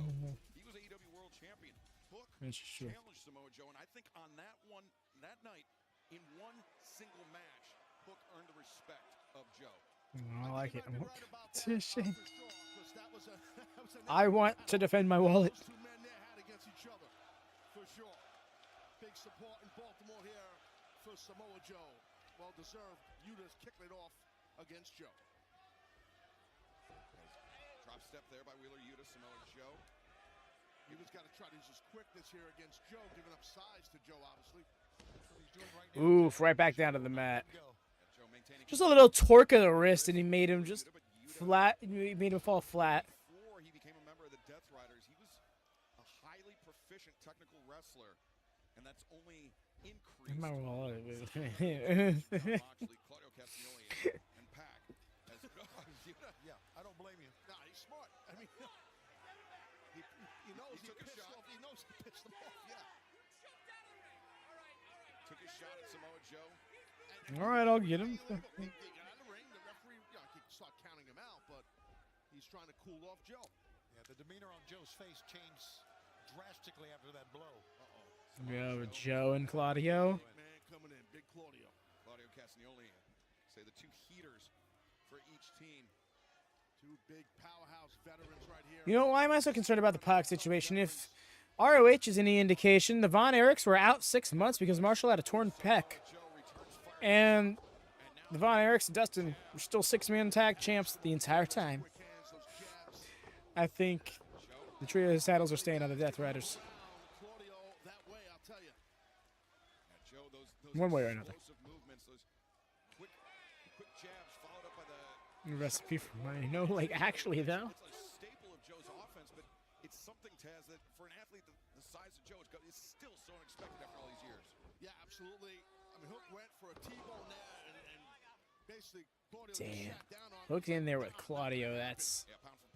Speaker 3: He was AEW World Champion. Hook challenged Samoa Joe, and I think on that night, in one single match, Hook earned the respect of Joe.
Speaker 1: I like it. It's a shame. I want to defend my wallet.
Speaker 3: Two men there had against each other, for sure. Big support in Baltimore here for Samoa Joe. Well deserved. Yuta's kicking it off against Joe. Drop step there by Wheeler Yuta, Samoa Joe. Yuta's got to try to use his quickness here against Joe, giving up size to Joe, obviously.
Speaker 1: Oof, right back down to the mat. Just a little torque of the wrist, and he made him just flat. He made him fall flat.
Speaker 3: Before he became a member of the Death Riders, he was a highly proficient technical wrestler, and that's only increased.
Speaker 1: My wallet.
Speaker 3: Claudio Castagnoli and Pac. Yeah, I don't blame you. Nah, he's smart. I mean, he knows he took a shot. He knows he pissed them off. Yeah. Took a shot at Samoa Joe.
Speaker 1: All right, I'll get him.
Speaker 3: They got out of the ring. The referee, I could start counting him out, but he's trying to cool off Joe.
Speaker 5: Yeah, the demeanor on Joe's face changed drastically after that blow.
Speaker 1: Yeah, with Joe and Claudio.
Speaker 3: Man coming in, big Claudio. Claudio Castagnoli, say the two heaters for each team. Two big powerhouse veterans right here.
Speaker 1: You know, why am I so concerned about the Pac situation? If ROH is any indication, the Von Erichs were out 6 months because Marshall had a torn pec. And the Von Erichs and Dustin were still six-man tag champs the entire time. I think the trio of saddles are staying on the Death Riders. One way or another. Recipe for money. No, like, actually, though.
Speaker 3: It's a staple of Joe's offense, but it's something, Taz, that for an athlete the size of Joe is still so unexpected after all these years. Yeah, absolutely. I mean, Hook went for a T-bone there, and basically Claudio
Speaker 1: Damn.
Speaker 3: sat down on
Speaker 1: Hooked in there with Claudio. That's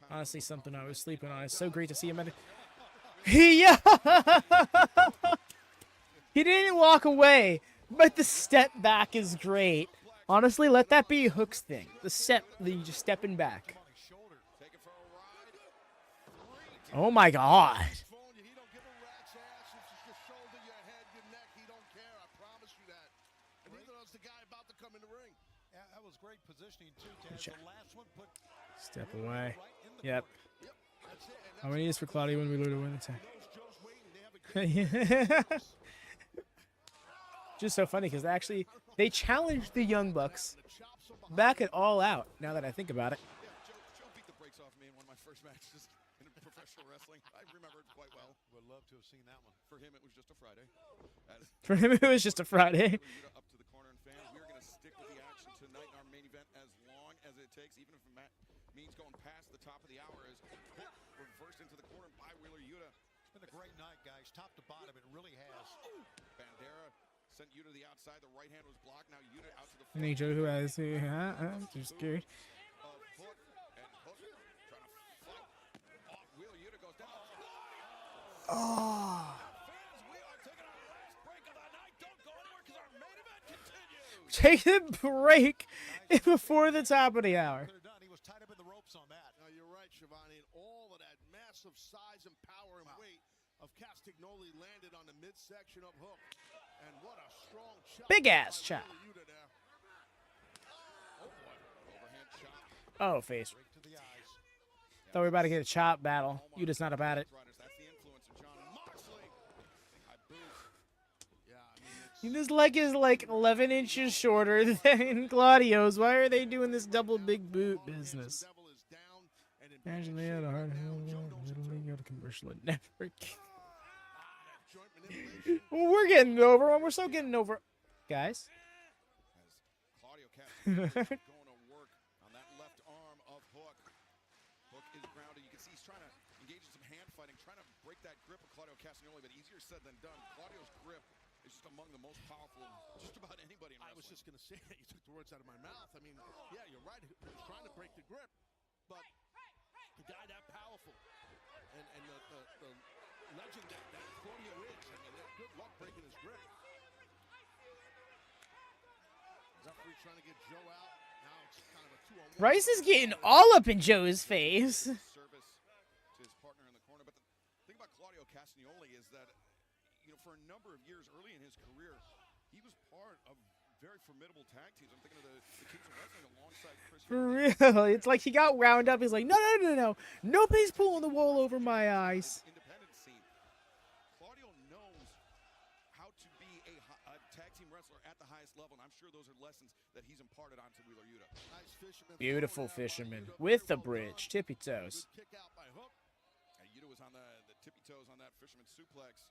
Speaker 1: honestly something I was sleeping on. It's so great to see him. Yeah! He didn't walk away, but the step back is great. Honestly, let that be Hook's thing. The just stepping back. Oh my God. Step away. Yep. How many is for Claudio when we lose to win the tag? Just so funny because actually they challenged the Young Bucks back at All Out. Now that I think about it.
Speaker 3: Joe beat the brakes off me in one of my first matches in professional wrestling. I remember it quite well. Would love to have seen that one. For him, it was just a Friday.
Speaker 1: For him, it was just a Friday.
Speaker 3: Up to the corner, and fans, we're going to stick with the action tonight in our main event as long as it takes, even if it means going past the top of the hour. As Hook reversed into the corner by Wheeler Yuta.
Speaker 5: It's been a great night, guys. Top to bottom, it really has.
Speaker 3: Bandera sent Yuta to the outside. The right hand was blocked. Now Yuta out to the
Speaker 1: Joe who has I'm just scared. Oh. Take the break before the top of the hour.
Speaker 3: He was tied up in the ropes on that. No, you're right, Shivani. And all of that massive size and power and weight of Castagnoli landed on the midsection of Hook. And what a strong chop.
Speaker 1: Big ass chop. Oh, face. Thought we were about to get a chop battle. You just not about it. His leg is like 11 inches shorter than Claudio's. Why are they doing this double big boot business? Imagine they had a hard go to commercial network. Well, we're getting over. We're so getting over, guys.
Speaker 7: Claudio Castagnoli going to work on that left arm of Hook. Hook is grounded. You can see he's trying to engage in some hand fighting, trying to break that grip of Claudio Castagnoli, but easier said than done. Claudio's grip is just among the most powerful just about anybody in wrestling.
Speaker 3: I was just going to say that. You took the words out of my mouth. I mean, yeah, you're right. He was trying to break the grip, but the guy that powerful and the legend that Claudio is, I mean, good luck breaking his grip. Referee trying to get Joe out. Now it's kind of a 2-on-1.
Speaker 1: Bryce is getting all up in Joe's face.
Speaker 7: Service to his partner in the corner, but the thing about Claudio Castagnoli is that, you know, for a number of years early in his career, he was part of very formidable tag teams. I'm thinking of the Kings of Wrestling alongside Chris.
Speaker 1: For real. It's like he got wound up. He's like, no. Nobody's pulling the wool over my eyes.
Speaker 7: Independent scene. Claudio knows how to be a tag team wrestler at the highest level, and I'm sure those are lessons that he's imparted onto Wheeler Yuta.
Speaker 3: Nice fisherman.
Speaker 1: Beautiful fisherman with the bridge, tippy toes.
Speaker 3: Good kick out by Hook.
Speaker 7: Yuta was on the tippy toes on that fisherman suplex.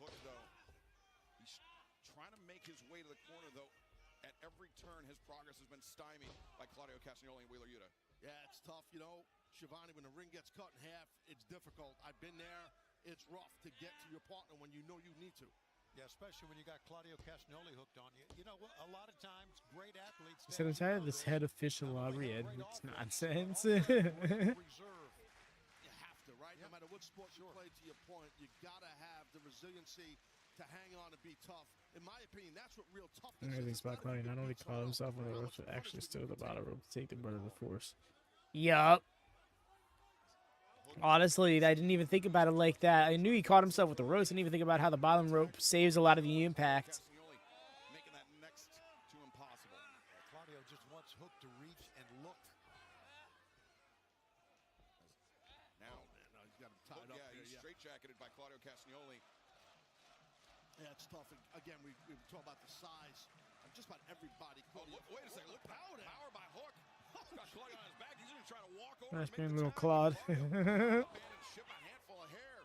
Speaker 7: Hook, though, he's trying to make his way to the corner, though. At every turn, his progress has been stymied by Claudio Castagnoli and Wheeler Yuta.
Speaker 3: Yeah, it's tough. You know, Shivani, when the ring gets cut in half, it's difficult. I've been there. It's rough to get to your partner when you know you need to.
Speaker 5: Yeah, especially when you got Claudio Castagnoli hooked on you. You know, a lot of times, great athletes...
Speaker 1: He said, I'm tired of this head of fish and lobby Edwards nonsense.
Speaker 3: You have to, right? No matter what sport you play, to your point, you got to have the resiliency to hang on and be tough. In my opinion, that's what real toughness is.
Speaker 1: Everything's about Claudio. Not only caught himself on the ropes, but actually stood at the bottom rope to take the brunt of the force. Yup. Honestly, I didn't even think about it like that. I knew he caught himself with the ropes. I didn't even think about how the bottom rope saves a lot of the impact.
Speaker 7: Making that next to impossible.
Speaker 5: Claudio just wants Hook to reach and look.
Speaker 7: Now,
Speaker 3: he's got him tied up.
Speaker 7: He's straight-jacketed by Claudio Castagnoli.
Speaker 3: Yeah, it's tough. Again, we talk about the size of just about everybody.
Speaker 7: Wait a second. Look, power by Hook. Got Claudio on his back. He's even trying to walk over.
Speaker 1: Nice being a little Claude.
Speaker 7: Ship a handful of hair.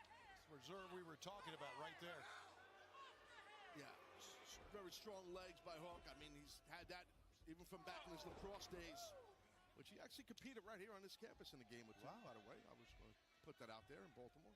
Speaker 5: Reserve we were talking about right there.
Speaker 3: Yeah, very strong legs by Hook. I mean, he's had that even from back in his lacrosse days, which he actually competed right here on this campus in a game with him, by the way. I was going to put that out there in Baltimore.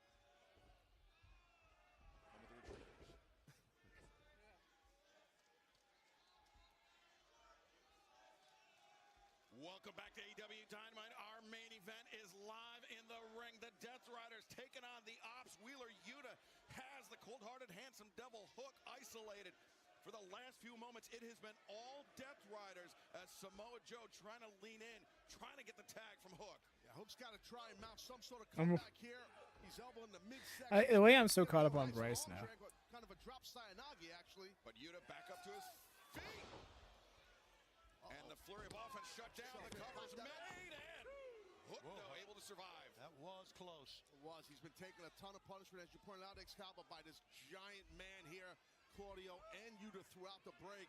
Speaker 7: Welcome back to AEW Dynamite. Our main event is live in the ring. The Death Riders taking on the Opps. Wheeler Yuta has the cold-hearted, handsome devil Hook isolated. For the last few moments, it has been all Death Riders as Samoa Joe trying to lean in, trying to get the tag from Hook.
Speaker 3: Yeah, Hook's got to try and mount some sort of comeback here. He's elbowing the midsection.
Speaker 1: The way I'm so caught up on Bryce now.
Speaker 3: Kind of a drop Sayanagi, actually.
Speaker 7: But Yuta back up to his feet. And the flurry of offense shut down. The cover's made, and Hook, though, able to survive.
Speaker 5: That was close.
Speaker 3: It was. He's been taking a ton of punishment, as you pointed out, Excalibur, by this giant man here, Claudio, and Yuta throughout the break.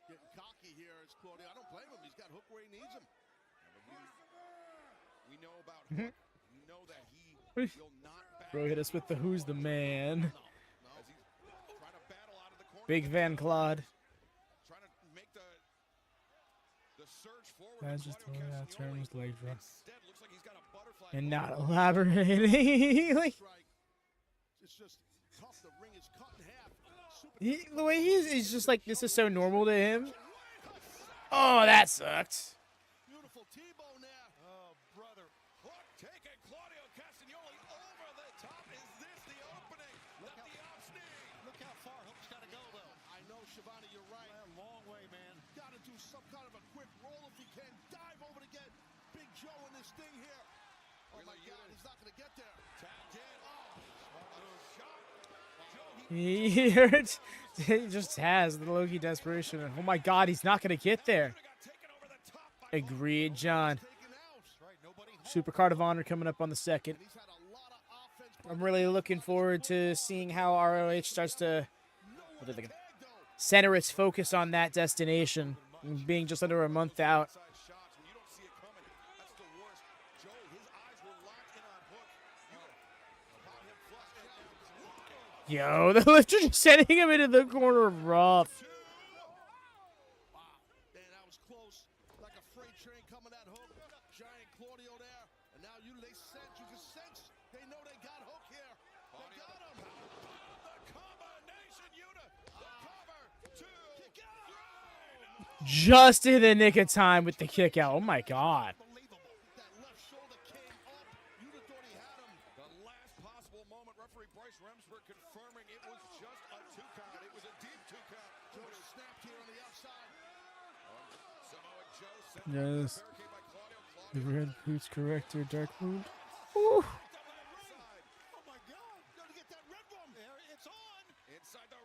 Speaker 3: Getting cocky here is Claudio. I don't blame him. He's got Hook where he needs him.
Speaker 7: We know about Hook. We know that he will not back.
Speaker 1: Bro hit us with the who's the man.
Speaker 7: As he's trying to battle out of the corner.
Speaker 1: Big Van Claude.
Speaker 7: Trying to make the surge forward.
Speaker 1: That's just the way that turn his leg drop.
Speaker 7: Instead, looks like he's got a butterfly.
Speaker 1: And not elaborating. Like,
Speaker 3: it's just tough. The ring is cut in half.
Speaker 1: the way he is just like, this is so normal to him. Oh, that sucked.
Speaker 3: Beautiful T-bone there.
Speaker 5: Oh, brother.
Speaker 7: Hook taking Claudio Castagnoli over the top.
Speaker 3: Shivani, you're right.
Speaker 5: A long way, man.
Speaker 3: Got to do some kind of a quick roll if he can. Dive over to get Big Joe in this thing here. Oh my God, he's not going to get there. Tagged in.
Speaker 1: He hurts. He just has the Loki desperation. Oh my God, he's not going to get there. Agreed, John. Super Card of Honor coming up on the 2nd. I'm really looking forward to seeing how ROH starts to center its focus on that destination, being just under a month out. Yo, the lifter just sending him into the corner of rough.
Speaker 3: Man, that was close. Like a freight train coming at Hook. Giant Claudio there. And now you can sense. They know they got Hook here. They got him. The combination, Yuta. The cover. 2, 3.
Speaker 1: Just in the nick of time with the kick out. Oh my God. Yes. The red boots corrector, dark wound. Ooh.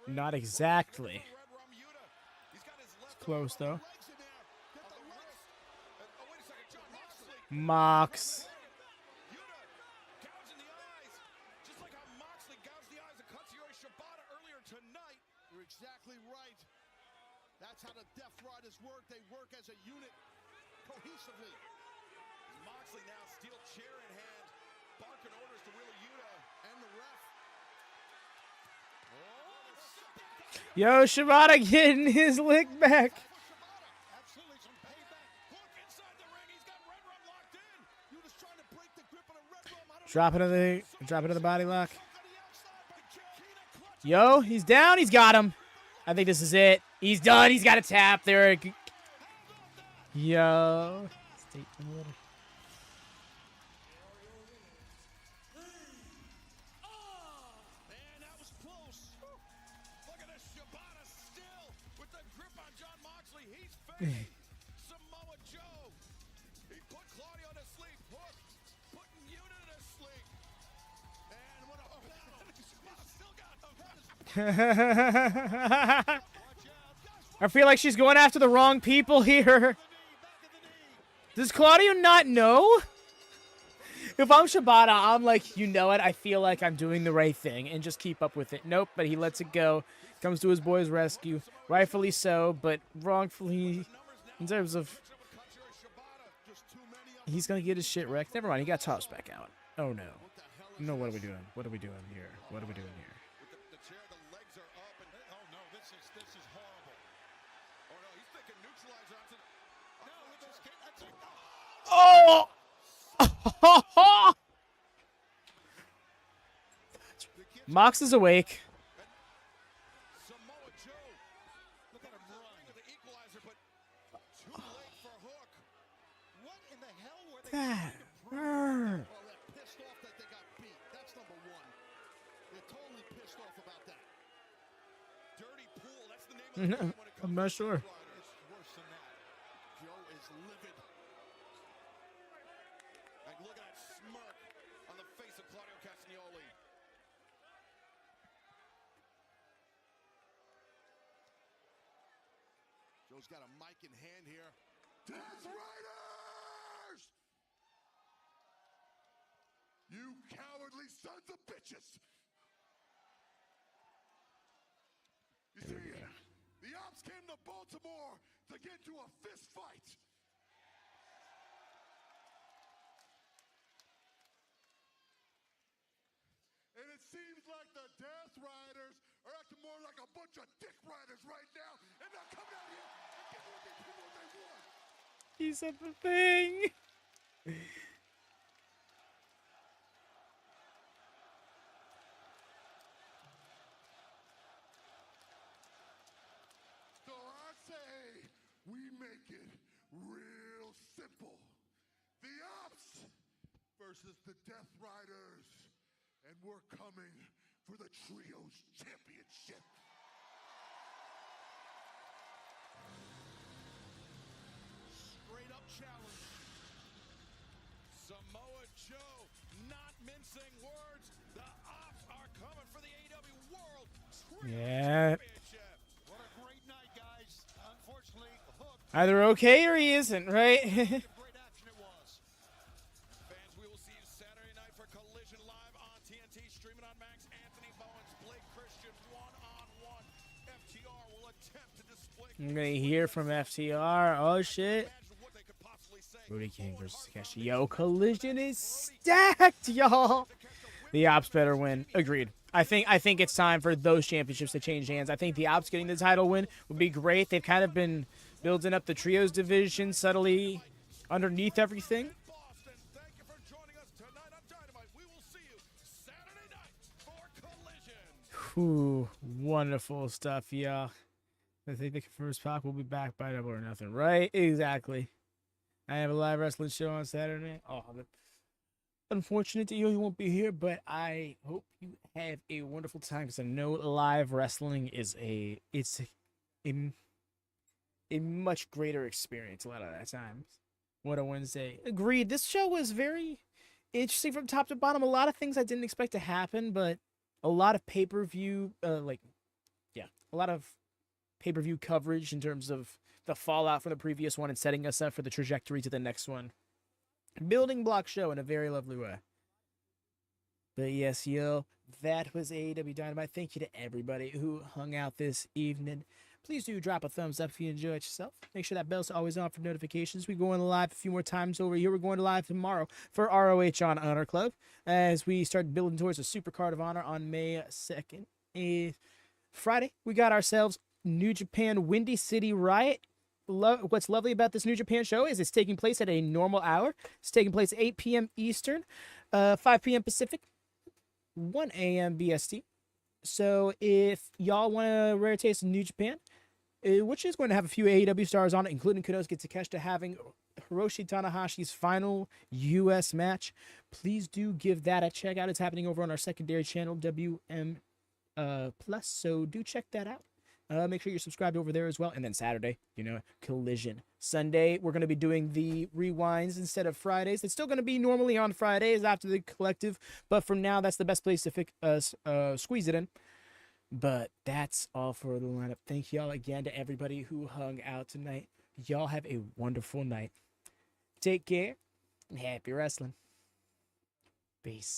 Speaker 1: Not exactly. It's close though. Mox.
Speaker 3: You're exactly right. That's how the Death Riders work. They work as a unit. Cohesively. Moxley now steel chair in hand, barking orders to Wheeler Yuta and the ref.
Speaker 1: Yo, Shibata getting his lick back.
Speaker 3: Absolutely some payback. Hook inside the ring. He's got Red Rum locked in. Yuta's trying to break the grip of the Red Rum.
Speaker 1: Drop into the body lock. Yo, he's down. He's got him. I think this is it. He's done. He's got a tap there. Yo. State a little.
Speaker 3: Man, that was close. Look at this Shibata still with the grip on Jon Moxley. He's fading. Samoa Joe. He put Claudio to sleep. Hook putting Yuta to sleep. And what a battle. Shibata still got him.
Speaker 1: I feel like she's going after the wrong people here. Does Claudio not know? If I'm Shibata, I'm like, you know what? I feel like I'm doing the right thing and just keep up with it. Nope, but he lets it go. Comes to his boy's rescue. Rightfully so, but wrongfully in terms of... He's going to get his shit wrecked. Never mind, he got tossed back out. Oh, no. No, what are we doing? What are we doing here? What are we doing here? Oh! Mox is awake.
Speaker 3: Samoa Joe. Look at him run to the equalizer, but too late for Hook. What in the hell were they trying to prove? Oh, they're pissed off that they got beat. That's number one. They're totally pissed off about that. Dirty pool. That's the name of the game when it comes
Speaker 1: I'm not sure.
Speaker 3: It's worse than that. Joe is livid. And look at that smirk on the face of Claudio Castagnoli. Joe's got a mic in hand here.
Speaker 2: Death Riders! You cowardly sons of bitches! You see, the Opps came to Baltimore to get into a fist fight. And it seems like the Death Riders are acting more like a bunch of dick riders right now, and they're coming out here and getting what they want.
Speaker 1: He said the thing.
Speaker 2: So I say we make it real simple. The Opps versus the Death Riders. And we're coming for the Trios Championship.
Speaker 3: Straight up challenge. Samoa Joe not mincing words. The Opps are coming for the AEW World
Speaker 1: Yeah.
Speaker 3: Championship.
Speaker 5: What a great night, guys. Unfortunately, Hook.
Speaker 1: Either okay or he isn't, right?
Speaker 5: Great action it was.
Speaker 7: Fans, we will see you Saturday night for Collision Live on TNT, streaming on Max. Anthony Bowens, Blake Christian, one-on-one. FTR will attempt to display.
Speaker 1: I'm gonna hear from FTR. Oh shit. Rudy King versus Takeshi. Yo, Collision is stacked, y'all. The Opps better win. Agreed. I think it's time for those championships to change hands. I think the Opps getting the title win would be great. They've kind of been building up the trios division subtly underneath everything.
Speaker 7: Boston, thank you for joining us tonight on Dynamite. We will see you Saturday night for Collision.
Speaker 1: Ooh, wonderful stuff, y'all. I think the first Pac will be back by Double or Nothing, right? Exactly. I have a live wrestling show on Saturday. Oh, unfortunate that you won't be here, but I hope you have a wonderful time because I know live wrestling is a much greater experience a lot of that times. What a Wednesday. Agreed. This show was very interesting from top to bottom. A lot of things I didn't expect to happen, but a lot of pay-per-view, a lot of pay-per-view coverage in terms of the fallout from the previous one and setting us up for the trajectory to the next one. Building block show in a very lovely way. But yes, yo, that was AEW Dynamite. Thank you to everybody who hung out this evening. Please do drop a thumbs up if you enjoyed yourself. Make sure that bell's always on for notifications. We're going live a few more times over here. We're going live tomorrow for ROH on Honor Club as we start building towards a Super Card of Honor on May 2nd. Friday, we got ourselves New Japan Windy City Riot. What's lovely about this New Japan show is it's taking place at a normal hour. It's taking place at 8 p.m. Eastern, 5 p.m. Pacific, 1 a.m. BST. So if y'all want a rare taste of New Japan, which is going to have a few AEW stars on it, including Konosuke Takeshita having Hiroshi Tanahashi's final U.S. match, please do give that a check out. It's happening over on our secondary channel, WM Plus, so do check that out. Make sure you're subscribed over there as well. And then Saturday, Collision. Sunday, we're going to be doing the rewinds instead of Fridays. It's still going to be normally on Fridays after the collective, but for now, that's the best place to squeeze it in. But that's all for the lineup. Thank y'all again to everybody who hung out tonight. Y'all have a wonderful night. Take care and happy wrestling. Peace.